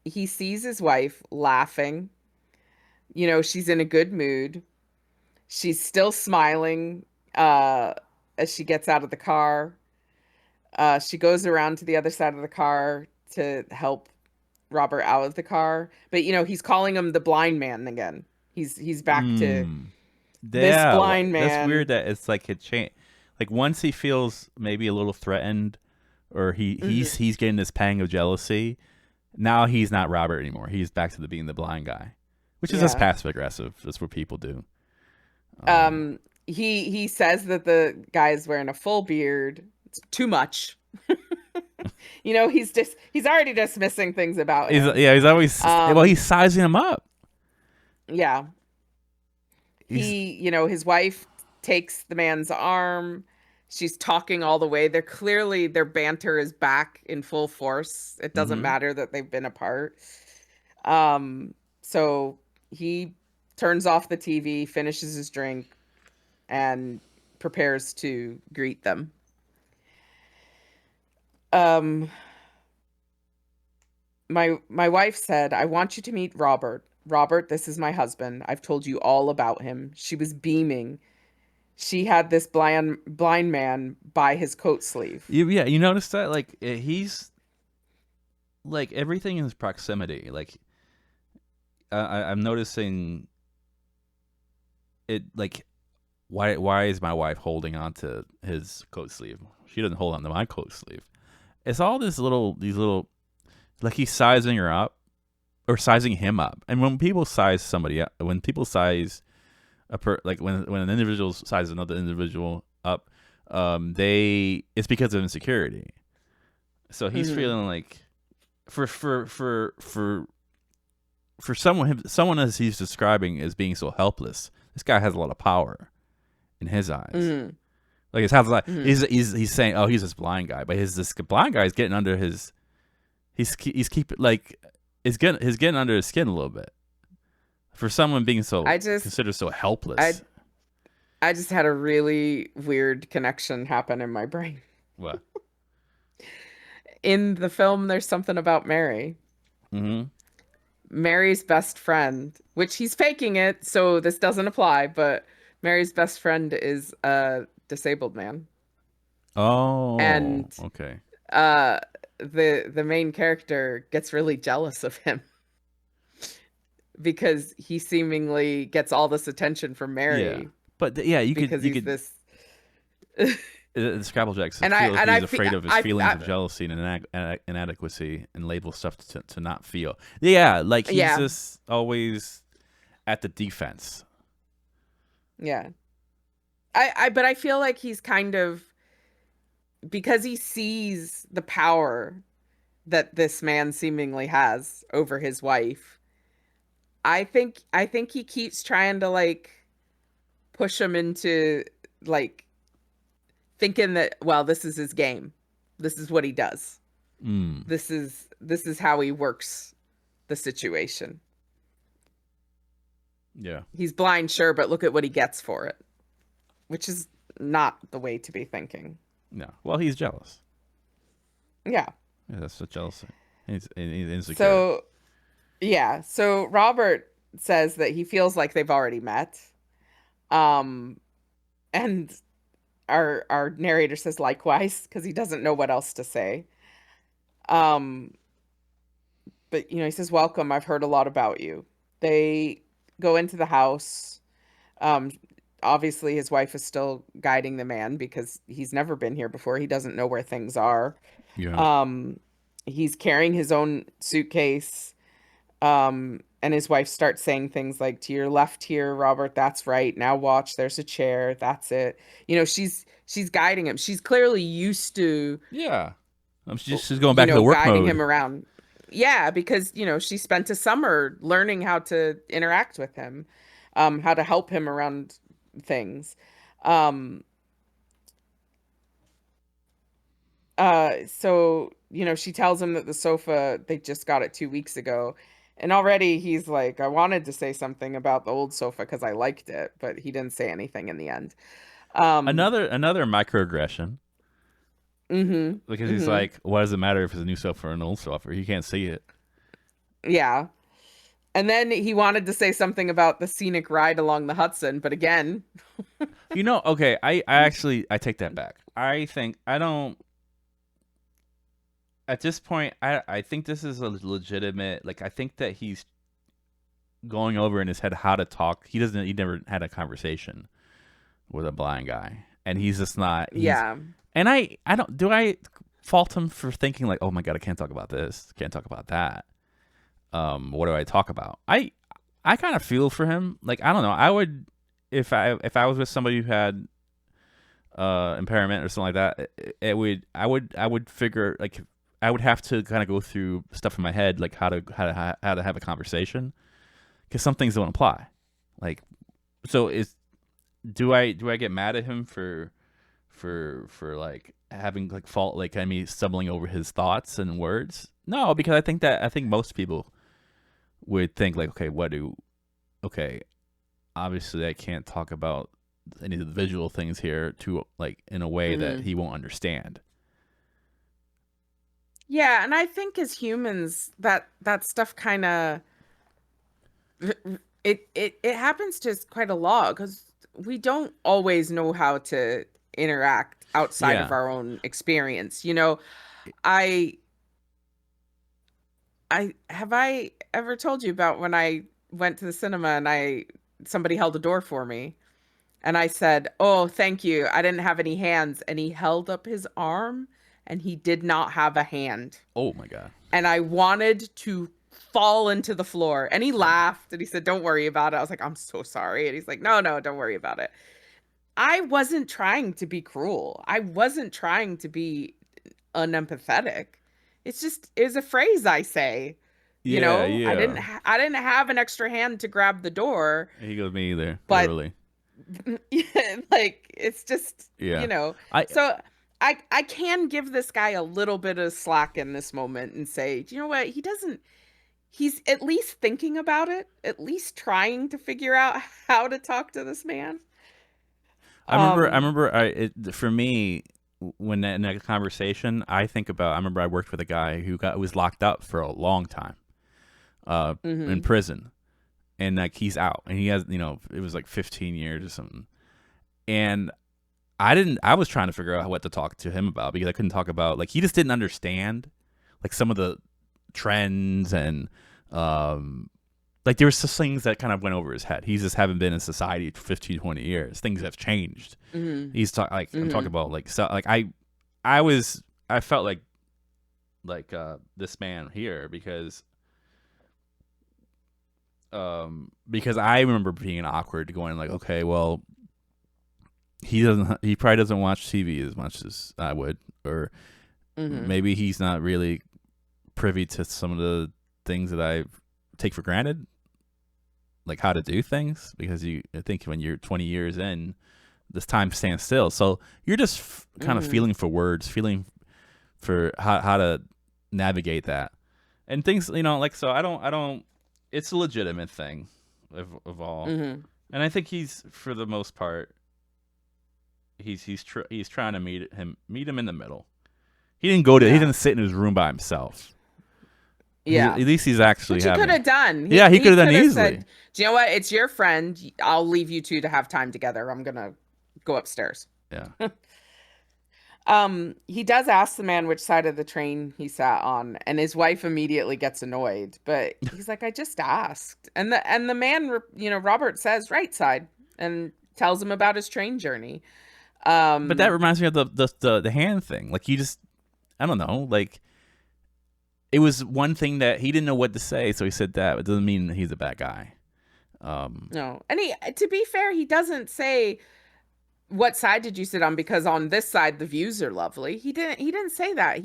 he sees his wife laughing. She's in a good mood. She's still smiling as she gets out of the car. She goes around to the other side of the car to help Robert out of the car. But, he's calling him the blind man again. He's back to this blind man. That's weird that it's like it changed. Like once he feels maybe a little threatened, or he's getting this pang of jealousy, now he's not Robert anymore. He's back to being the blind guy, which is just passive aggressive. That's what people do. He says that the guy is wearing a full beard. It's too much. He's already dismissing things about him. He's always he's sizing him up. Yeah. His wife takes the man's arm. She's talking all the way. Their banter is back in full force. It doesn't matter that they've been apart. So he turns off the TV, finishes his drink, and prepares to greet them. My wife said, "I want you to meet Robert. Robert, this is my husband. I've told you all about him." She was beaming. She had this blind man by his coat sleeve. You notice that? Like, he's like everything in his proximity. Like, I'm noticing it. Like, why is my wife holding on to his coat sleeve? She doesn't hold on to my coat sleeve. It's all these little, like he's sizing her up or sizing him up. And when people size somebody up, when people size when an individual sizes another individual up, it's because of insecurity. So he's feeling like for someone as he's describing as being so helpless, this guy has a lot of power in his eyes. Like it sounds like he's saying, "Oh, he's this blind guy," but this blind guy is getting under his. He's getting under his skin a little bit. For someone being considered so helpless. I just had a really weird connection happen in my brain. What? In the film, there's something about Mary. Mm-hmm. Mary's best friend, which he's faking it, so this doesn't apply, but Mary's best friend is a disabled man. Oh, and okay. The main character gets really jealous of him because he seemingly gets all this attention from Mary. Yeah. But you could this. The Scrabble Jack feels he's afraid of his feelings of jealousy and inadequacy, and labels stuff to not feel. Yeah, like he's just always at the defense. Yeah. But I feel like he's kind of, because he sees the power that this man seemingly has over his wife. I think he keeps trying to like push him into like thinking that, well, this is his game. This is what he does. Mm. This is how he works the situation. Yeah. He's blind, sure, but look at what he gets for it, which is not the way to be thinking. No. Well, he's jealous. Yeah. Yeah, that's what jealousy. He's insecure. So, yeah. So Robert says that he feels like they've already met. Um, and our narrator says likewise because he doesn't know what else to say. Um, but he says, "Welcome. I've heard a lot about you." They go into the house. Um, Obviously his wife is still guiding the man because he's never been here before. He doesn't know where things are. Yeah. Um, he's carrying his own suitcase. And his wife starts saying things like, "To your left here, Robert, that's right. Now watch, there's a chair. That's it." She's guiding him. She's clearly used to, Yeah. She's going back to the work guiding mode. him around. Yeah, because, she spent a summer learning how to interact with him, how to help him around things. Um, so, she tells him that the sofa, they just got it 2 weeks ago. And already he's like, I wanted to say something about the old sofa because I liked it, but he didn't say anything in the end. Um, Another microaggression mm-hmm, because he's mm-hmm. like, what does it matter if it's a new sofa or an old sofa? He can't see it. Yeah. And then he wanted to say something about the scenic ride along the Hudson, but again, Okay, I take that back. I think I don't at this point I think this is a legitimate, like, I think that he's going over in his head how to talk. He never had a conversation with a blind guy. And he's just not he's yeah. and I don't do I fault him for thinking like, oh my god, I can't talk about this, can't talk about that. What do I talk about? I kind of feel for him. Like, I don't know. I would, if I was with somebody who had impairment or something like that, I would figure, like, I would have to kind of go through stuff in my head, like how to have a conversation, because some things don't apply. Like, so do I get mad at him for like having like fault, like, I mean, stumbling over his thoughts and words? No, because I think most people would think like, okay, obviously I can't talk about any of the visual things here to, like, in a way that Hmm. he won't understand. Yeah, and I think as humans, that stuff kind of, it happens to us quite a lot because we don't always know how to interact outside of Yeah. our own experience. I I ever told you about when I went to the cinema and somebody held a door for me and I said, "Oh, thank you. I didn't have any hands." And he held up his arm and he did not have a hand. Oh my god. And I wanted to fall into the floor. And he laughed and he said, "Don't worry about it." I was like, "I'm so sorry." And he's like, "No, no, don't worry about it." I wasn't trying to be cruel. I wasn't trying to be unempathetic. It was a phrase I say. Yeah, I didn't yeah. I didn't have an extra hand to grab the door, He goes, me either, but literally. like it's just, Yeah. I so I can give this guy a little bit of slack in this moment and say, "Do you know what? He's at least thinking about it, at least trying to figure out how to talk to this man." I remember. I Um, remember. For me, when in that conversation, I think about. I remember I worked with a guy who was locked up for a long time, in mhm. prison, and like he's out, and he has, it was like 15 years or something, and I didn't. I was trying to figure out what to talk to him about because I couldn't talk about, like, he just didn't understand, like, some of the trends and like there was just things that kind of went over his head. He's just haven't been in society for 15, 20 years. Things have changed. Mhm. He's like, I'm talking Mhm. about, like, so, like, I felt like this man here because I remember being awkward, going like, okay, well, he doesn't. He probably doesn't watch TV as much as I would, or Mm-hmm. maybe he's not really privy to some of the things that I take for granted, like how to do things. Because I think when you're 20 years in, this time stands still. So you're just kind of Mm-hmm. feeling for words, feeling for how to navigate that and things. Like so. I don't. It's a legitimate thing of all, Mm-hmm. and I think he's for the most part he's trying to meet him in the middle. He Yeah. didn't sit in his room by himself. At Yeah. least he's actually Which he could having. have done. He Yeah, he could he have done could have easily. said, "Do you know what? It's your friend. I'll leave you two to have time together. I'm gonna go upstairs." Yeah. He does ask the man which side of the train he sat on, and his wife immediately gets annoyed. But he's like, "I just asked," and the man, Robert says right side, and tells him about his train journey. But that Um, reminds me of the hand thing. Like you just I don't know. Like it was one thing that he didn't know what to say, so he said that. It doesn't mean he's a bad guy. Um, no, and to be fair, he doesn't say what side did you sit on because on this side the views are lovely. He didn't say that.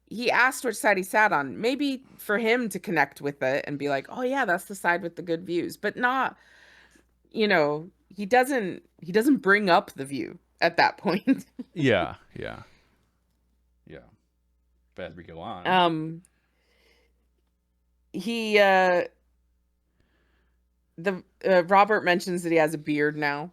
He asked which side he sat on. Maybe for him to connect with it and be like, "Oh yeah, that's the side with the good views." But not, he doesn't bring up the view at that point. yeah, yeah, yeah. But as we go on, um he the Robert mentions that he has a beard now.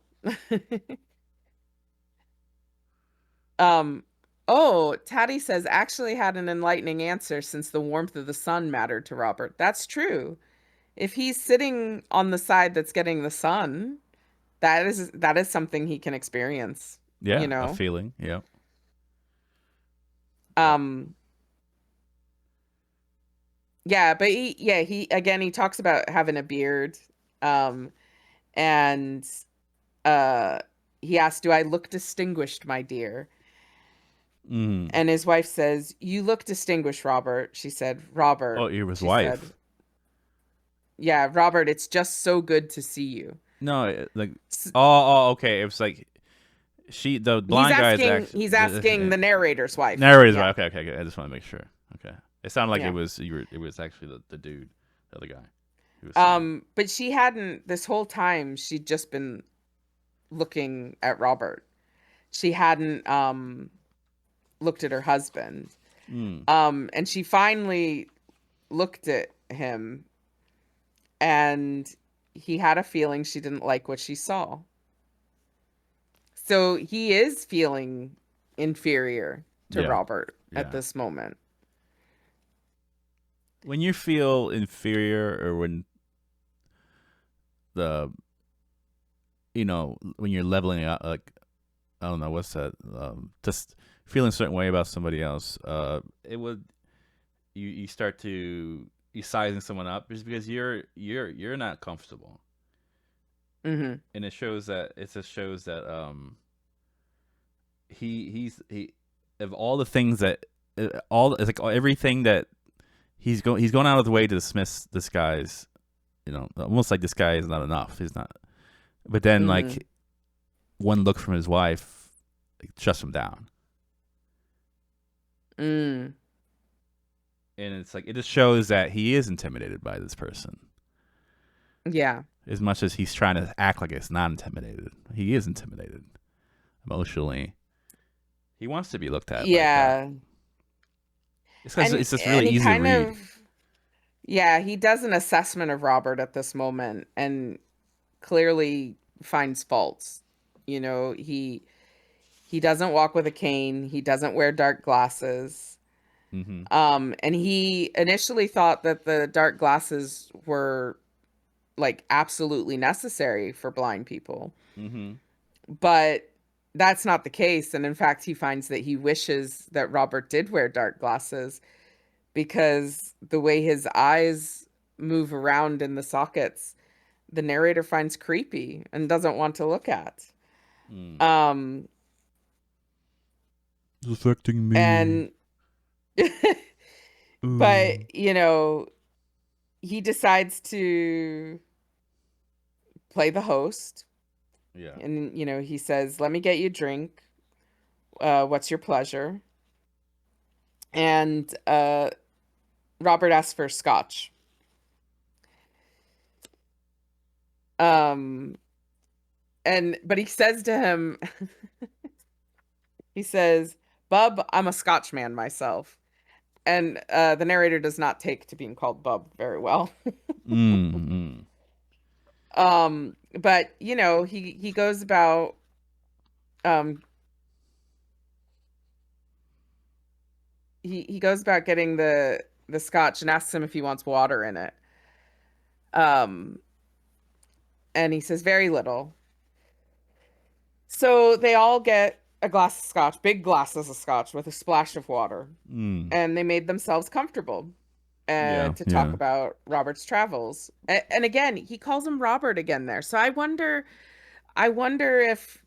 Um, oh, Taddy says actually had an enlightening answer since the warmth of the sun mattered to Robert. That's true. If he's sitting on the side that's getting the sun, that is something he can experience, you yeah, a know. feeling. Yeah, yeah. Um, yeah, but he again he talks about having a beard. Um, and uh he asks, "Do I look distinguished, my dear?" Mm. And his wife says, "You look distinguished, Robert." She said, Oh, "Robert," you're his she said, wife. "Yeah, Robert, it's just so good to see you." No, like S- okay. It was like the He's blind guy is asking actually he's asking the narrator's wife. narrator's Yeah. right. Okay, okay, okay. I just want to make sure. Okay, it sounded like Yeah. it was actually the dude, the other guy, who was saying it. But she hadn't this whole time she'd just been looking at Robert. She hadn't looked at her husband. Mm. And she finally looked at him, and he had a feeling she didn't like what she saw. So he is feeling inferior to Yeah, Robert at yeah. this moment. When you feel inferior, or when the when you're leveling out, like I don't know what's that, just feeling a certain way about somebody else. It would you start to you sizing someone up just because you're not comfortable, Hmm. and it just shows that he of all the things that all it's like everything that he's going out of the way to dismiss this guy's, almost like this guy is not enough. He's not. But then Hmm. like one look from his wife shuts him down, Mm. and it's like it just shows that he is intimidated by this person Yeah. as much as he's trying to act like it's not intimidated. He is intimidated emotionally. He wants to be looked at like that. Yeah. It's because And it's just and really he easy to kind read. of yeah, he does an assessment of Robert at this moment and clearly finds faults. He doesn't walk with a cane, he doesn't wear dark glasses. Mm-hmm. And he initially thought that the dark glasses were like absolutely necessary for blind people, Mm-hmm. but that's not the case. And in fact, he finds that he wishes that Robert did wear dark glasses because the way his eyes move around in the sockets, the narrator finds creepy and doesn't want to look at. Mm. Um, It's affecting me. and but Ooh. he decides to play the host, Yeah. And he says, "Let me get you a drink. What's your pleasure?" And Robert asks for scotch. Um, but he says to him, he says, "Bub, I'm a Scotchman myself." And the narrator does not take to being called Bub very well. Mm. But he goes about um he goes about getting the scotch and asks him if he wants water in it. Um, and he says very little. So they all get a glass of scotch, big glasses of scotch with a splash of water, Mm. and they made themselves comfortable Yeah. to talk Yeah. about Robert's travels. And again, he calls him Robert again there. So I wonder if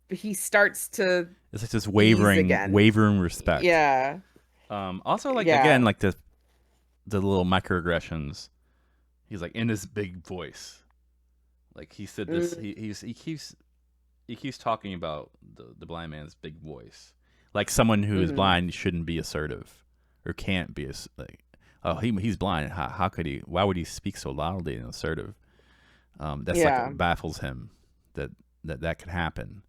he starts to It's like this ease wavering, again. wavering respect. Yeah. Also, like again, Yeah. like the little microaggressions. He's like in his big voice. Like he said this. Mm, He keeps talking about the blind man's big voice. Like someone who is mhm. blind shouldn't be assertive, or can't be like. Oh, he's blind. How could he? Why would he speak so loudly and assertive? That's like Yeah. baffles him that that could happen.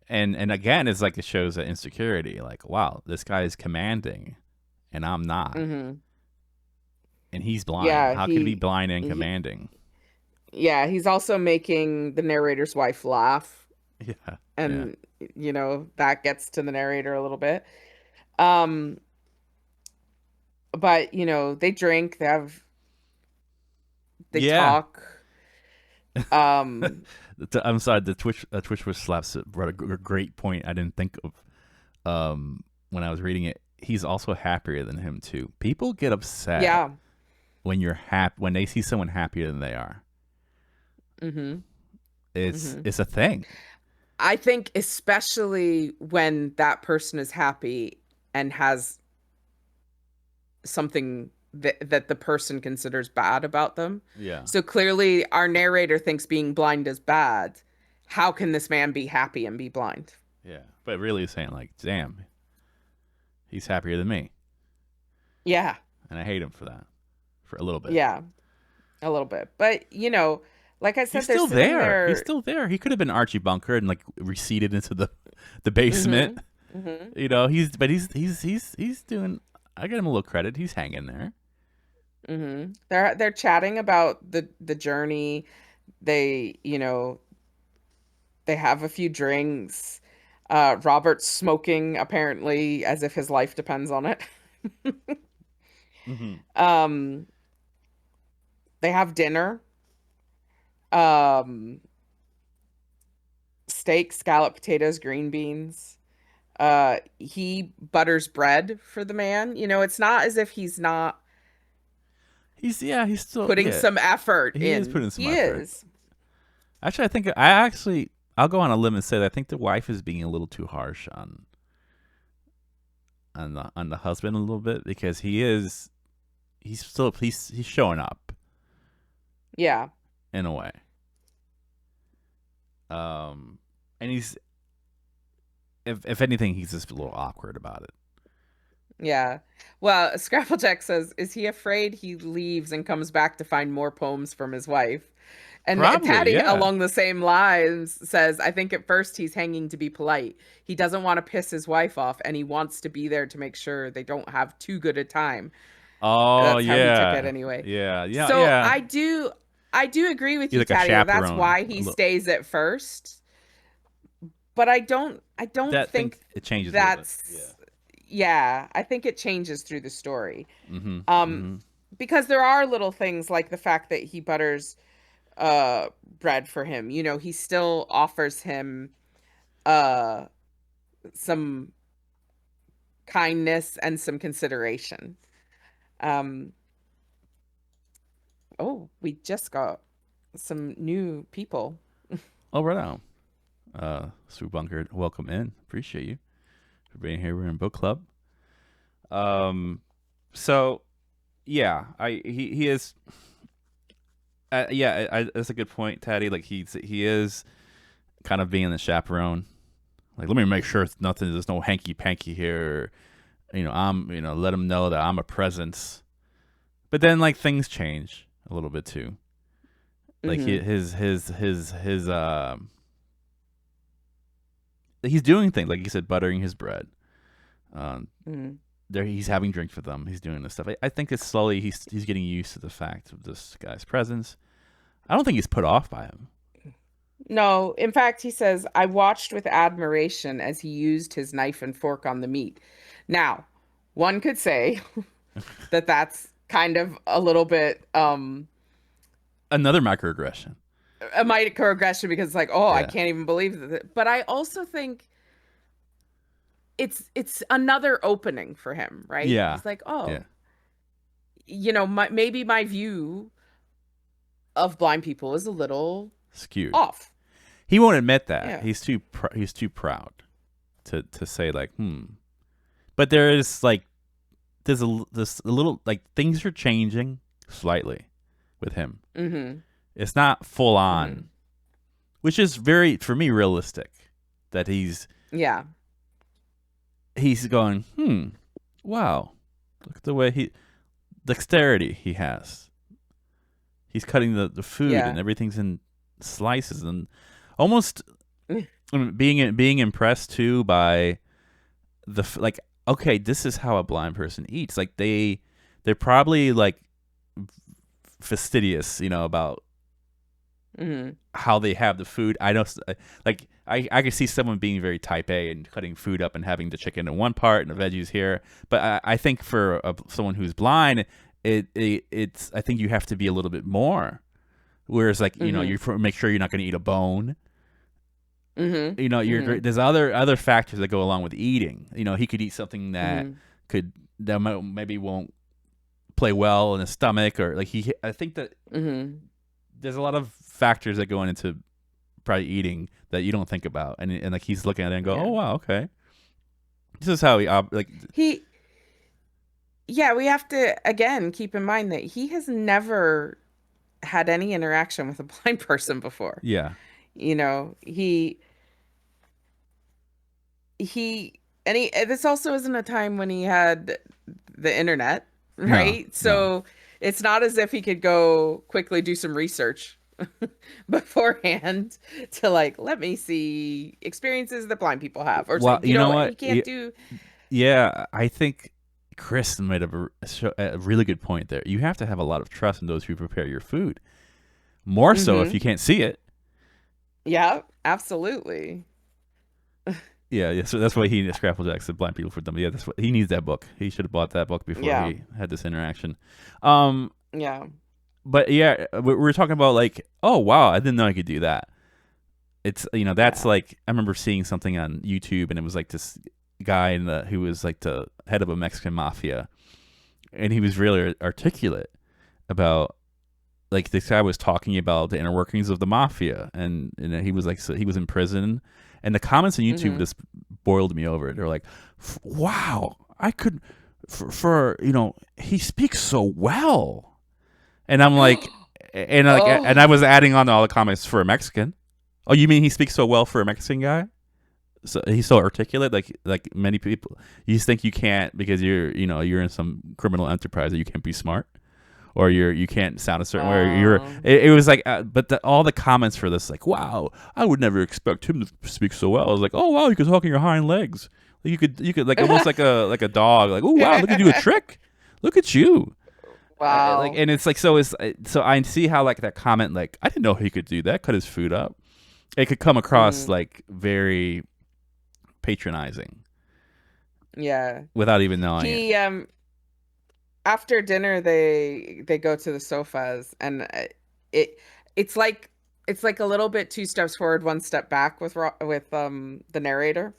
And again, it's like it shows that insecurity. Like, wow, this guy is commanding, and I'm not, Mhm. and he's blind. Yeah, How could he be he blind and he commanding? yeah, he's also making the narrator's wife laugh, Yeah, yeah, and that gets to the narrator a little bit. Um but they drink, they yeah. talk. Um I'm sorry. The Twitch was slaps brought a great point I didn't think of when I was reading it. He's also happier than him too. People get upset yeah. when you're when they see someone happier than they are. Mhm. Mhm. It's a thing. I think especially when that person is happy and has something that the person considers bad about them. Yeah, So clearly our narrator thinks being blind is bad. How can this man be happy and be blind? yeah. But really saying like, damn, he's happier than me, Yeah. and I hate him for that for a little bit. Yeah. A little bit. But, like I He's said, they're still sitting there. He's there. still there. He could have been Archie Bunker and like receded into the basement. Mhm. Mhm. He's doing. I give him a little credit. He's hanging there. Mhm. They're chatting about the journey. They, they have a few drinks. Robert's smoking apparently as if his life depends on it. Mm-hmm. Um they have dinner. Um Steak, scallop potatoes, green beans. He butters bread for the man. It's not as if he's not He's still putting yeah. some effort He is in. putting some He effort. is. Actually, I'll go on a limb and say that I think the wife is being a little too harsh on the husband a little bit because he's showing up Yeah. in a way. Um, and he's if anything, he's just a little awkward about it. Yeah. Well, Scrapplejack says, is he afraid he leaves and comes back to find more poems from his wife? And Probably, Patty, yeah. along the same lines, says, I think at first he's hanging to be polite. He doesn't want to piss his wife off, and he wants to be there to make sure they don't have too good a time. Oh That's how he took it yeah, anyway. yeah, yeah, So yeah. I do agree with He's you, like a Taddy, that that's chaperone. why he stays at first. But I don't That thing think it changes a little bit. Yeah. that's yeah, I think it changes through the story. Mm-hmm. Um, Mm-hmm. because there are little things like the fact that he butters bread for him. He still offers him uh some kindness and some consideration. Um, oh, we just got some new people. Oh, right on. Sue Bunker, welcome in. Appreciate you for being here. We're in book club. Um, so yeah, he is. Yeah, that's a good point, Taddy. Like he is. kind of being the chaperone. Like, let me make sure there's no hanky panky here. Or, let him know that I'm a presence. But then, like, things change a little bit too. Like he's doing things, like you said, buttering his bread. There, he's having drinks with them. He's doing this stuff. I think it's slowly he's getting used to the fact of this guy's presence. I don't think he's put off by him. No, in fact, he says, I watched with admiration as he used his knife and fork on the meat. Now, one could say that that's kind of a little bit another microaggression. A microaggression, because it's like, oh, yeah. I can't even believe that. But I also think it's another opening for him, right? Yeah. He's like, oh, yeah. Maybe my view of blind people is a little skewed, off. He won't admit that. Yeah. He's too proud to say like, But there is like there's a little like things are changing slightly with him. Mm-hmm. It's not full on, which is very, for me, realistic. That he's going, wow, look at the way dexterity he has. He's cutting the food and everything's in slices and almost being impressed too by like, okay, this is how a blind person eats. Like they're probably like fastidious, about how they have the food. I don't like. I can see someone being very type A and cutting food up and having the chicken in one part and the veggies here. But I think for someone who's blind, it's. I think you have to be a little bit more. Whereas, like you make sure you're not going to eat a bone. There's other factors that go along with eating. He could eat something that maybe won't play well in his stomach, or like I think that there's a lot of factors that go into probably eating that you don't think about, and like he's looking at it and go, oh wow, okay, this is how he we have to again keep in mind that he has never had any interaction with a blind person before. This also isn't a time when he had the internet, right? So it's not as if he could go quickly do some research beforehand to like, let me see experiences that blind people have, or well, you know what? He can't do. Yeah, I think Chris made a really good point there. You have to have a lot of trust in those who prepare your food. More so if you can't see it. Yeah, absolutely. Yeah, so that's why he Scrapple Jack said blind people for dumb. Yeah, that's what he needs, that book. He should have bought that book before he had this interaction. But yeah, we're talking about like, oh wow, I didn't know I could do that. It's that's like, I remember seeing something on YouTube and it was like this guy who was like the head of a Mexican mafia, and he was really articulate about, like, this guy was talking about the inner workings of the mafia, and he was like, so he was in prison, and the comments on YouTube just boiled me over. They're like, wow, I could for he speaks so well, and I'm like, and I was adding on to all the comments for a Mexican. Oh, you mean he speaks so well for a Mexican guy? So he's so articulate, like many people. You just think you can't because you're in some criminal enterprise that you can't be smart, or you can't sound a certain way. Or it was like, but all the comments for this, like, wow, I would never expect him to speak so well. I was like, oh wow, you could talk on your hind legs. Like, you could like almost like a dog. Like, oh wow, look at you, a trick. Look at you. Wow. And it's like, so I see how like that comment, like, I didn't know he could do that, cut his food up. It could come across like very patronizing. Yeah. Without even knowing it. After dinner they go to the sofas, and it's like a little bit 2 steps forward, 1 step back with the narrator,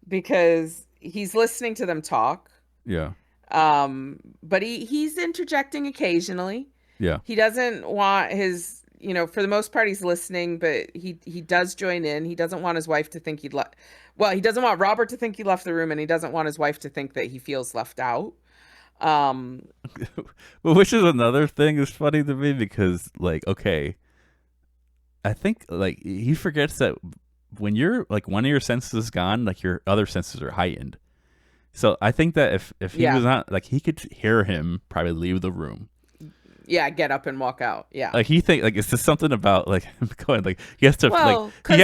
because he's listening to them talk. Yeah. But he's interjecting occasionally. Yeah. He doesn't want his, for the most part he's listening, but he does join in. He doesn't want his wife to think he doesn't want Robert to think he left the room, and he doesn't want his wife to think that he feels left out. Well, which is another thing that's funny to me, because like, okay, I think like he forgets that when you're like one of your senses is gone, like your other senses are heightened. So I think that if he was Yeah. not like he could hear him probably leave the room. Yeah, get up and walk out. Yeah. Like he think like it's just something about like him going like Well, he has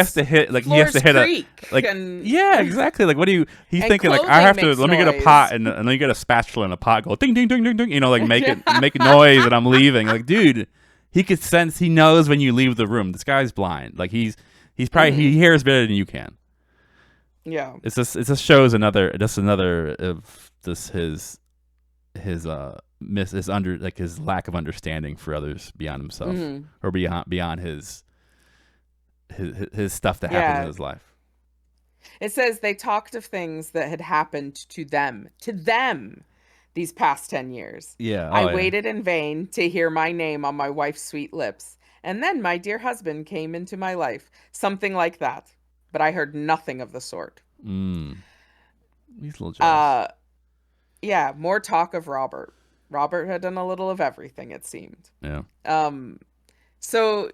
cuz to hit like he has to floors hit a creak like and yeah exactly like what do you he's and thinking like I clothing have to makes let me get a pot noise. and then you get a spatula and a pot go ding ding ding ding ding like Yeah. make noise and I'm leaving like dude he could sense he knows when you leave the room this guy's blind like he's probably he Mhm. hears better than you can. Yeah. It just shows another of this his under like his lack of understanding for others beyond himself Mhm. or beyond his stuff that happens in Yeah. his life. It says they talked of things that had happened to them these past 10 years. Yeah. I Oh yeah. waited in vain to hear my name on my wife's sweet lips. And then my dear husband came into my life. Something like that. But I heard nothing of the sort. Mm. He's a little jealous. Uh, yeah, more talk of Robert. Robert had done a little of everything, it seemed. Yeah. Um, so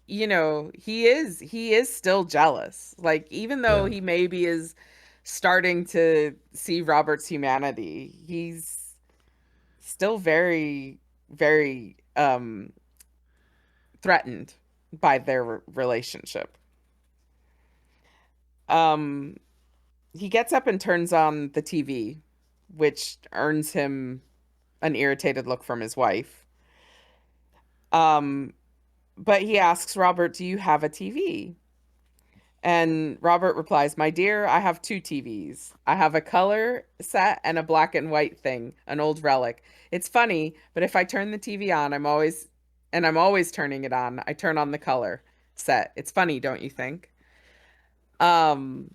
he is still jealous. Like even though Yeah. he maybe is starting to see Robert's humanity, he's still very, very threatened by their relationship. Um, he gets up and turns on the TV, which earns him an irritated look from his wife. Um, but he asks Robert, "Do you have a TV?" And Robert replies, "My dear, I have two TVs. I have a color set and a black and white thing, an old relic. It's funny, but if I turn the TV on, I'm always turning it on. I turn on the color set. It's funny, don't you think?" Um,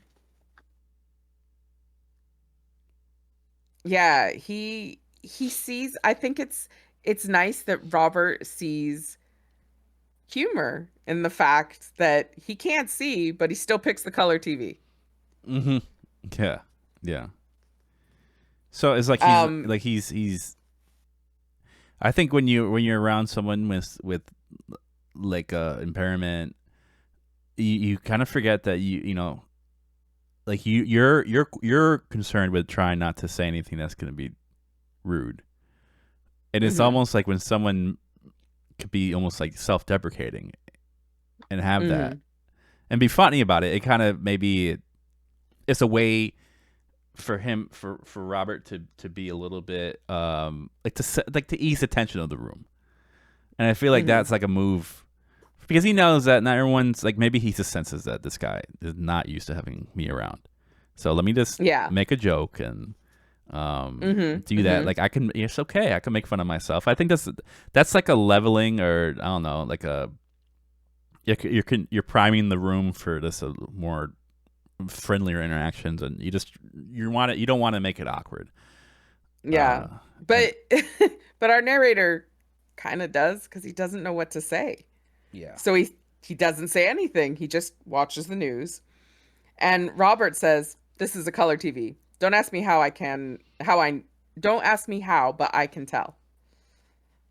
yeah, he sees, I think it's nice that Robert sees humor in the fact that he can't see, but he still picks the color TV. Mm-hmm. Yeah. Yeah. So it's like Um, he's. I think when you're around someone with like impairment, you kind of forget that you know like you're concerned with trying not to say anything that's going to be rude, and it's mhm, almost like when someone could be almost like self-deprecating and have that mhm, and be funny about it. It kind of maybe it's a way for him for Robert to be a little bit like to ease the tension of the room. And I feel like mhm. that's like a move because he knows that not everyone's like maybe he just senses that this guy is not used to having me around. So let me just Yeah. make a joke and Mhm, do that. mhm. Like I can it's okay. I can make fun of myself. I think that's like a leveling or I don't know, like a you're priming the room for this more friendlier interactions and you don't want to make it awkward. Yeah. And But but our narrator kind of does because he doesn't know what to say. yeah. So he doesn't say anything. He just watches the news. And Robert says, "This is a color TV. How I don't ask me how, but I can tell."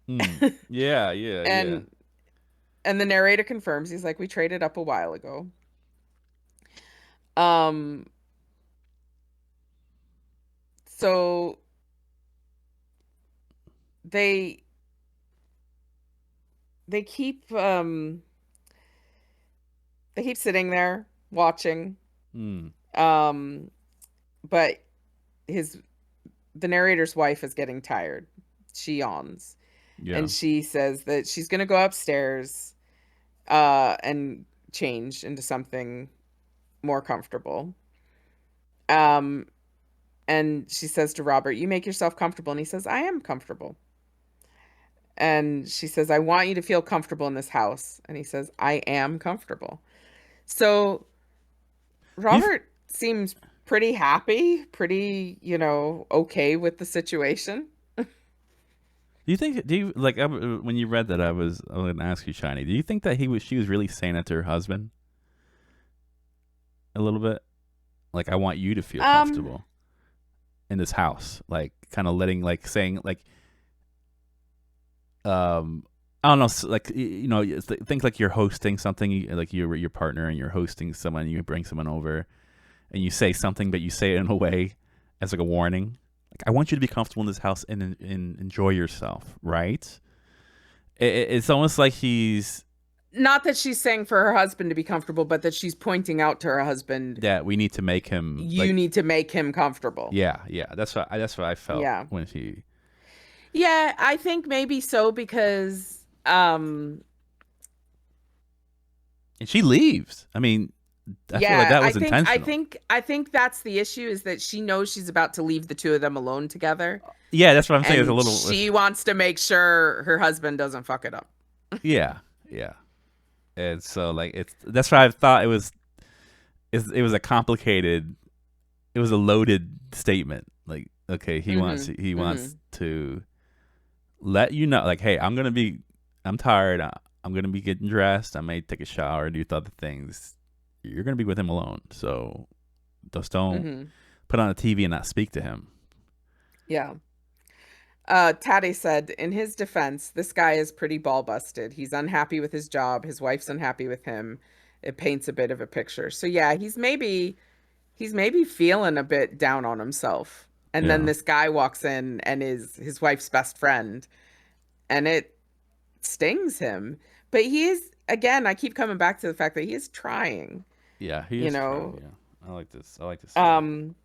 Yeah, yeah, yeah. And and the narrator confirms. He's like, "We traded up a while ago." Um so they they keep they keep sitting there watching. Mm, Um but his the narrator's wife is getting tired. She yawns yeah. and she says that she's going to go upstairs and change into something more comfortable. Um and she says to Robert, "You make yourself comfortable." And he says, "I am comfortable." And she says, "I want you to feel comfortable in this house." And he says, "I am comfortable." So Do you f- Robert seems pretty happy, pretty, okay with the situation. do you think do you like when you read that I was going to ask you Shiny. Do you think that she was really saying that to her husband a little bit? Like I want you to feel Um, comfortable in this house. Like kind of letting like saying like um I don't know, like think like you're hosting something, like you're your partner and you're hosting someone. You bring someone over, and you say something, but you say it in a way as like a warning. Like, I want you to be comfortable in this house and enjoy yourself, right? It's almost like he's Not that she's saying for her husband to be comfortable, but that she's pointing out to her husband, that we need to make him you like, need to make him comfortable. yeah, yeah. That's what I felt Yeah. when she, Yeah, I think maybe so because and she leaves. I mean, I feel like yeah, that was intentional. I think that's the issue, is that she knows she's about to leave the two of them alone together, Yeah, that's what I'm saying. It's a and little, she wants to make sure her husband doesn't fuck it up. yeah, yeah. And so like that's why I thought it was a complicated, it was a loaded statement. Like, okay, Mhm. he wants Mhm. to let you know, like, hey, I'm tired. I'm gonna be getting dressed. I may take a shower, do other things. You're gonna be with him alone, so just don't Mhm. put on a TV and not speak to him. Yeah. Taddy said, in his defense, this guy is pretty ball busted. He's unhappy with his job. His wife's unhappy with him. It paints a bit of a picture. So yeah, he's maybe feeling a bit down on himself. And then Yeah, this guy walks in and is his wife's best friend, and it stings him. But he is, again, I keep coming back to the fact that he is trying, yeah, he you is trying. know. Yeah, I like this. I like to see it. Um,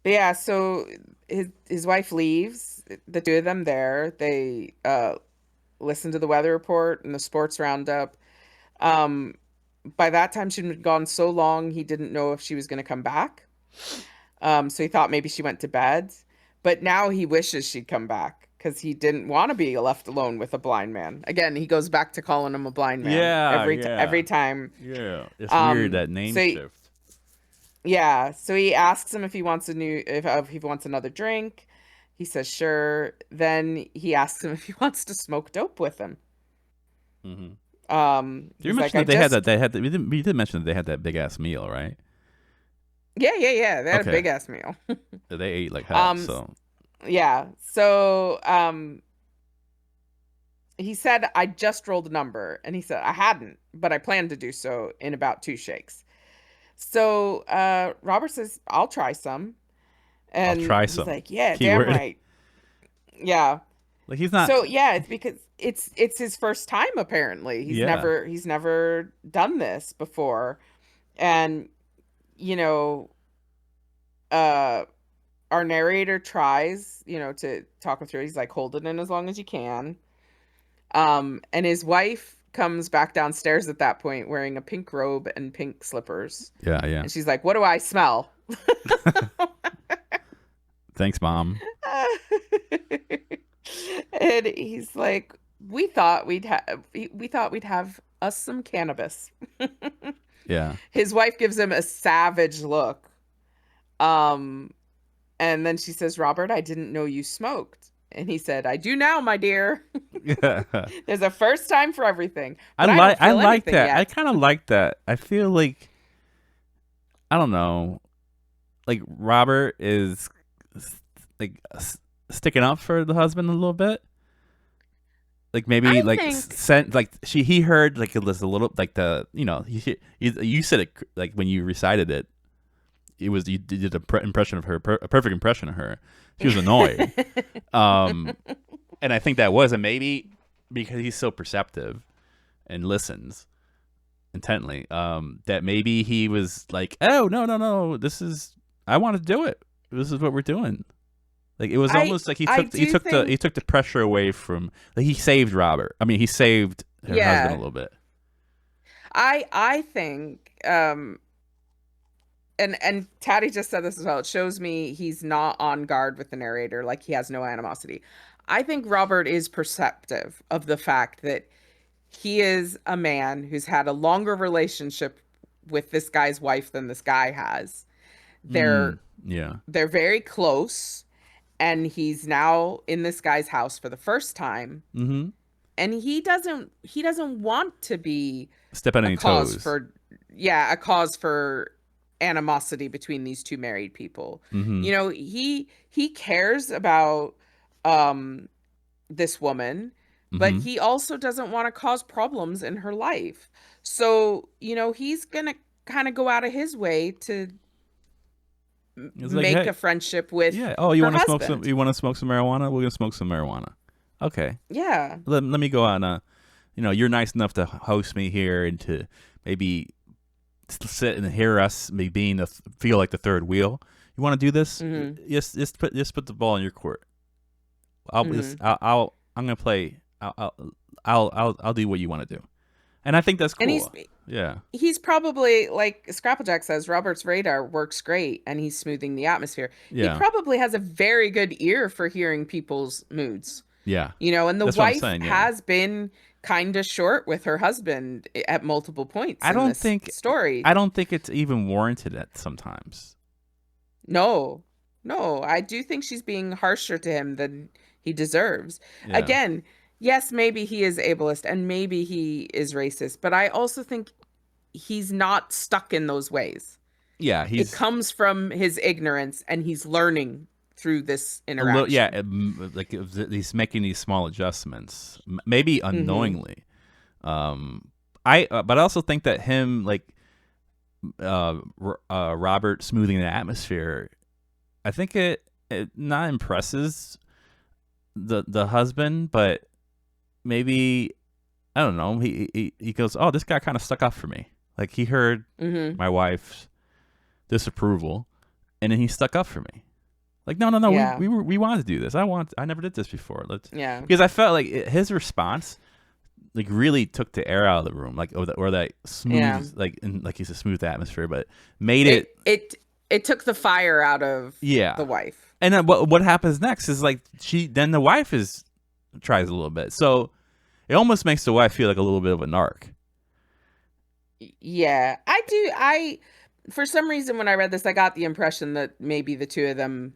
but yeah, so his wife leaves, the two of them there. They listen to the weather report and the sports roundup. Um, by that time, she'd been gone so long, he didn't know if she was going to come back. So he thought maybe she went to bed. But now he wishes she'd come back because he didn't want to be left alone with a blind man. Again, he goes back to calling him a blind man Yeah, every yeah, time. yeah. It's weird that name So shift. yeah, so he asks him if he wants if he wants another drink. He says sure. Then he asks him if he wants to smoke dope with him. Mm-hmm. Do you He's like, mention I that they had just we did mention that they had that big ass meal, right? yeah. They had a Okay, big ass meal. they ate like hell. Um, So yeah. So he said I just rolled a number, and he said I hadn't, but I plan to do so in about two shakes. So Robert says I'll try some, I'll and try he's some. like, yeah, damn Keyword. right, yeah. Like, he's not. So yeah, it's because it's his first time apparently. Yeah. He's never done this before. And you know, uh our narrator tries, to talk him through. He's like, hold it in as long as you can. And his wife comes back downstairs at that point wearing a pink robe and pink slippers. Yeah, yeah. And she's like, what do I smell? Thanks, mom. And he's like, we thought we'd have us some cannabis. Yeah. His wife gives him a savage look. Um, and then she says, Robert, I didn't know you smoked. And he said, I do now, my dear. Yeah. There's a first time for everything, but I don't I feel like anything that. I yet. kind of like that. I feel like, I don't know, like Robert is like sticking up for the husband a little bit. Like, maybe I like think, sent like he heard like it was a little like the you said it like when you recited it. It was, you did a impression of her, a perfect impression of her. She was annoyed. Um, and I think that was, and maybe because he's so perceptive and listens intently, that maybe he was like, oh, no, this is, I want to do it. This is what we're doing. Like, it was almost like I do he think, took the pressure away from, like, he saved Robert. I mean, he saved her husband a yeah, little bit. I think, and Taddy just said this as well. It shows me he's not on guard with the narrator, like he has no animosity. I think Robert is perceptive of the fact that he is a man who's had a longer relationship with this guy's wife than this guy has. They're Mm, yeah. they're very close, and he's now in this guy's house for the first time, Mm-hmm. and he doesn't want to be Step on a any cause toes. for yeah, a cause for animosity between these two married people. Mm-hmm. He cares about um this woman, but Mm-hmm. he also doesn't want to cause problems in her life. So, he's going to kind of go out of his way to It's like, make hey, a friendship with yeah. Oh, you her want to smoke some? husband. You want to smoke some marijuana? We're gonna smoke some marijuana. Okay. Yeah. Let me go on. You're nice enough to host me here and to maybe sit and hear us me being feel like the third wheel. You want to do this? Mhm. Just put the ball in your court. Mhm. I'm gonna play. I'll do what you want to do, and I think that's And he's cool. Yeah, he's probably, like Scrapplejack says, Robert's radar works great and he's smoothing the atmosphere. He yeah, probably has a very good ear for hearing people's moods. yeah. And the That's what I'm wife saying. Yeah, has been kind of short with her husband at multiple points I in don't this think story. I don't think it's even warranted at sometimes. No, no, I do think she's being harsher to him than he deserves. Yeah, Again, yes, maybe he is ableist and maybe he is racist, but I also think he's not stuck in those ways. yeah. It He's comes from his ignorance and he's learning through this a little. Yeah, interaction. he's making these small adjustments, maybe Mm-hmm. unknowingly. But I also think that him Robert smoothing the atmosphere. I think it not impresses the husband, but maybe I don't know. He goes, oh, this guy kind of stuck up for me. Like he heard Mm-hmm. my wife's disapproval, and then he stuck up for me. Like no, no, no, Yeah. we wanted to do this. I never did this before. Let's Yeah. because I felt like his response like really took the air out of the room, like or that Yeah. smooth like he's a smooth atmosphere, but made It it it it took the fire out of yeah. the wife. And then what happens next is like the wife tries a little bit, so it almost makes the wife feel like a little bit of a narc. Yeah. I for some reason when I read this I got the impression that maybe the two of them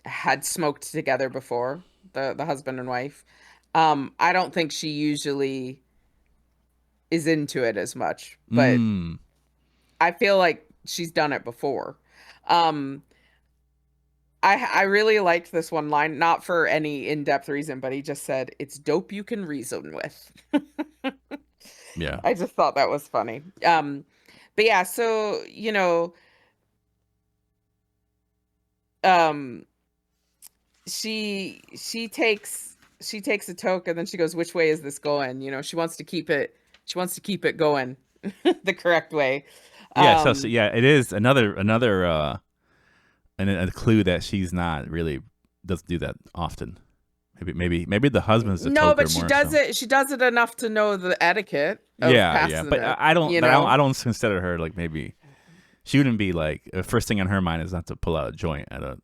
had smoked together before, the husband and wife. I don't think she usually is into it as much, but Mm. I feel like she's done it before. Um, I really liked this one line, not for any in-depth reason, but he just said, "It's dope you can reason with." Yeah. I just thought that was funny. But yeah, so um, she takes a toke and then she goes, "Which way is this going?" She wants to keep it going the correct way. Yeah. So Um, yeah, it is another a clue that she's not really doesn't do that often. Maybe the husband's the no, toker but she more does so. it. She does it enough to know the etiquette of Yeah, yeah. passing But it. I don't consider her like maybe she wouldn't be like first thing on her mind is not to pull out a joint at a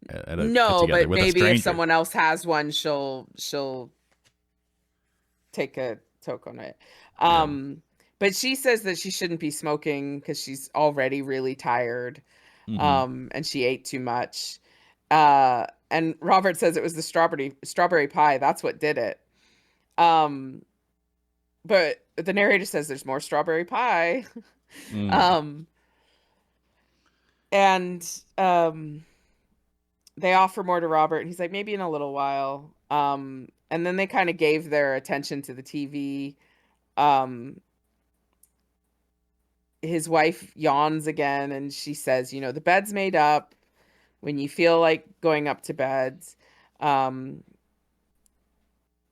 get No, together but with a maybe if stranger. someone else has one, she'll take a toke on it. Yeah. But she says that she shouldn't be smoking because she's already really tired. Mm-hmm. And she ate too much. And Robert says it was the strawberry pie. That's what did it. Um, but the narrator says there's more strawberry pie. Mm. um, and they offer more to Robert, and he's like, maybe in a little while. And then they kind of gave their attention to the TV. Um, his wife yawns again, and she says, the bed's made up when you feel like going up to bed. Um,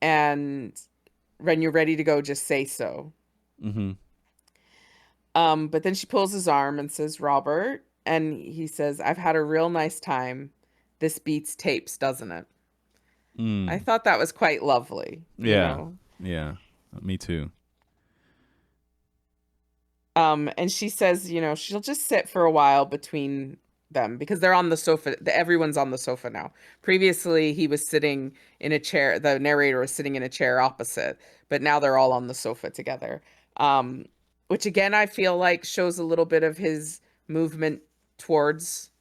and when you're ready to go, just say so. Mm-hmm. But then she pulls his arm and says, Robert, and he says, I've had a real nice time. This beats tapes, doesn't it? I Mm. thought that was quite lovely. Yeah. Yeah. Me too. And she says, she'll just sit for a while between them because they're on the sofa. Everyone's on the sofa now. Previously, he was sitting in a chair. The narrator was sitting in a chair opposite, but now they're all on the sofa together. Um, which again, I feel like shows a little bit of his movement towards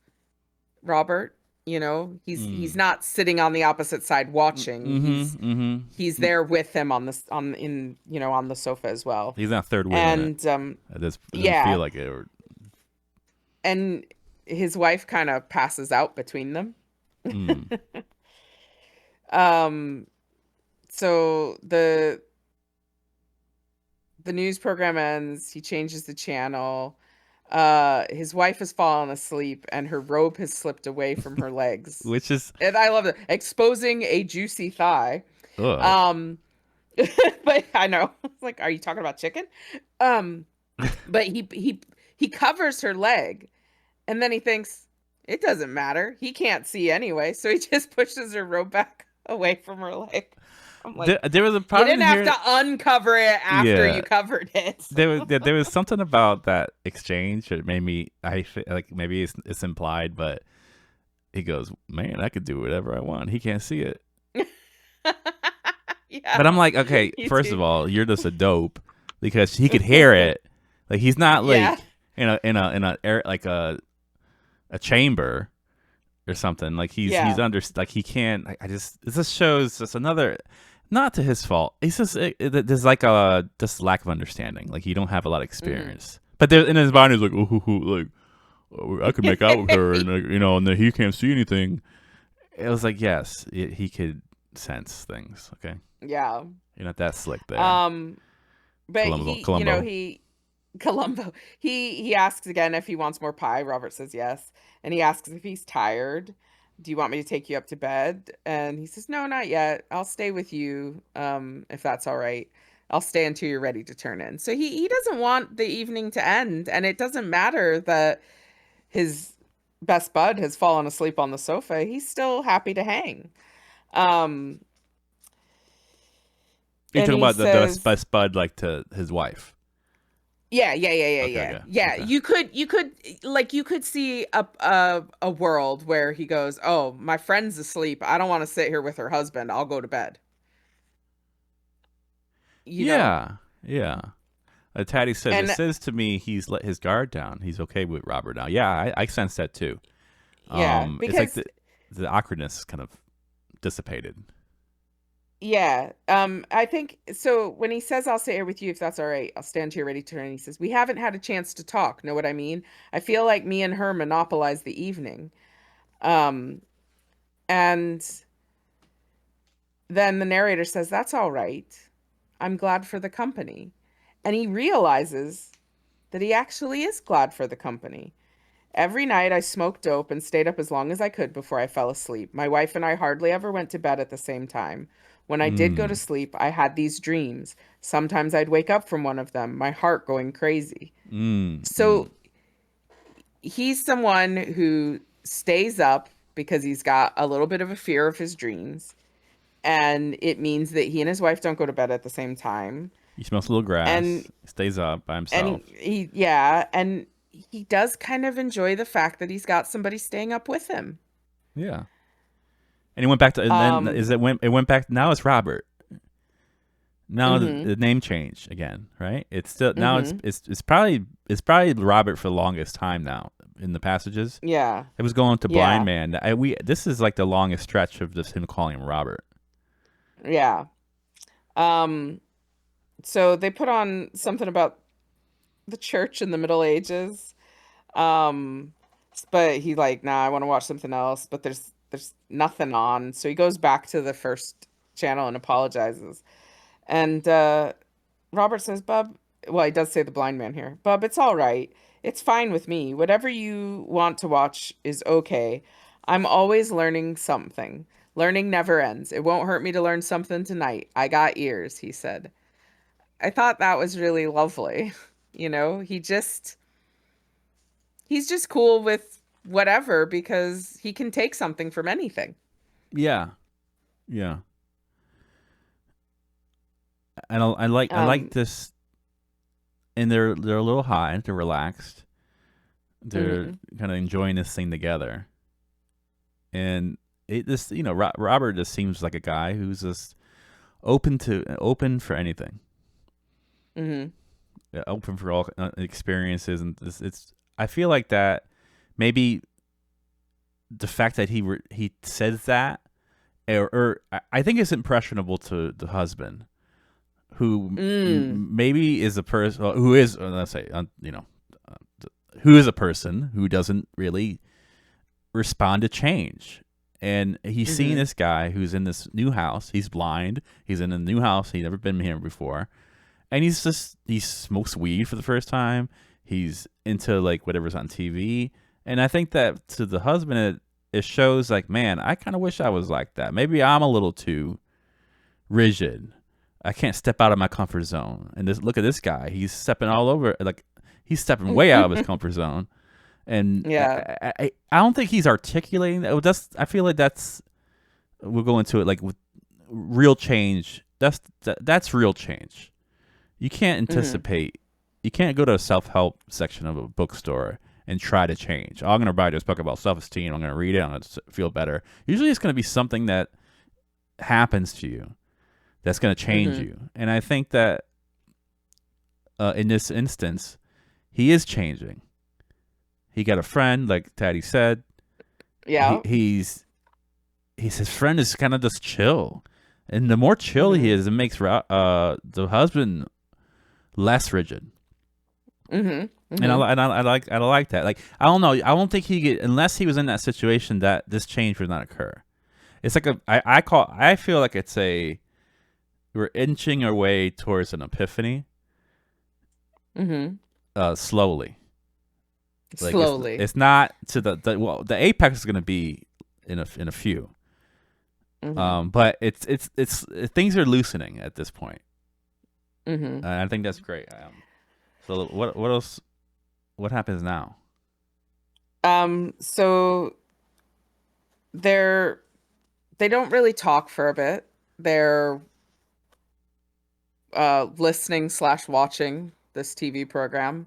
Robert. He's Mm. not sitting on the opposite side watching. Mm-hmm. He's Mm-hmm. there with him on the sofa as well. He's not third wheeling it. And It doesn't yeah, feel like it. Or, and his wife kind of passes out between them. mm. Um So the news program ends. He changes the channel. His wife has fallen asleep and her robe has slipped away from her legs. Which is, And I love it. Exposing a juicy thigh. ugh. Um, but I know. It's like, are you talking about chicken? Um, but he covers her leg, and then he thinks it doesn't matter. He can't see anyway, so he just pushes her robe back away from her leg. I'm like, There was a you part of didn't me have here. to uncover it after Yeah, you covered it. there was something about that exchange that made me. Like maybe it's implied, but he goes, "Man, I could do whatever I want. He can't see it." Yeah, But I'm like, okay, you first do. of all, you're just a dope because he could hear it. Like he's not Yeah, like in a air like a chamber or something. Like he's yeah. under like he can't. I just this just shows just another. Not to his fault. It's just there's like a just lack of understanding. Like you don't have a lot of Hmm. experience. But there in his mind he's like, like I could make out with her, and and then he can't see anything. It was like, yes, he could sense things. Okay, Yeah. you're not that slick there, Um, but Columbo. he Columbo. He asks again if he wants more pie. Robert says yes, and he asks if he's tired. Do you want me to take you up to bed? And he says, no, not yet. I'll stay with you, if that's all right. I'll stay until you're ready to turn in. So he doesn't want the evening to end, and it doesn't matter that his best bud has fallen asleep on the sofa. He's still happy to hang. Um, You're and talking he about says, the Spud like to his wife. yeah, yeah, yeah, yeah, Okay, yeah. okay, Yeah, okay. you could see a world where he goes, "Oh, my friend's asleep. I don't want to sit here with her husband. I'll go to bed." You know? Yeah, yeah. Taddy says it And says to me he's let his guard down. He's okay with Robert now. Yeah, I sense that too. yeah, It's like because the awkwardness kind of dissipated. yeah, I think so when he says I'll stay here with you if that's all right. I'll stand here ready to turn. He says, "We haven't had a chance to talk." Know what I mean? I feel like me and her monopolize the evening. Um, and then the narrator says, "That's all right. I'm glad for the company." And he realizes that he actually is glad for the company. Every night I smoked dope and stayed up as long as I could before I fell asleep. My wife and I hardly ever went to bed at the same time. When I did go to Mm, sleep, I had these dreams. Sometimes I'd wake up from one of them, my heart going crazy. mm. So he's someone who stays up because he's got a little bit of a fear of his dreams. And it means that he and his wife don't go to bed at the same time. He smells a little And grass. Stays up by himself. yeah, and he does kind of enjoy the fact that he's got somebody staying up with him. Yeah. And he went back to, and then Um, it went back. Now it's Robert. Now mhm, the name changed again, right? It's still now mhm. it's probably Robert for the longest time now in the passages. Yeah. It was going to Blind Yeah. Man. This is like the longest stretch of just him calling him Robert. Yeah. Um, so they put on something about the church in the Middle Ages. Um, but he like, nah, I want to watch something else, but there's nothing on. So he goes back to the first channel and apologizes. And Robert says, "Bub," well, he does say the blind man here. "Bub, it's all right. It's fine with me. Whatever you want to watch is okay. I'm always learning something. Learning never ends. It won't hurt me to learn something tonight. I got ears," he said. I thought that was really lovely. You know, he's just cool with whatever because he can take something from anything. Yeah, yeah. And I like Um, this. And they're a little high. They're relaxed. They're mhm. kind of enjoying this thing together. And it just Robert just seems like a guy who's just open for anything. Mhm. Open for all experiences, and it's. I feel like that maybe the fact that he says that, or I think it's impressionable to the husband who Mm. maybe is a person who is let's say who is a person who doesn't really respond to change, and he's seeing this guy who's in this new house. He's blind. He's in a new house. He's never been here before, and he smokes weed for the first time. He's into like whatever's on TV, and I think that to the husband, it shows like, man, I kind of wish I was like that. Maybe I'm a little too rigid. I can't step out of my comfort zone. And look at this guy. He's stepping all over. Like he's stepping way out of his comfort zone. And I don't think he's articulating that. I feel like we'll go into it like with real change. That's real change. You can't anticipate. You can't go to a self-help section of a bookstore and try to change. Oh, I'm going to buy this book about self-esteem. I'm going to read it. I'm going to feel better. Usually it's going to be something that happens to you that's going to change you. And I think that in this instance, he is changing. He got a friend, like Taddy said. Yeah. His friend is kind of just chill. And the more chill he is, it makes the husband less rigid. And I like that. Like, I don't know. I don't think unless he was in that situation, that this change would not occur. It's like I feel like we're inching our way towards an epiphany. Slowly. Like Slowly. It's not to the apex is going to be in a few. But it's things are loosening at this point. I think that's great. So what else? What happens now? So they don't really talk for a bit. They're listening / watching this TV program.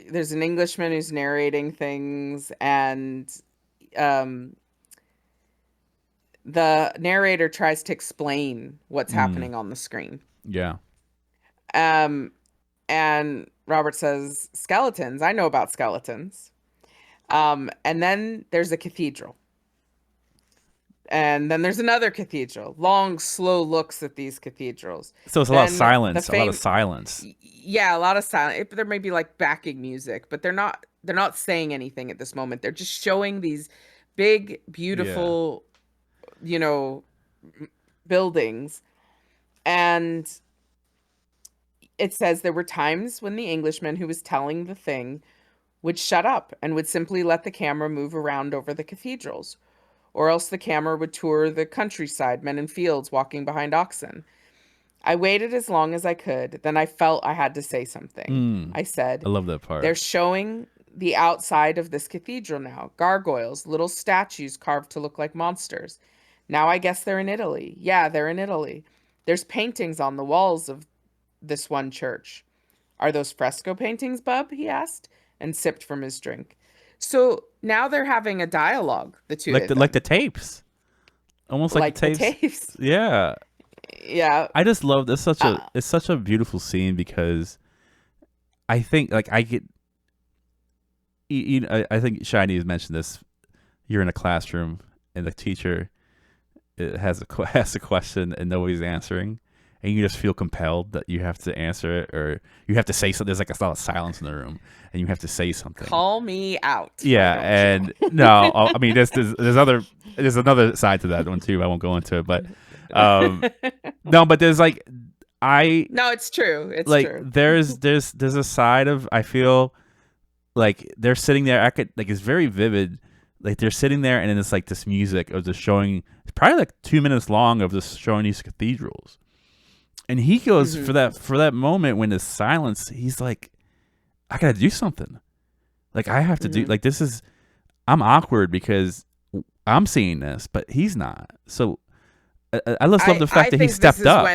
There's an Englishman who's narrating things, and the narrator tries to explain what's happening on the screen. Yeah. And Robert says, skeletons. I know about skeletons. And then there's a cathedral. And then there's another cathedral. Long, slow looks at these cathedrals. So it's a lot of silence. A lot of silence. Yeah, a lot of silence. There may be like backing music, but they're not saying anything at this moment. They're just showing these big, beautiful, buildings. And it says there were times when the Englishman who was telling the thing would shut up and would simply let the camera move around over the cathedrals. Or else the camera would tour the countryside, men in fields walking behind oxen. I waited as long as I could. Then I felt I had to say something. I said, I love that part. They're showing the outside of this cathedral now. Gargoyles, little statues carved to look like monsters. Now I guess they're in Italy. Yeah, they're in Italy. There's paintings on the walls of this one church. Are those fresco paintings, bub? He asked and sipped from his drink. So now they're having a dialogue, the two of them. Like the tapes. Almost like the tapes. Yeah. Yeah. I just love this. It's such a beautiful scene because I think like I get I think Shiny has mentioned this. You're in a classroom and the teacher has a question and nobody's answering, and you just feel compelled that you have to answer it or you have to say something. There's like a lot of silence in the room, and you have to say something. Call me out. Yeah, and no, I mean there's another side to that one too. I won't go into it, but no, but there's like no, it's true. It's like true. there's a side of I feel like they're sitting there. It's very vivid. Like they're sitting there, and then it's like this music of just showing. It's probably like 2 minutes long of just showing these cathedrals, and he goes for that moment when there's silence. He's like, I gotta do something. Like I have to do. Like this is. I'm awkward because I'm seeing this, but he's not. So I just love the fact that he stepped up.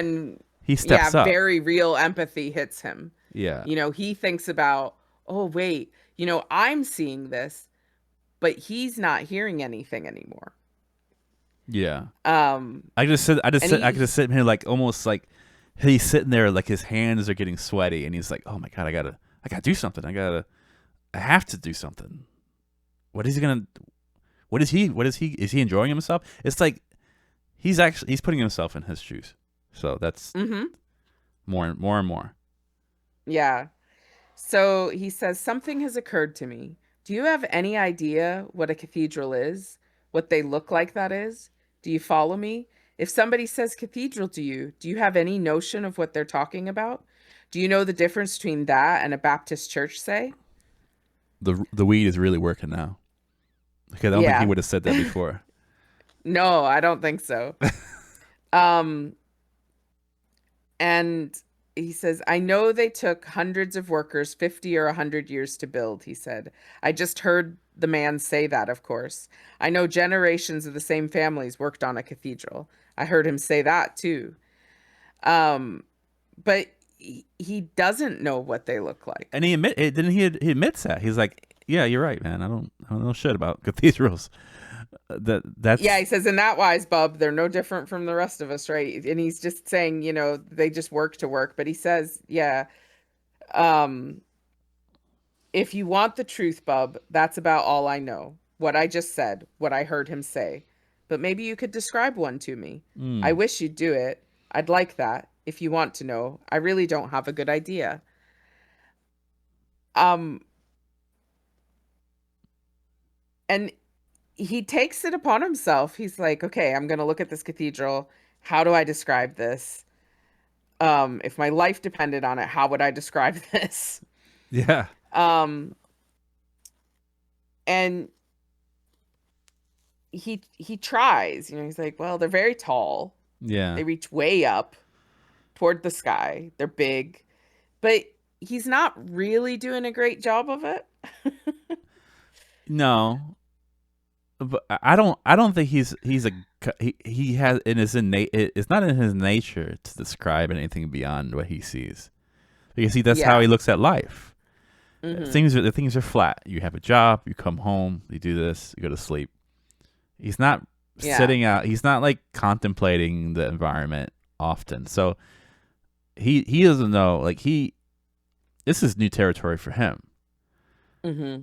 He steps up. Very real empathy hits him. Yeah. He thinks about, oh wait, I'm seeing this. But he's not hearing anything anymore. Yeah. I just sit here like almost like he's sitting there like his hands are getting sweaty and he's like, oh my God, I gotta do something. I have to do something. Is he enjoying himself? It's like he's putting himself in his shoes. So that's more and more. Yeah. So he says, something has occurred to me. Do you have any idea what a cathedral is? What they look like, that is? Do you follow me? If somebody says cathedral to you, do you have any notion of what they're talking about? Do you know the difference between that and a Baptist church, say? The weed is really working now. Because I don't think he Yeah. would have said that before. No, I don't think so. Um, and he says, I know they took hundreds of workers 50 or 100 years to build, he said. I just heard the man say that, of course. I know generations of the same families worked on a cathedral. I heard him say that too. Um, but he doesn't know what they look like. And he admits that. He's like, yeah, you're right, man. I don't know shit about cathedrals. That's Yeah, he says, in that wise, bub, they're no different from the rest of us, right? And he's just saying, they just work to work. But he says, yeah, um, if you want the truth, bub, that's about all I know. What I just said, what I heard him say. But maybe you could describe one to me. I wish you'd do it. I'd like that, if you want to know. I really don't have a good idea. Um, and he takes it upon himself. He's like, okay, I'm going to look at this cathedral. How do I describe this? If my life depended on it, how would I describe this? yeah. Um, and he tries, he's like, well, they're very tall. Yeah. They reach way up toward the sky. They're big, but he's not really doing a great job of it. No. But I don't think he has in his innate, it's not in his nature to describe anything beyond what he sees. Because that's how he looks at life. Mm-hmm. Things are flat. You have a job, you come home, you do this, you go to sleep. He's not sitting out. He's not like contemplating the environment often. So he doesn't know. Like this is new territory for him. Mm-hmm.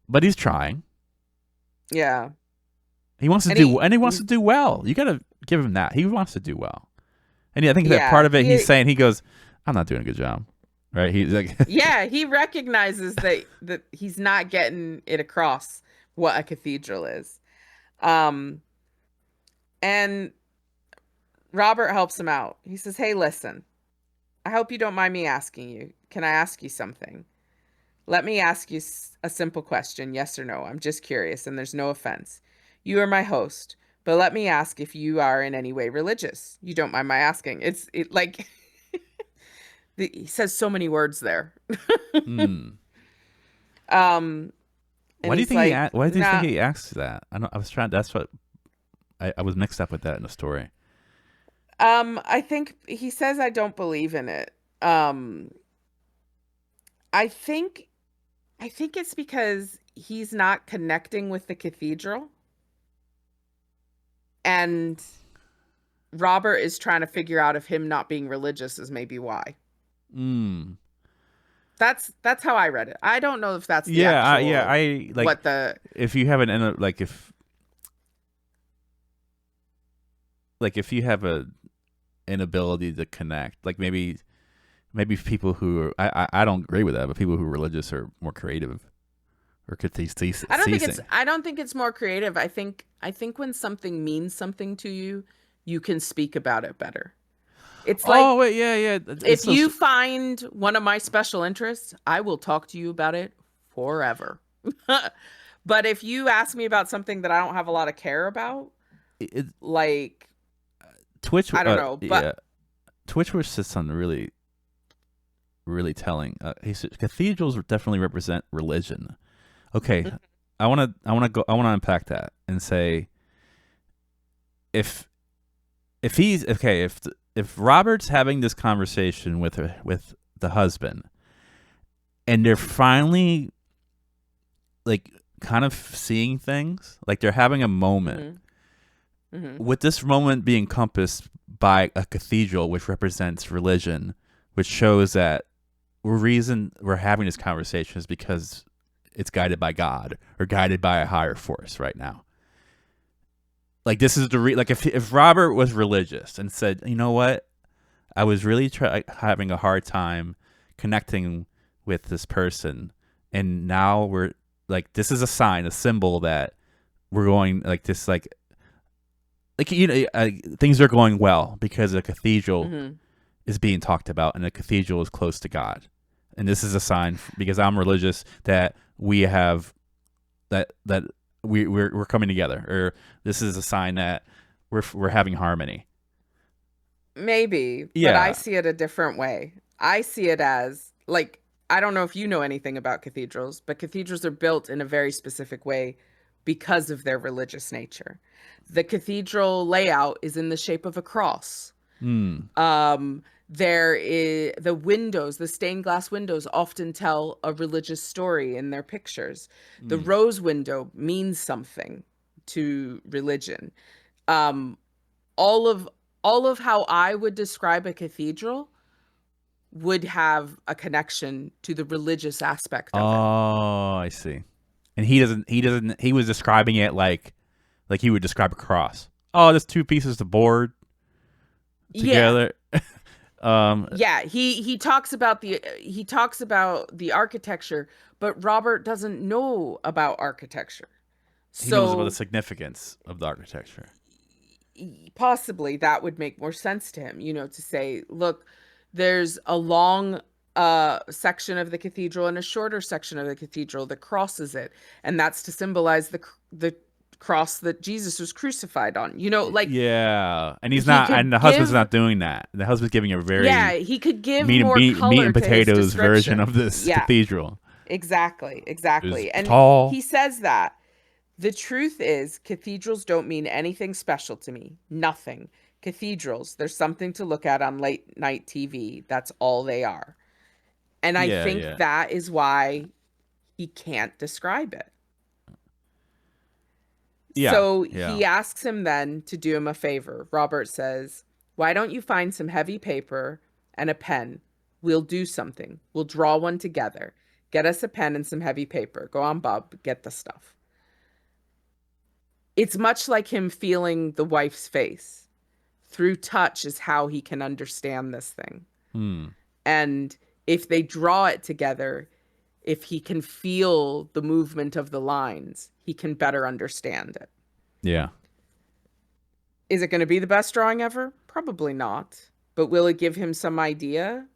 But he's trying. Yeah. He wants to he wants to do well. You got to give him that. He wants to do well. And I think that part of it, he's saying, he goes, I'm not doing a good job. Right? He's like, yeah, he recognizes that he's not getting it across what a cathedral is. And Robert helps him out. He says, hey, listen, I hope you don't mind me asking you. Can I ask you something? Let me ask you a simple question, yes or no. I'm just curious, and there's no offense. You are my host, but let me ask if you are in any way religious. You don't mind my asking. It's like he says so many words there. Why do you think why do you think he asks that? That's what I was mixed up with that in the story. I think he says I don't believe in it. I think it's because he's not connecting with the cathedral. And Robert is trying to figure out if him not being religious is maybe why. That's how I read it. I don't know if that's the actual, I like what the, if you have if you have an inability to connect, like maybe people who are, I don't agree with that, but people who are religious are more creative or I don't think it's more creative. I think when something means something to you, you can speak about it better. It's like, oh wait, yeah. If you find one of my special interests, I will talk to you about it forever. But if you ask me about something that I don't have a lot of care about, like Twitch, I don't know, but Twitch was something really, really telling. He said cathedrals definitely represent religion. Okay, I want to unpack that and say if Robert's having this conversation with the husband, and they're finally like kind of seeing things, like they're having a moment. With this moment being encompassed by a cathedral, which represents religion, which shows that we're having this conversation is because it's guided by God or guided by a higher force right now. Like this is like if Robert was religious and said, you know what, I was really having a hard time connecting with this person, and now we're like, this is a sign, a symbol that we're going like this, like things are going well because a cathedral Mm-hmm. is being talked about, and the cathedral is close to God, and this is a sign because I'm religious that we have that we're coming together, or this is a sign that we're having harmony. Maybe, but I Yeah. see it a different way. I see it as like, I don't know if you know anything about cathedrals, but cathedrals are built in a very specific way because of their religious nature. The cathedral layout is in the shape of a cross. Hmm. There is the windows, the stained glass windows often tell a religious story in their pictures. The Hmm. rose window means something to religion. Um, all of all of how I would describe a cathedral would have a connection to the religious aspect of it. Oh, I see. And he doesn't. He doesn't. He was describing it like he would describe a cross. Oh, there's two pieces of board Yeah. together. um. Yeah, he talks about the architecture, but Robert doesn't know about architecture. He knows about the So significance of the architecture. possibly that would make more sense to him, to say, look, there's a long section of the cathedral and a shorter section of the cathedral that crosses it, and that's to symbolize the cross that Jesus was crucified on. Like Yeah, and he's he not, and could the husband's give not doing that. The husband's giving a yeah, very he could give meat and more meat color and to his potatoes version of description. this Yeah, cathedral. exactly, It was exactly. And tall. he says that the truth is cathedrals don't mean anything special to me. Nothing. Cathedrals, there's something to look at on late night TV. That's all they are. And I Yeah, think yeah, that is why he can't describe it. yeah, So yeah. he asks him then to do him a favor. Robert says, "Why don't you find some heavy paper and a pen? We'll do something. We'll draw one together. Get us a pen and some heavy paper. Go on, Bob, get the stuff." It's much like him feeling the wife's face. Through touch is how he can understand this thing. Hmm. And if they draw it together, if he can feel the movement of the lines, he can better understand it. Yeah, Is it going to be the best drawing ever? Probably not. But will it give him some idea?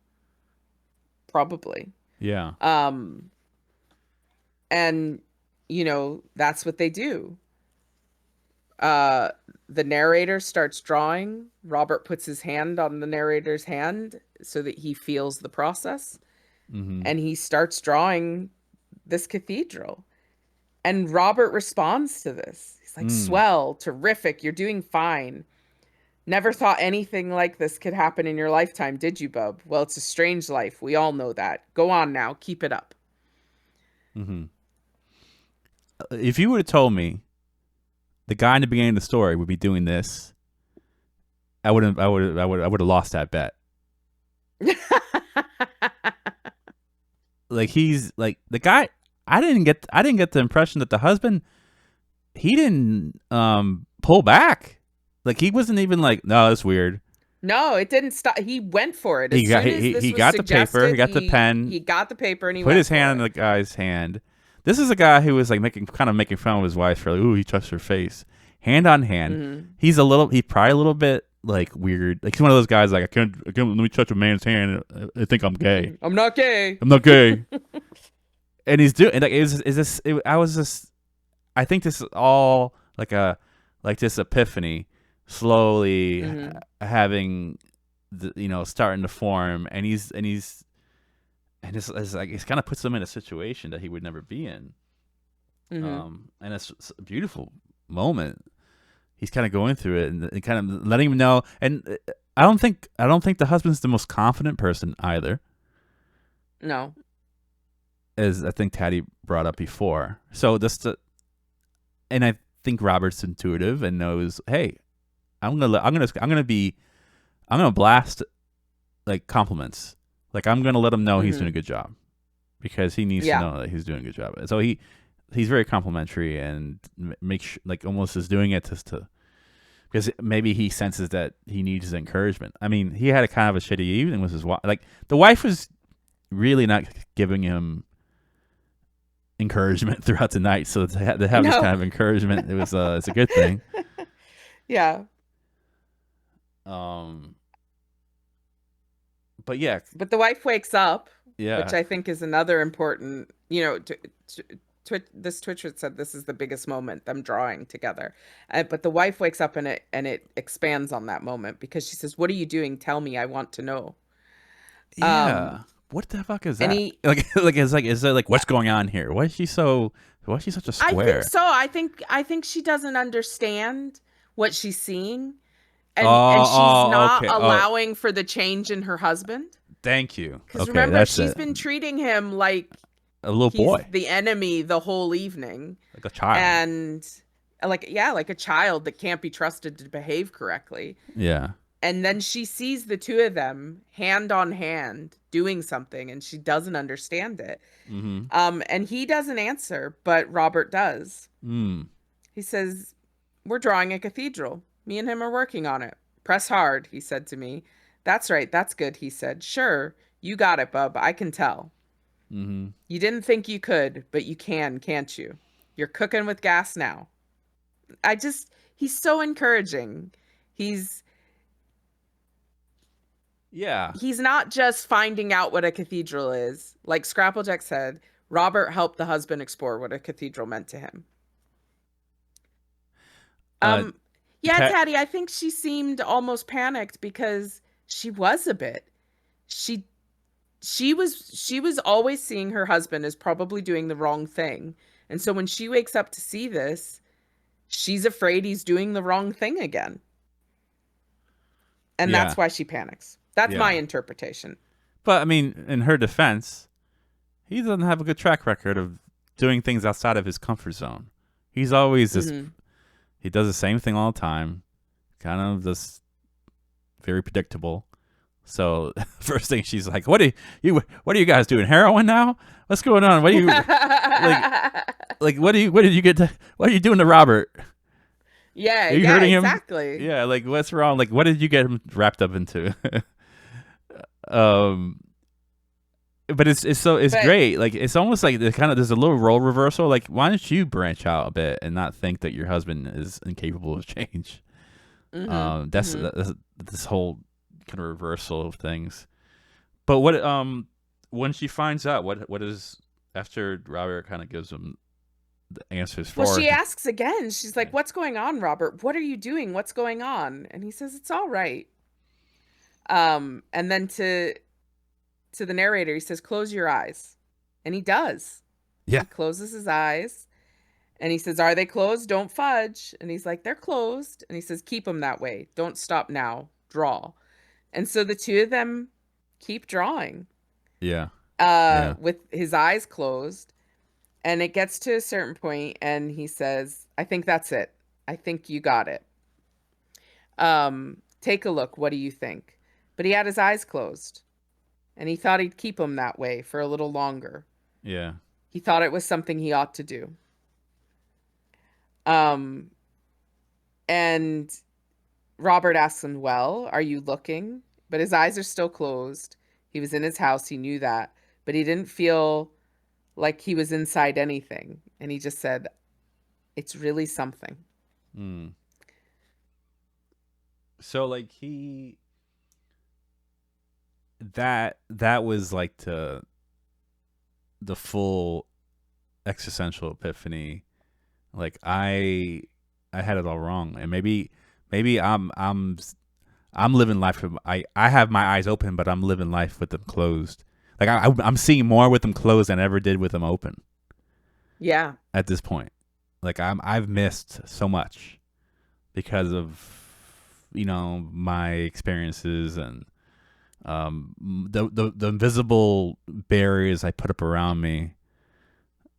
Probably. yeah. Um, and that's what they do. Uh, the narrator starts drawing. Robert puts his hand on the narrator's hand so that he feels the process, Mm-hmm. and he starts drawing this cathedral. And Robert responds to this. He's like, Mm. "Swell, terrific, you're doing fine. Never thought anything like this could happen in your lifetime, did you, bub? Well, it's a strange life. We all know that. Go on now. Keep it up." Mm-hmm. If you would have told me the guy in the beginning of the story would be doing this, I would have lost that bet. Like, he's like the guy. I didn't get the impression that the husband, he didn't pull back. Like, he wasn't even like, no, that's weird. No, it didn't stop. He went for it. As He got soon as he, this he was got the paper, he suggested, got the pen, he got the paper and he put went his for hand in it. the guy's hand. This is a guy who was like making fun of his wife for like, ooh, he touched her face, hand on hand. Mhm. He's probably a little bit like weird. Like, he's one of those guys like, I can't let me touch a man's hand. I think I'm gay. I'm not gay. I'm not gay. And he's doing like, I think this is all like this epiphany slowly Mhm. having starting to form, and it's like, it kind of puts him in a situation that he would never be in. Mhm. And it's a beautiful moment. He's kind of going through it and kind of letting him know. And I don't think the husband's the most confident person either, No. as I think Taddy brought up before. So and I think Robert's intuitive and knows, hey, I'm gonna blast like compliments. Like, I'm gonna let him know he's Mhm. doing a good job, because he needs Yeah. to know that he's doing a good job. So he's very complimentary, and like almost is doing it just to, because maybe he senses that he needs his encouragement. I mean, he had a kind of a shitty evening with his wife. Like, the wife was really not giving him encouragement throughout the night. So to have this No. kind of encouragement, it's a good thing. Yeah. Um, but yeah, But the wife wakes up, which yeah, I think is another important, this Twitcher said this is the biggest moment, them drawing together. But the wife wakes up and it expands on that moment because she says, "What are you doing? Tell me, I want to know." Um, yeah. What the fuck is and that? he, Is it like yeah, what's going on here? Why is she such a I think square? so. I think she doesn't understand what she's seeing, and she's not Okay. Oh, allowing for the change in her husband. thank you. Because Okay, remember, that's she's it. been treating him like A little he's boy, the enemy the whole evening, like a child. and like a child that can't be trusted to behave correctly. Yeah. And then she sees the two of them hand on hand doing something, and she doesn't understand it. Mm-hmm. And he doesn't answer, but Robert does. Mm. He says, "We're drawing a cathedral. Me and him are working on it. Press hard," he said to me. "That's right. That's good," he said. "Sure. You got it, bub. I can tell. Mm-hmm. You didn't think you could, but you can, can't you? You're cooking with gas now." He's so encouraging. He's Yeah. he's not just finding out what a cathedral is. Like Scrapplejack said, Robert helped the husband explore what a cathedral meant to him. Uh, Um, yeah, Cat. Taddy, I think she seemed almost panicked because she was a bit. She she was always seeing her husband as probably doing the wrong thing. And so when she wakes up to see this, she's afraid he's doing the wrong thing again. And Yeah. that's why she panics. That's my Yeah. interpretation. But I mean, in her defense, he doesn't have a good track record of doing things outside of his comfort zone. He's always this. Hmm. He does the same thing all the time, kind of this very predictable. So first thing she's like, "What are you? What are you guys doing? Heroin now? What's going on? What are you like? What did you get? What are you doing to Robert? Yeah, Are you yeah, hurting him? exactly. Yeah, like what's wrong? Like what did you get him wrapped up into?" um, but it's But great. Like it's almost like there's a little role reversal. Like why don't you branch out a bit and not think that your husband is incapable of change? hmm hmm That's this whole kind of reversal of things. But what when she finds out what is after Robert kind of gives him the answers Well, for she her. asks again. She's Yeah. like, "What's going on, Robert? What are you doing? What's going on?" And he says, "It's all right." And then to the narrator, he says, "Close your eyes." And he does. Yeah. He closes his eyes and he says, "Are they closed? Don't fudge." And he's like, "They're closed." And he says, "Keep them that way. Don't stop now. Draw." And so the two of them keep drawing Yeah. Yeah. with his eyes closed. And it gets to a certain point and he says, "I think that's it. I think you got it. Take a look. What do you think?" But he had his eyes closed and he thought he'd keep them that way for a little longer. Yeah. He thought it was something he ought to do. Um, and Robert asks him, "Well, are you looking?" But his eyes are still closed. He was in his house. He knew that. But he didn't feel like he was inside anything. And he just said, "It's really something." Mm. So like that was like the full existential epiphany. Like I had it all wrong, and maybe I'm living life with I have my eyes open, but I'm living life with them closed. Like I'm seeing more with them closed than I ever did with them open Yeah. at this point. Like I've missed so much because of my experiences and the invisible barriers I put up around me.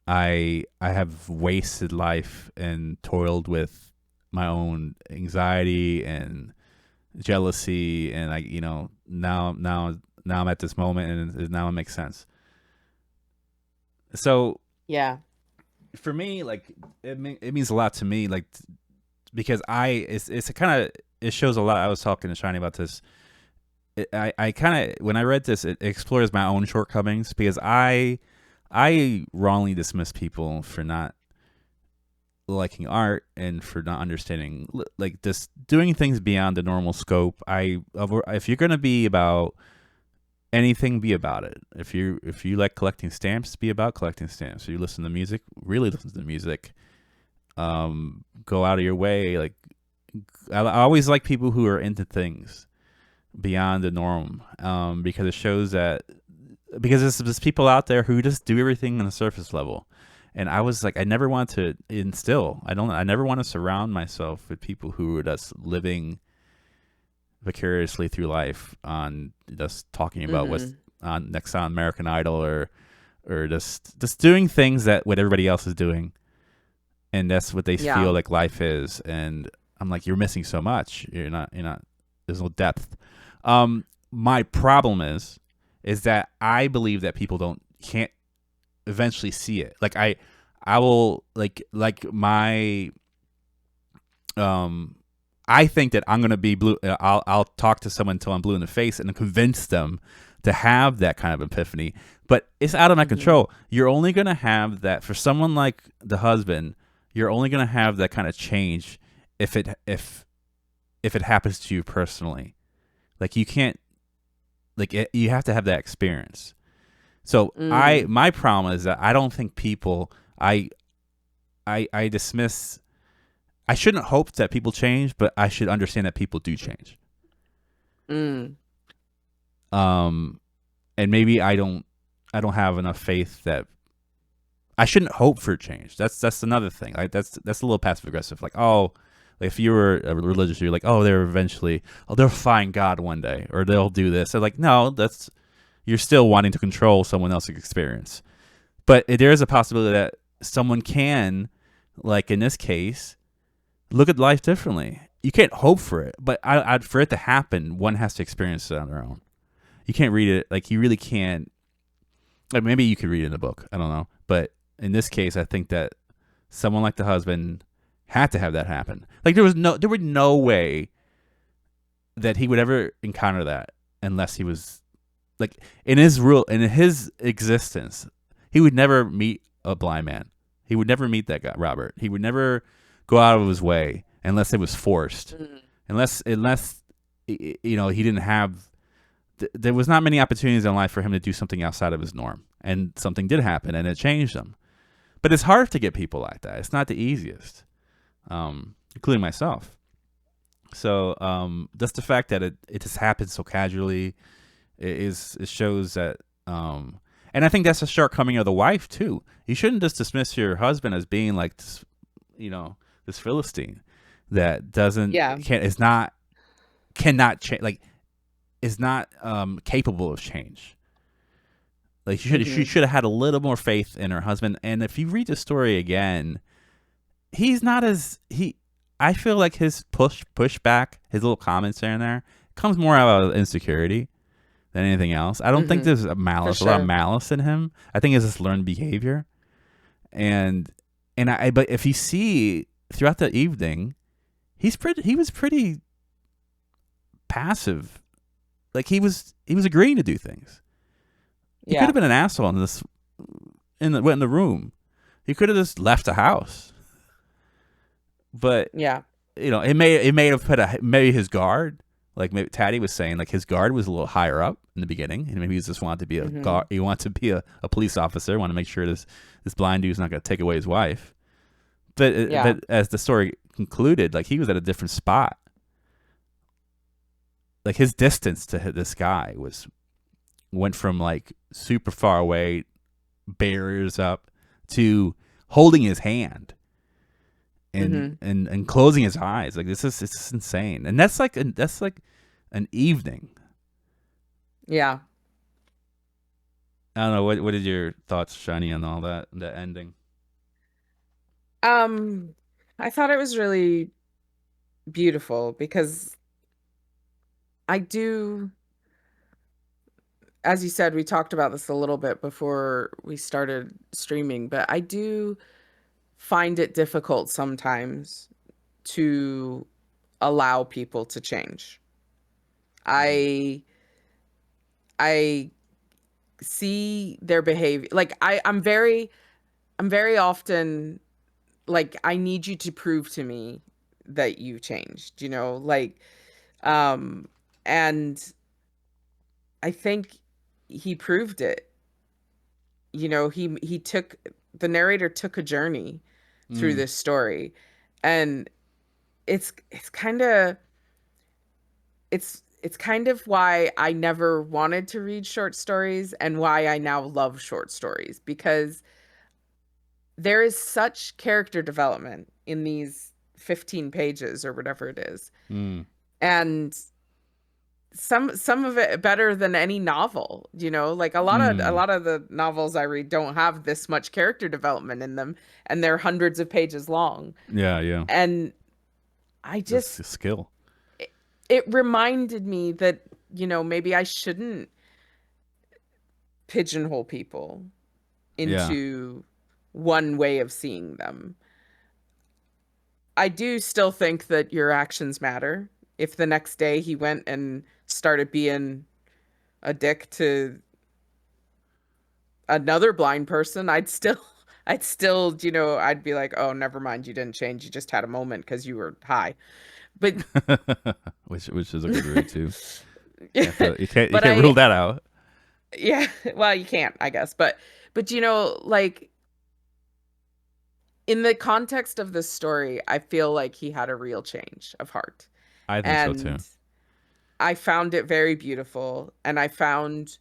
I have wasted life and toiled with my own anxiety and jealousy, and now I'm at this moment, and now it makes sense. So Yeah. for me, like it means a lot to me, like because it's kind of, it shows a lot. I was talking to Shiny about this. I kind of, when I read this, it explores my own shortcomings because I wrongly dismiss people for not liking art and for not understanding like just doing things beyond the normal scope. If you're gonna be about anything, be about it. If you like collecting stamps, be about collecting stamps. If you listen to music, really listen to the music. Go out of your way. Like I always like people who are into things beyond the norm, because it shows that because there's people out there who just do everything on the surface level. And I was like, I never want to instill. I never want to surround myself with people who are just living vicariously through life on just talking about what's Mm-hmm. on next on American Idol, or just doing things that what everybody else is doing, and that's what they Yeah. feel like life is. And I'm like, you're missing so much. You're not. There's no depth. My problem is that I believe that people can't eventually see it. Like I will like my um I think that I'm gonna be blue. I'll talk to someone until I'm blue in the face and convince them to have that kind of epiphany. But it's out of my Mm-hmm. control. You're only gonna have that for someone like the husband. You're only gonna have that kind of change if it happens to you personally. Like you can't you have to have that experience. So Mm. my problem is that I don't think people I dismiss. I shouldn't hope that people change, but I should understand that people do change. Mm. Um, and maybe I don't have enough faith that I shouldn't hope for change. That's another thing. Like that's a little passive aggressive. Like like if you were a religious, you're like, they'll find God one day, or they'll do this. They're like, no, that's you're still wanting to control someone else's experience. But there is a possibility that someone can, like in this case, look at life differently. You can't hope for it, but for it to happen, one has to experience it on their own. You can't read it like you really can't. Like maybe you could read it in a book. I don't know, but in this case, I think that someone like the husband had to have that happen. Like there was no way that he would ever encounter that unless he was like in his existence, he would never meet a blind man. He would never meet that guy, Robert. He would never go out of his way unless it was forced. Mm. Unless he didn't have. There was not many opportunities in life for him to do something outside of his norm, and something did happen, and it changed him. But it's hard to get people like that. It's not the easiest, including myself. So just the fact that it just happens so casually it shows that and I think that's a shortcoming of the wife too. You shouldn't just dismiss your husband as being like this, this Philistine that doesn't Yeah. can is not cannot change, like is not capable of change. Like she Mm-hmm. should have had a little more faith in her husband. And if you read the story again, he's not as he. I feel like his pushback, his little comments here and there, comes more out of insecurity than anything else. I don't think Mm-hmm. there's For a lot of sure. malice in him. I think it's just learned behavior. And but if you see throughout the evening, he was pretty passive. Like he was agreeing to do things. He could have Yeah. been an asshole in the room. He could have just left the house. But Yeah. it may have put maybe his guard, like maybe Taddy was saying, like his guard was a little higher up in the beginning, and maybe he just wanted to be a Mm-hmm. guard. He wanted to be a police officer. Want to make sure this blind dude's not going to take away his wife. Yeah. But as the story concluded, like he was at a different spot. Like his distance to this guy went from like super far away, barriers up, to holding his hand and Mm-hmm. and closing his eyes. Like it's insane. And that's like an evening. Yeah. I don't know what are your thoughts, Shani, on all that ending. Um, I thought it was really beautiful because I do, as you said, we talked about this a little bit before we started streaming, but I do find it difficult sometimes to allow people to change. Mm-hmm. I I see their behavior. Like I'm very often like, I need you to prove to me that you changed, like, um, and I think he proved it. He took the narrator took a journey through Mm, this story, and it's kind of it's kind of why I never wanted to read short stories and why I now love short stories, because there is such character development in these 15 pages or whatever it is. mm, And some of it better than any novel, like mm. a lot of the novels I read don't have this much character development in them, and they're hundreds of pages long. Yeah, yeah. And I That's just a skill. it, it reminded me that, maybe I shouldn't pigeonhole people Yeah. into one way of seeing them. I do still think that your actions matter. If the next day he went and started being a dick to another blind person, I'd still, I'd be like, oh, never mind, you didn't change. You just had a moment because you were high. But, Which is a good read too. You but can't rule that out. yeah, well, you can't, I guess. But, like, in the context of this story, I feel like he had a real change of heart. I think so too. And I found it very beautiful. And I found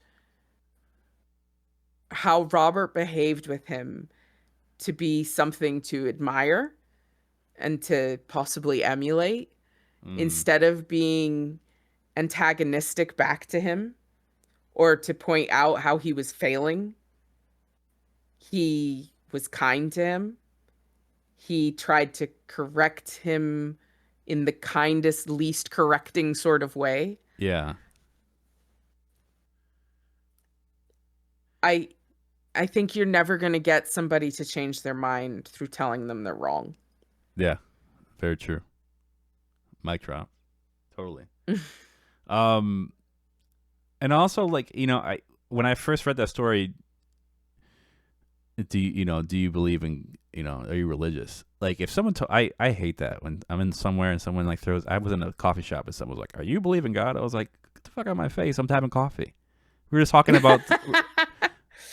how Robert behaved with him to be something to admire and to possibly emulate, Mm, instead of being antagonistic back to him or to point out how he was failing. He was kind to him. He tried to correct him in the kindest, least correcting sort of way. yeah. I I think you're never going to get somebody to change their mind through telling them they're wrong. Yeah. Very true. Mic drop. Totally. Um, and also, like, I when I first read that story, do you believe in, are you religious? Like, if someone I hate that when I'm in somewhere and someone like throws. I was in a coffee shop and someone was like, "Are you believe in God?" I was like, "Get the fuck out of my face! I'm having coffee." We were just talking about like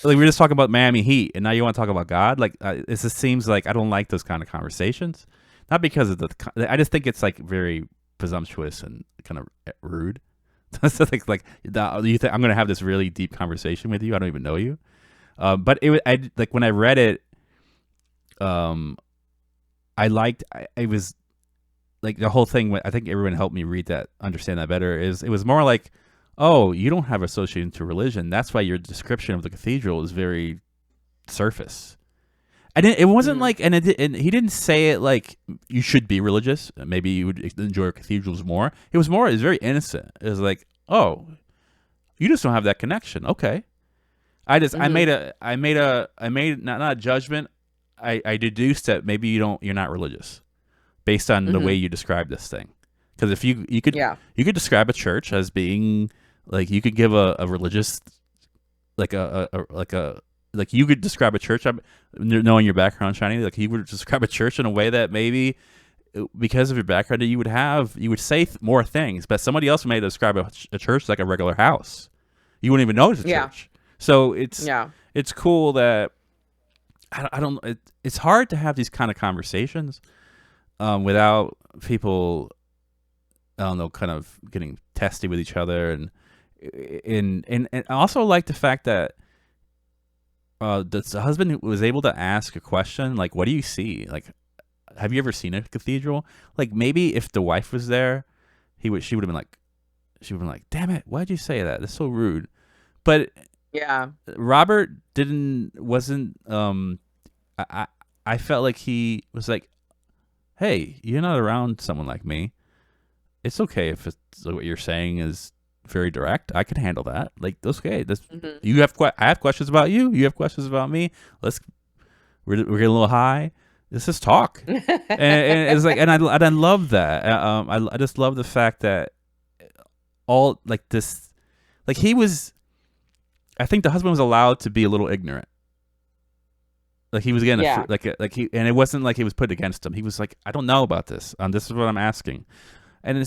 we were just talking about Miami Heat, and now you want to talk about God? Like, it just seems like I don't like those kind of conversations. Not because of I just think it's like very presumptuous and kind of rude. So you think I'm gonna have this really deep conversation with you? I don't even know you. But like when I read it, I liked. I was like the whole thing. I think everyone helped me read that, understand that better. It was more like, oh, you don't have association to religion. That's why your description of the cathedral is very surface. And it wasn't like, and he didn't say it like you should be religious. Maybe you would enjoy cathedrals more. It was very innocent. It was like, oh, you just don't have that connection. Okay. I made not a judgment. I deduced that maybe you're not religious based on the way you describe this thing. Because if you could you could describe a church as being like, you could give a religious like like you could describe a church, knowing your background, Shiny, like you would describe a church in a way that maybe because of your background you would say more things, but somebody else may describe a church like a regular house. You wouldn't even know it's a church. So it's cool that I don't. It's hard to have these kind of conversations without people, I don't know, kind of getting testy with each other, and I also like the fact that the husband was able to ask a question like, "What do you see? Like, have you ever seen a cathedral?" Like, maybe if the wife was there, she would have been like, "Damn it, why'd you say that? That's so rude." But Yeah. Robert wasn't. I felt like he was like, "Hey, you're not around someone like me. It's okay if it's what you're saying is very direct. I can handle that. Like, okay, I have questions about you. You have questions about me. We're getting a little high. Let's just talk." And it's like, and I love that. I just love the fact that all like this, like he was I think the husband was allowed to be a little ignorant. Like he was getting Yeah. and it wasn't like he was put against him. He was like, I don't know about this. This is what I'm asking. And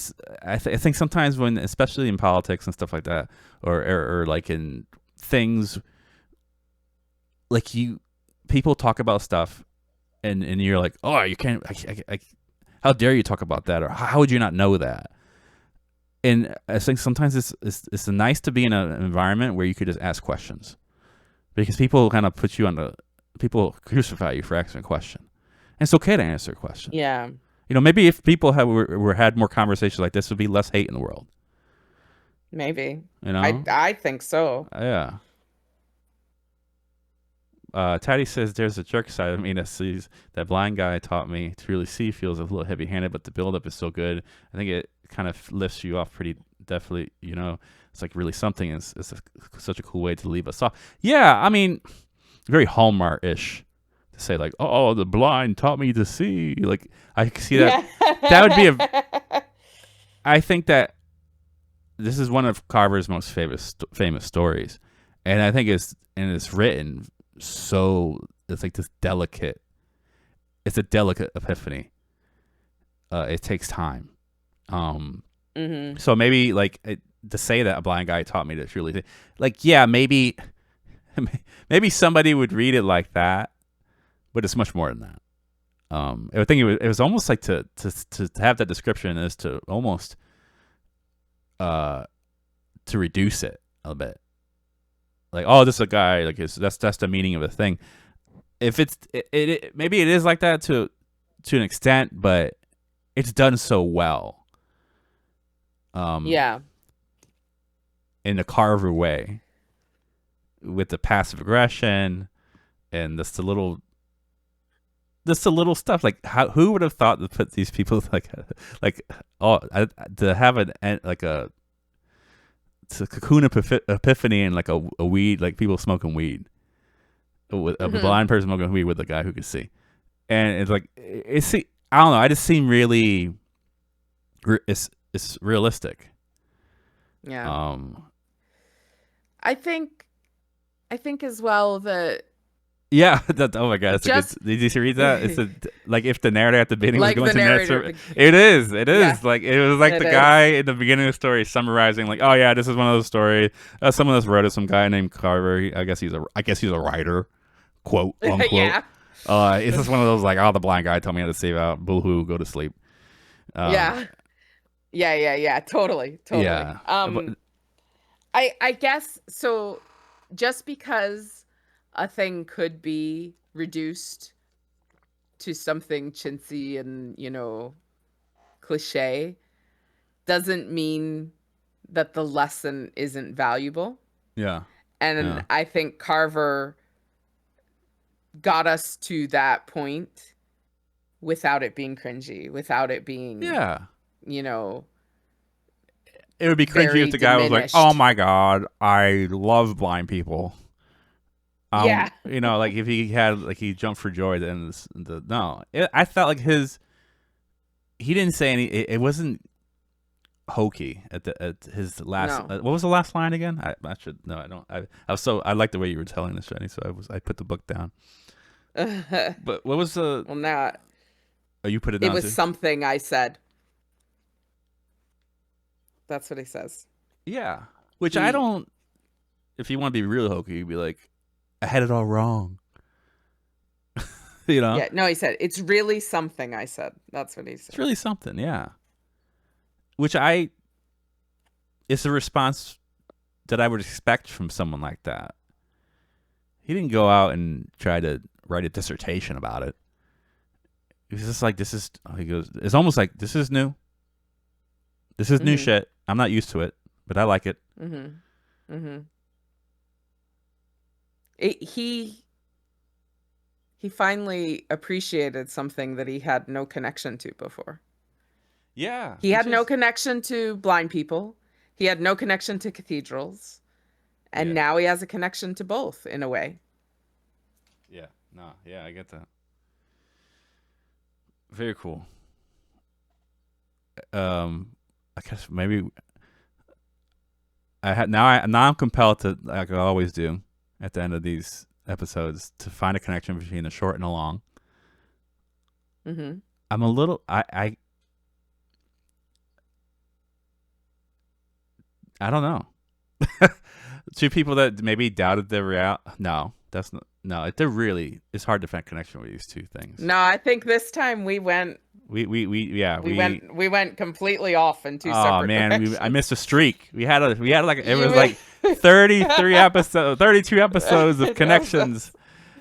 I think sometimes when, especially in politics and stuff like that, or like in things, like people talk about stuff, and you're like, oh, you can't, how dare you talk about that, or how would you not know that? And I think sometimes it's nice to be in an environment where you could just ask questions, because people kind of put you on people crucify you for asking a question, and it's okay to answer a question. Yeah. Maybe if people had more conversations like this, would be less hate in the world. Maybe. You know? I think so. Yeah. Taddy says there's a jerk side of me that sees that blind guy taught me to really see feels a little heavy handed, but the build up is so good. I think it kind of lifts you off pretty definitely. It's like really something. It's such a cool way to leave us off. Yeah, I mean, very Hallmark ish to say like, oh, the blind taught me to see. Like I see that. Yeah. That would be I think that this is one of Carver's most famous stories, and I think it's written so it's like this delicate. It's a delicate epiphany. It takes time. So maybe like to say that a blind guy taught me to truly, like, yeah, maybe somebody would read it like that, but it's much more than that. I think it was almost like to have that description is to almost to reduce it a bit. Like, oh, this is a guy, like that's the meaning of a thing. If it maybe it is like that to an extent, but it's done so well. Yeah. In a Carver way, with the passive aggression and the little stuff, like who would have thought to put these people to have it's a cocoon epiphany and like a weed, like people smoking weed with a blind person smoking weed with a guy who could see, and it's like I don't know, I just seem really it's realistic. Yeah. I think as well that yeah, oh my god, did you read that? It's like if the narrator at the beginning like was going the to narrator, it is Yeah. like it was like the guy in the beginning of the story summarizing like, oh yeah, this is one of those stories. Someone else wrote it, some guy named Carver. I guess he's a writer, quote unquote. Yeah. It's just one of those like, oh, the blind guy told me how to save out. Boo hoo, go to sleep. Yeah. Totally. Yeah. I guess so. Just because a thing could be reduced to something chintzy and cliche doesn't mean that the lesson isn't valuable. Yeah. And I think Carver got us to that point without it being cringy, without it being it would be cringy if the guy was like, oh my god, I love blind people. Yeah. Like if he had like he jumped for joy then I felt like he didn't say any, it wasn't hokey at his last. No. What was the last line again? I should no, I don't. I like the way you were telling this, Jenny. So I put the book down. But what was the? Well, now. Oh, you put it down. It was too? something I said. That's what he says. Yeah, which I don't. If you want to be real hokey, you'd be like, I had it all wrong. Yeah. No, he said it's really something. I said that's what he said. It's really something. Yeah. Which it's a response that I would expect from someone like that. He didn't go out and try to write a dissertation about it. He was just like, he goes, it's almost like, this is new. This is new shit. I'm not used to it, but I like it. He finally appreciated something that he had no connection to before. Yeah. He had no connection to blind people. He had no connection to cathedrals. And now he has a connection to both in a way. Yeah. No. Yeah, I get that. Very cool. I guess maybe now I'm compelled to, like I always do at the end of these episodes, to find a connection between the short and the long. Mm-hmm. I'm a little I don't know. To people that maybe doubted the real, no, that's not, no. It's hard to find connection with these two things. No, I think this time we went completely off in two Oh separate man, I directions. missed a streak. We had like, it You was like 32 episodes of connections,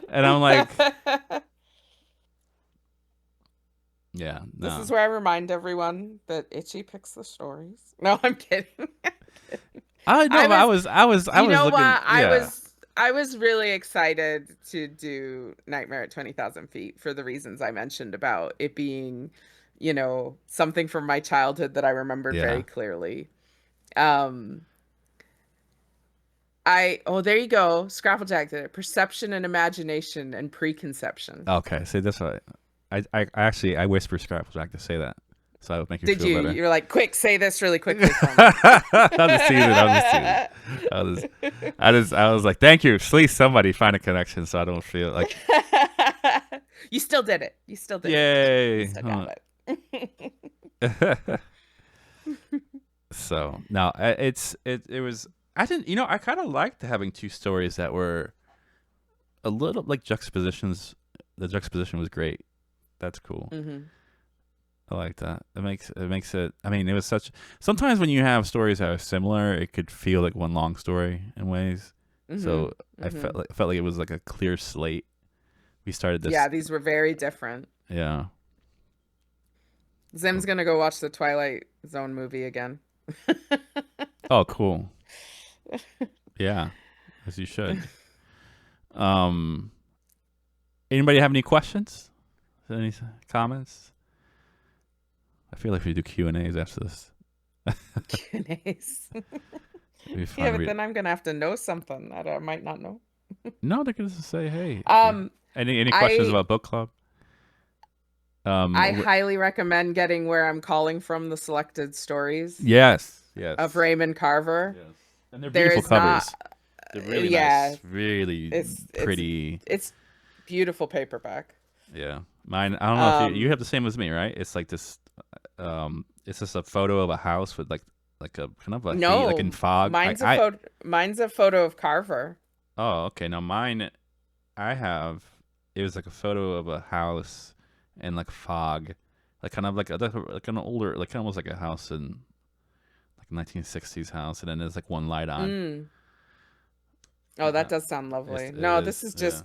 and I'm like, yeah, This no. is where I remind everyone that Itchy picks the stories. No, I'm kidding. I know, but I You was know looking, what? yeah, I was really excited to do Nightmare at 20,000 Feet for the reasons I mentioned about it being, something from my childhood that I remembered yeah. very clearly. Um, there you go. Scrapplejack did it. Perception and imagination and preconception. Okay, see, that's what I actually I whisper Scrapplejack to say that, so I would make you Did feel you? better. You're like, quick, say this really quickly for me. I'll just tease it. I was like, thank you. Please, somebody find a connection so I don't feel like, You still did it. You still did it. You yay. still got it. So no, it was. I didn't. I kind of liked having two stories that were a little like juxtapositions. The juxtaposition was great. That's cool. Mm-hmm. I like that. It makes it. I mean, it was such. Sometimes when you have stories that are similar, it could feel like one long story in ways. Mm-hmm. So I Mm-hmm. felt like it was like a clear slate. We started this. Yeah, these were very different. Yeah. Zim's gonna go watch the Twilight Zone movie again. Oh, cool. Yeah, as you should. Um, Anybody have any questions? Any comments? I feel like we do Q&As after this. Q&As. It'd be fun Yeah, to but read. then I'm gonna have to know something that I might not know. No, they could just say, "Hey." Um, Any questions I about book club? I highly recommend getting Where I'm Calling From, the selected stories Yes. of Raymond Carver. Yes. And they're There beautiful is not, covers. They're really yeah, nice, really it's pretty. it's beautiful paperback. Yeah, mine. I don't know if you have the same as me, right? It's like this. It's just a photo of a house with like a kind of like like in No, fog. mine's a photo of Carver. Oh, okay. Now mine, I have. It was like a photo of a house and like fog, like kind of like an older, like almost like a house in like 1960s house, and then there's like one light on. Mm. Oh, that does sound lovely. It No, is, this is yeah. just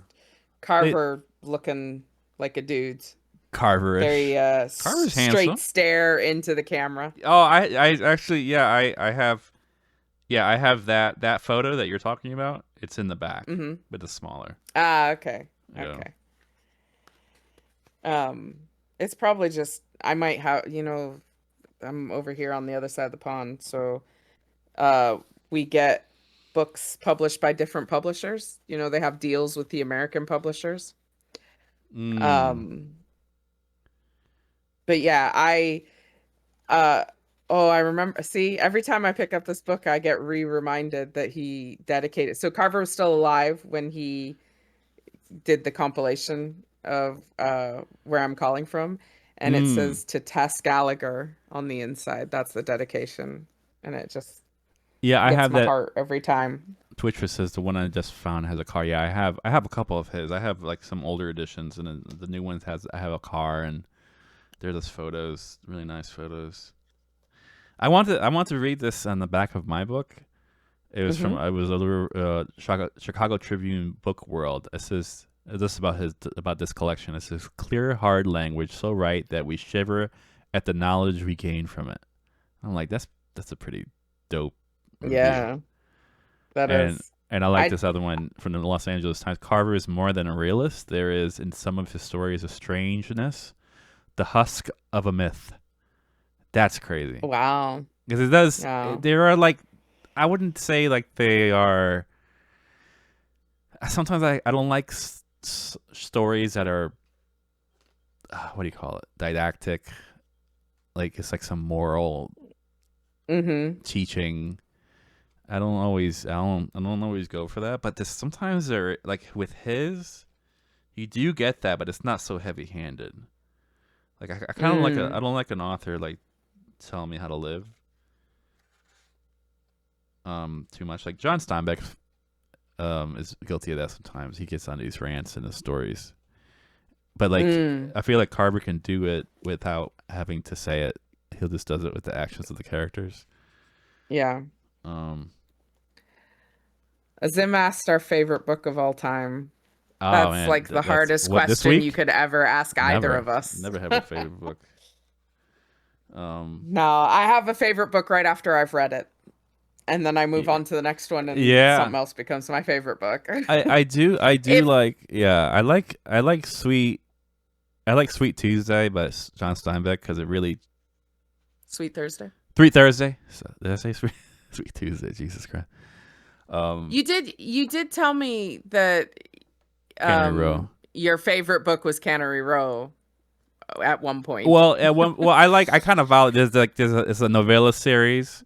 Carver looking like a dude. Carverish. Very Carver's straight handsome. stare into the camera. Oh, I actually, yeah, I have that photo that you're talking about. It's in the back, Mm-hmm. but it's smaller. Ah, okay. Yeah. Okay. It's probably just I might have, I'm over here on the other side of the pond, so we get books published by different publishers. They have deals with the American publishers. Mm. But yeah, I remember, see, every time I pick up this book, I get reminded that he dedicated. So Carver was still alive when he did the compilation of Where I'm Calling From, and it says to Tess Gallagher on the inside. That's the dedication, and it just Yeah, I gets have my that. heart every time. Twitch says the one I just found has a car. Yeah, I have a couple of his. I have like some older editions, and then the new ones I have a car, and there's those photos, really nice photos. I want to read this on the back of my book. It was Mm-hmm. from Chicago Tribune Book World. It says this about this collection. It says clear, hard language, so right that we shiver at the knowledge we gain from it. I'm like, that's a pretty dope review. Yeah, that and is. and I like I this other one from the Los Angeles Times. Carver is more than a realist. There is in some of his stories a strangeness, the husk of a myth. That's crazy. Wow. Because it does. Wow. There are like, I wouldn't say like they are. Sometimes I don't like stories that are, what do you call it? Didactic. Like it's like some moral Mm-hmm. teaching. I don't always go for that, but sometimes they're like with his, you do get that, but it's not so heavy handed. Like I kind of like I Mm. don't like an author like telling me how to live too much. Like John Steinbeck is guilty of that sometimes. He gets on these rants in his stories. But like Mm. I feel like Carver can do it without having to say it. He'll just does it with the actions of the characters. Yeah. Um Azim asked our favorite book of all time. oh That's man, like the that's hardest what this question you week? could ever ask either Never. of us. Never have a favorite book. Um No, I have a favorite book right after I've read it. And then I move y- on to the next one and yeah. something else becomes my favorite book. I do If like yeah, I like Sweet Tuesday by John Steinbeck because it really Sweet Thursday. Sweet Thursday. Did I say Sweet Tuesday? Jesus Christ. Um, You did tell me that Cannery Row. your favorite book was Cannery Row at one point. I kind of valid. It's a novella series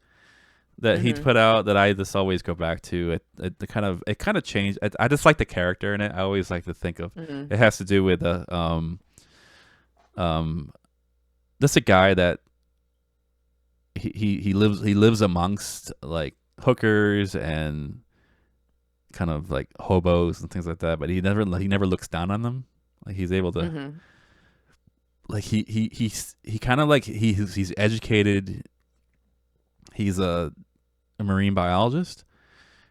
that he Hmm. put out that I just always go back to. It kind of changed. I just like the character in it. I always like to think of Hmm. it has to do with this a guy that he lives amongst like hookers and kind of like hobos and things like that, but he never looks down on them. Like he's able to Hmm. like he kind of like he's educated. He's a marine biologist,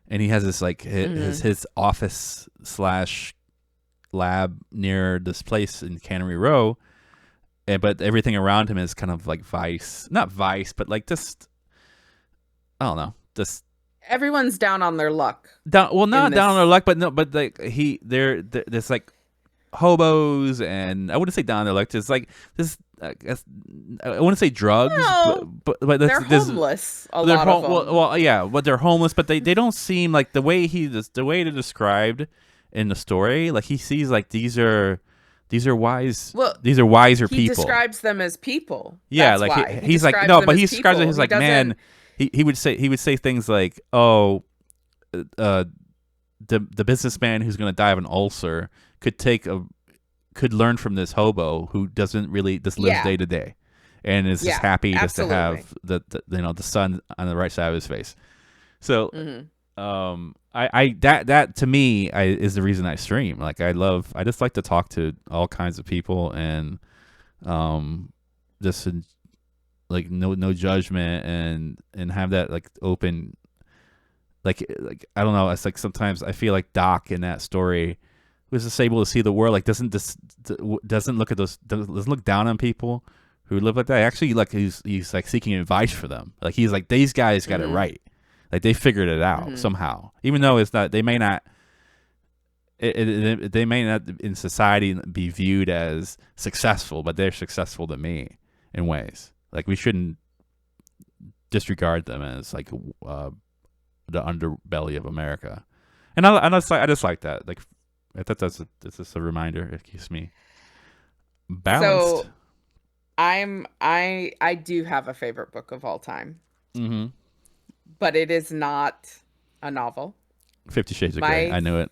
and he has this like Hmm. his office slash lab near this place in Cannery Row. And, but everything around him is kind of like vice, not vice, but like just I don't know, just Everyone's down on their luck down. Well, in not down on their this. luck, but no, but like there's like hobos, and I wouldn't say down on their luck. Just like this, I wouldn't say drugs, No, but they're there's homeless, a they're lot of them. well yeah, but they're homeless, but they don't seem like the way they're described in the story. Like he sees like Well, these are wiser he people. describes them as people. Yeah, That's like why. He he's like describes no, them but as he describes it people. as He like man. doesn't. He would say things like oh uh the businessman who's going to die of an ulcer could learn from this hobo who doesn't really just lives Yeah. day to day and is just Yeah, happy just to absolutely. have the sun on the right side of his face. So Hmm. I that to me is the reason I stream. Like I just like to talk to all kinds of people and um just like no judgment and have that like open like I don't know. It's like sometimes I feel like Doc in that story was just able to see the world. Like doesn't look at those doesn't look down on people who live like that. Actually, like he's like seeking advice for them. Like he's like these guys got it Hmm. right. Like they figured it out Hmm. somehow, even though it's not. They may not. They may not in society be viewed as successful, but they're successful to me in ways. Like we shouldn't disregard them as like the underbelly of America. And I just like that. Like I thought that's just a reminder. It keeps me balanced. So I do have a favorite book of all time, Mm-hmm. but it is not a novel. 50 Shades of Grey. My I knew it.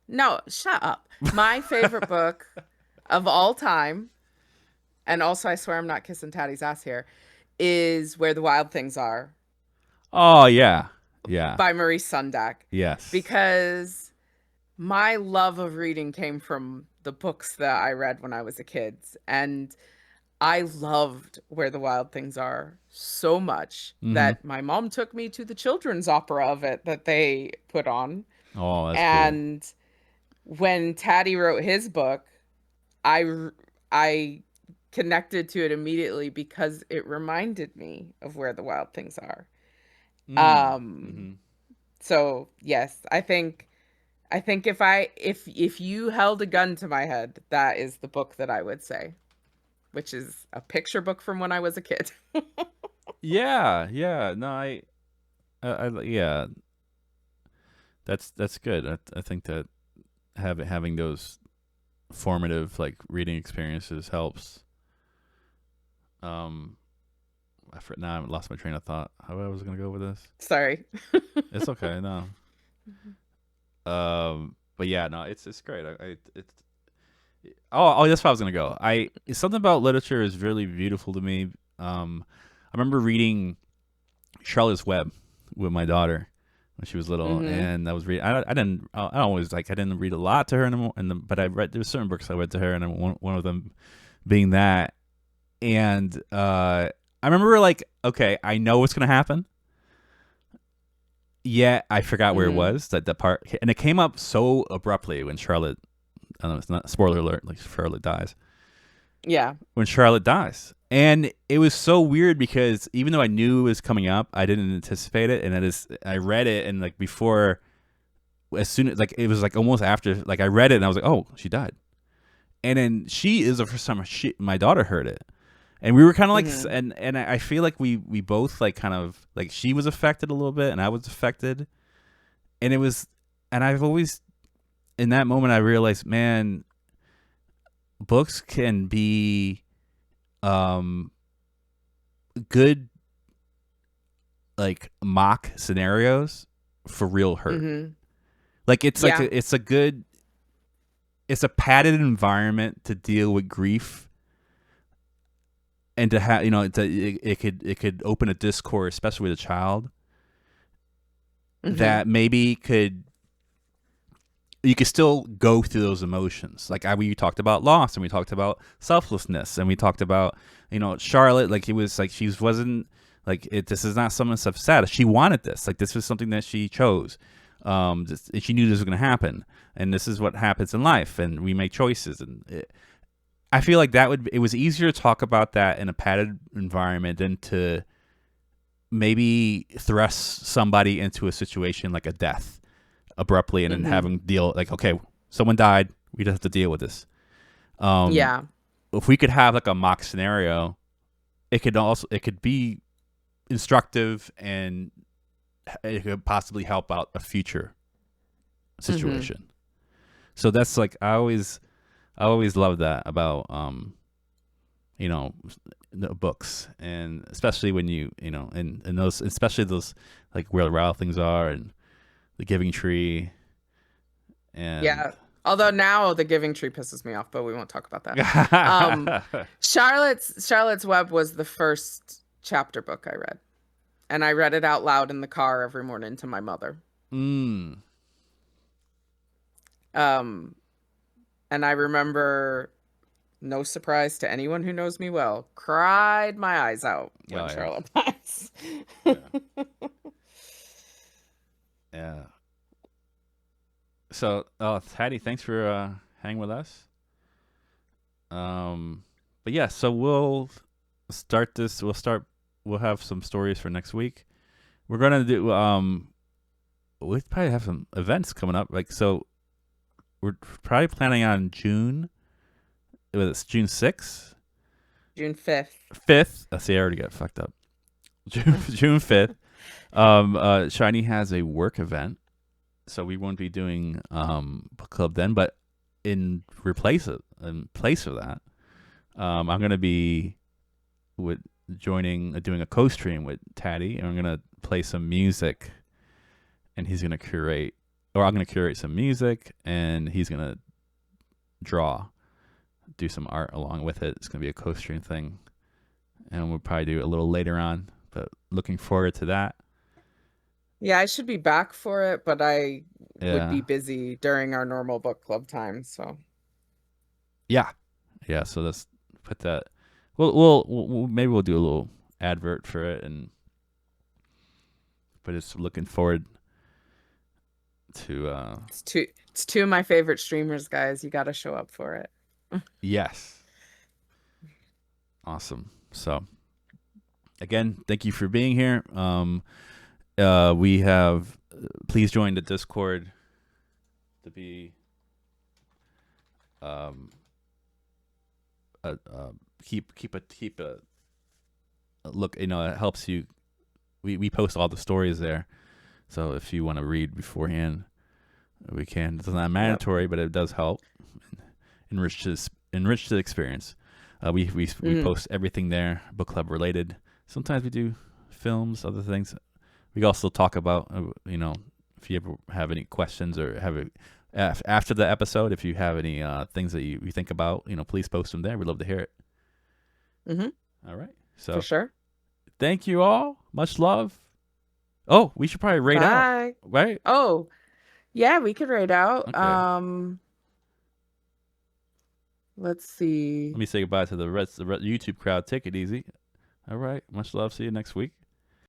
No, shut up. My favorite book of all time, and also I swear I'm not kissing Taddy's ass here, is Where the Wild Things Are Oh yeah, yeah, by Maurice Sundak. yes. Because my love of reading came from the books that I read when I was a kid. And I loved Where the Wild Things Are so much Mm-hmm. that my mom took me to the children's opera of it that they put on. Oh, that's cool. And when Taddy wrote his book, I connected to it immediately because it reminded me of Where the Wild Things Are. Mm. Um Mm-hmm. so yes, I think if you held a gun to my head, that is the book that I would say, which is a picture book from when I was a kid. Yeah, yeah. No, yeah. That's good. I think that having those formative like reading experiences helps. Um, Now I lost my train of thought. How I was gonna go with this? Sorry. It's okay. No. But yeah, no, it's great. It's that's where I was gonna go. It's something about literature is really beautiful to me. I remember reading Charlotte's Web with my daughter when she was little, Mm-hmm. and I was reading. I didn't. I always I didn't read a lot to her, but I read there were certain books I read to her, and one of them being that. And I remember like, okay, I know what's gonna happen. Yet I forgot where it Mm-hmm. was that the part, and it came up so abruptly when Charlotte. I don't know, it's not spoiler alert. Like Charlotte dies. Yeah. When Charlotte dies, and it was so weird because even though I knew it was coming up, I didn't anticipate it, and I read it, and like before, as soon as like it was like almost after, like I read it, and I was like, oh, she died, and then she is the first time my daughter heard it. And we were kind of like, Mm-hmm. and I feel like we both like kind of like she was affected a little bit, and I was affected, and it was, and I've always in that moment I realized, man, books can be um good like mock scenarios for real hurt. Mm-hmm. Like it's like Yeah. it's a padded environment to deal with grief and to have it could open a discourse, especially with a child Mm-hmm. that maybe you could still go through those emotions. Like we talked about loss, and we talked about selflessness, and we talked about Charlotte. Like it was like she wasn't like it. This is not something that's sad. She wanted this. Like this was something that she chose. And she knew this was going to happen, and this is what happens in life, and we make choices. And I feel like it was easier to talk about that in a padded environment than to maybe thrust somebody into a situation like a death abruptly and then Mm-hmm. having deal like, okay, someone died, we just have to deal with this. Yeah. If we could have like a mock scenario, it could be instructive, and it could possibly help out a future Mm-hmm. situation. So that's like I always love that about you know the books, and especially when and those, especially those like where the wild things are, and the Giving Tree, and Yeah. Although now the Giving Tree pisses me off, but we won't talk about that. Um, Charlotte's Web was the first chapter book I read, and I read it out loud in the car every morning to my mother. mm. Um, and I remember, no surprise to anyone who knows me well, cried my eyes out Oh when yeah, Charlotte dies. yeah, yeah. So, Hattie, thanks for hanging with us. But yeah, so we'll start this. We'll have some stories for next week. We're gonna do. We probably have some events coming up. Like so, we're probably planning on June. It's June 6th, June 5th. 5th. See, I already got fucked up. June 5th. Shiny has a work event, so we won't be doing book club then. But in place of that, I'm gonna be doing a co-stream with Taddy, and I'm gonna play some music, and he's gonna curate, or I'm gonna curate some music, and he's gonna do some art along with it. It's gonna be a co-stream thing, and we'll probably do it a little later on. But looking forward to that. Yeah, I should be back for it, but I would Yeah, be busy during our normal book club time. So, yeah, yeah. So let's put that. Maybe we'll do a little advert for it, but it's looking forward to it's two of my favorite streamers, guys. You got to show up for it. yes, awesome. So again, thank you for being here. We have please join the Discord to be um keep a look. It helps you. We post all the stories there, so if you want to read beforehand, we can. It's not Yep. mandatory, but it does help enrich the experience. We Mm. post everything there, book club related, sometimes we do films, other things. We also talk about, if you ever have any questions or have it after the episode, if you have any things that you think about, please post them there. We'd love to hear it. Mm-hmm. All right. For So sure. thank you all. Much love. Oh, we should probably rate out, Bye. right? Oh, yeah, we could rate out. Okay. Let's see. Let me say goodbye to the rest of the YouTube crowd. Take it easy. All right. Much love. See you next week.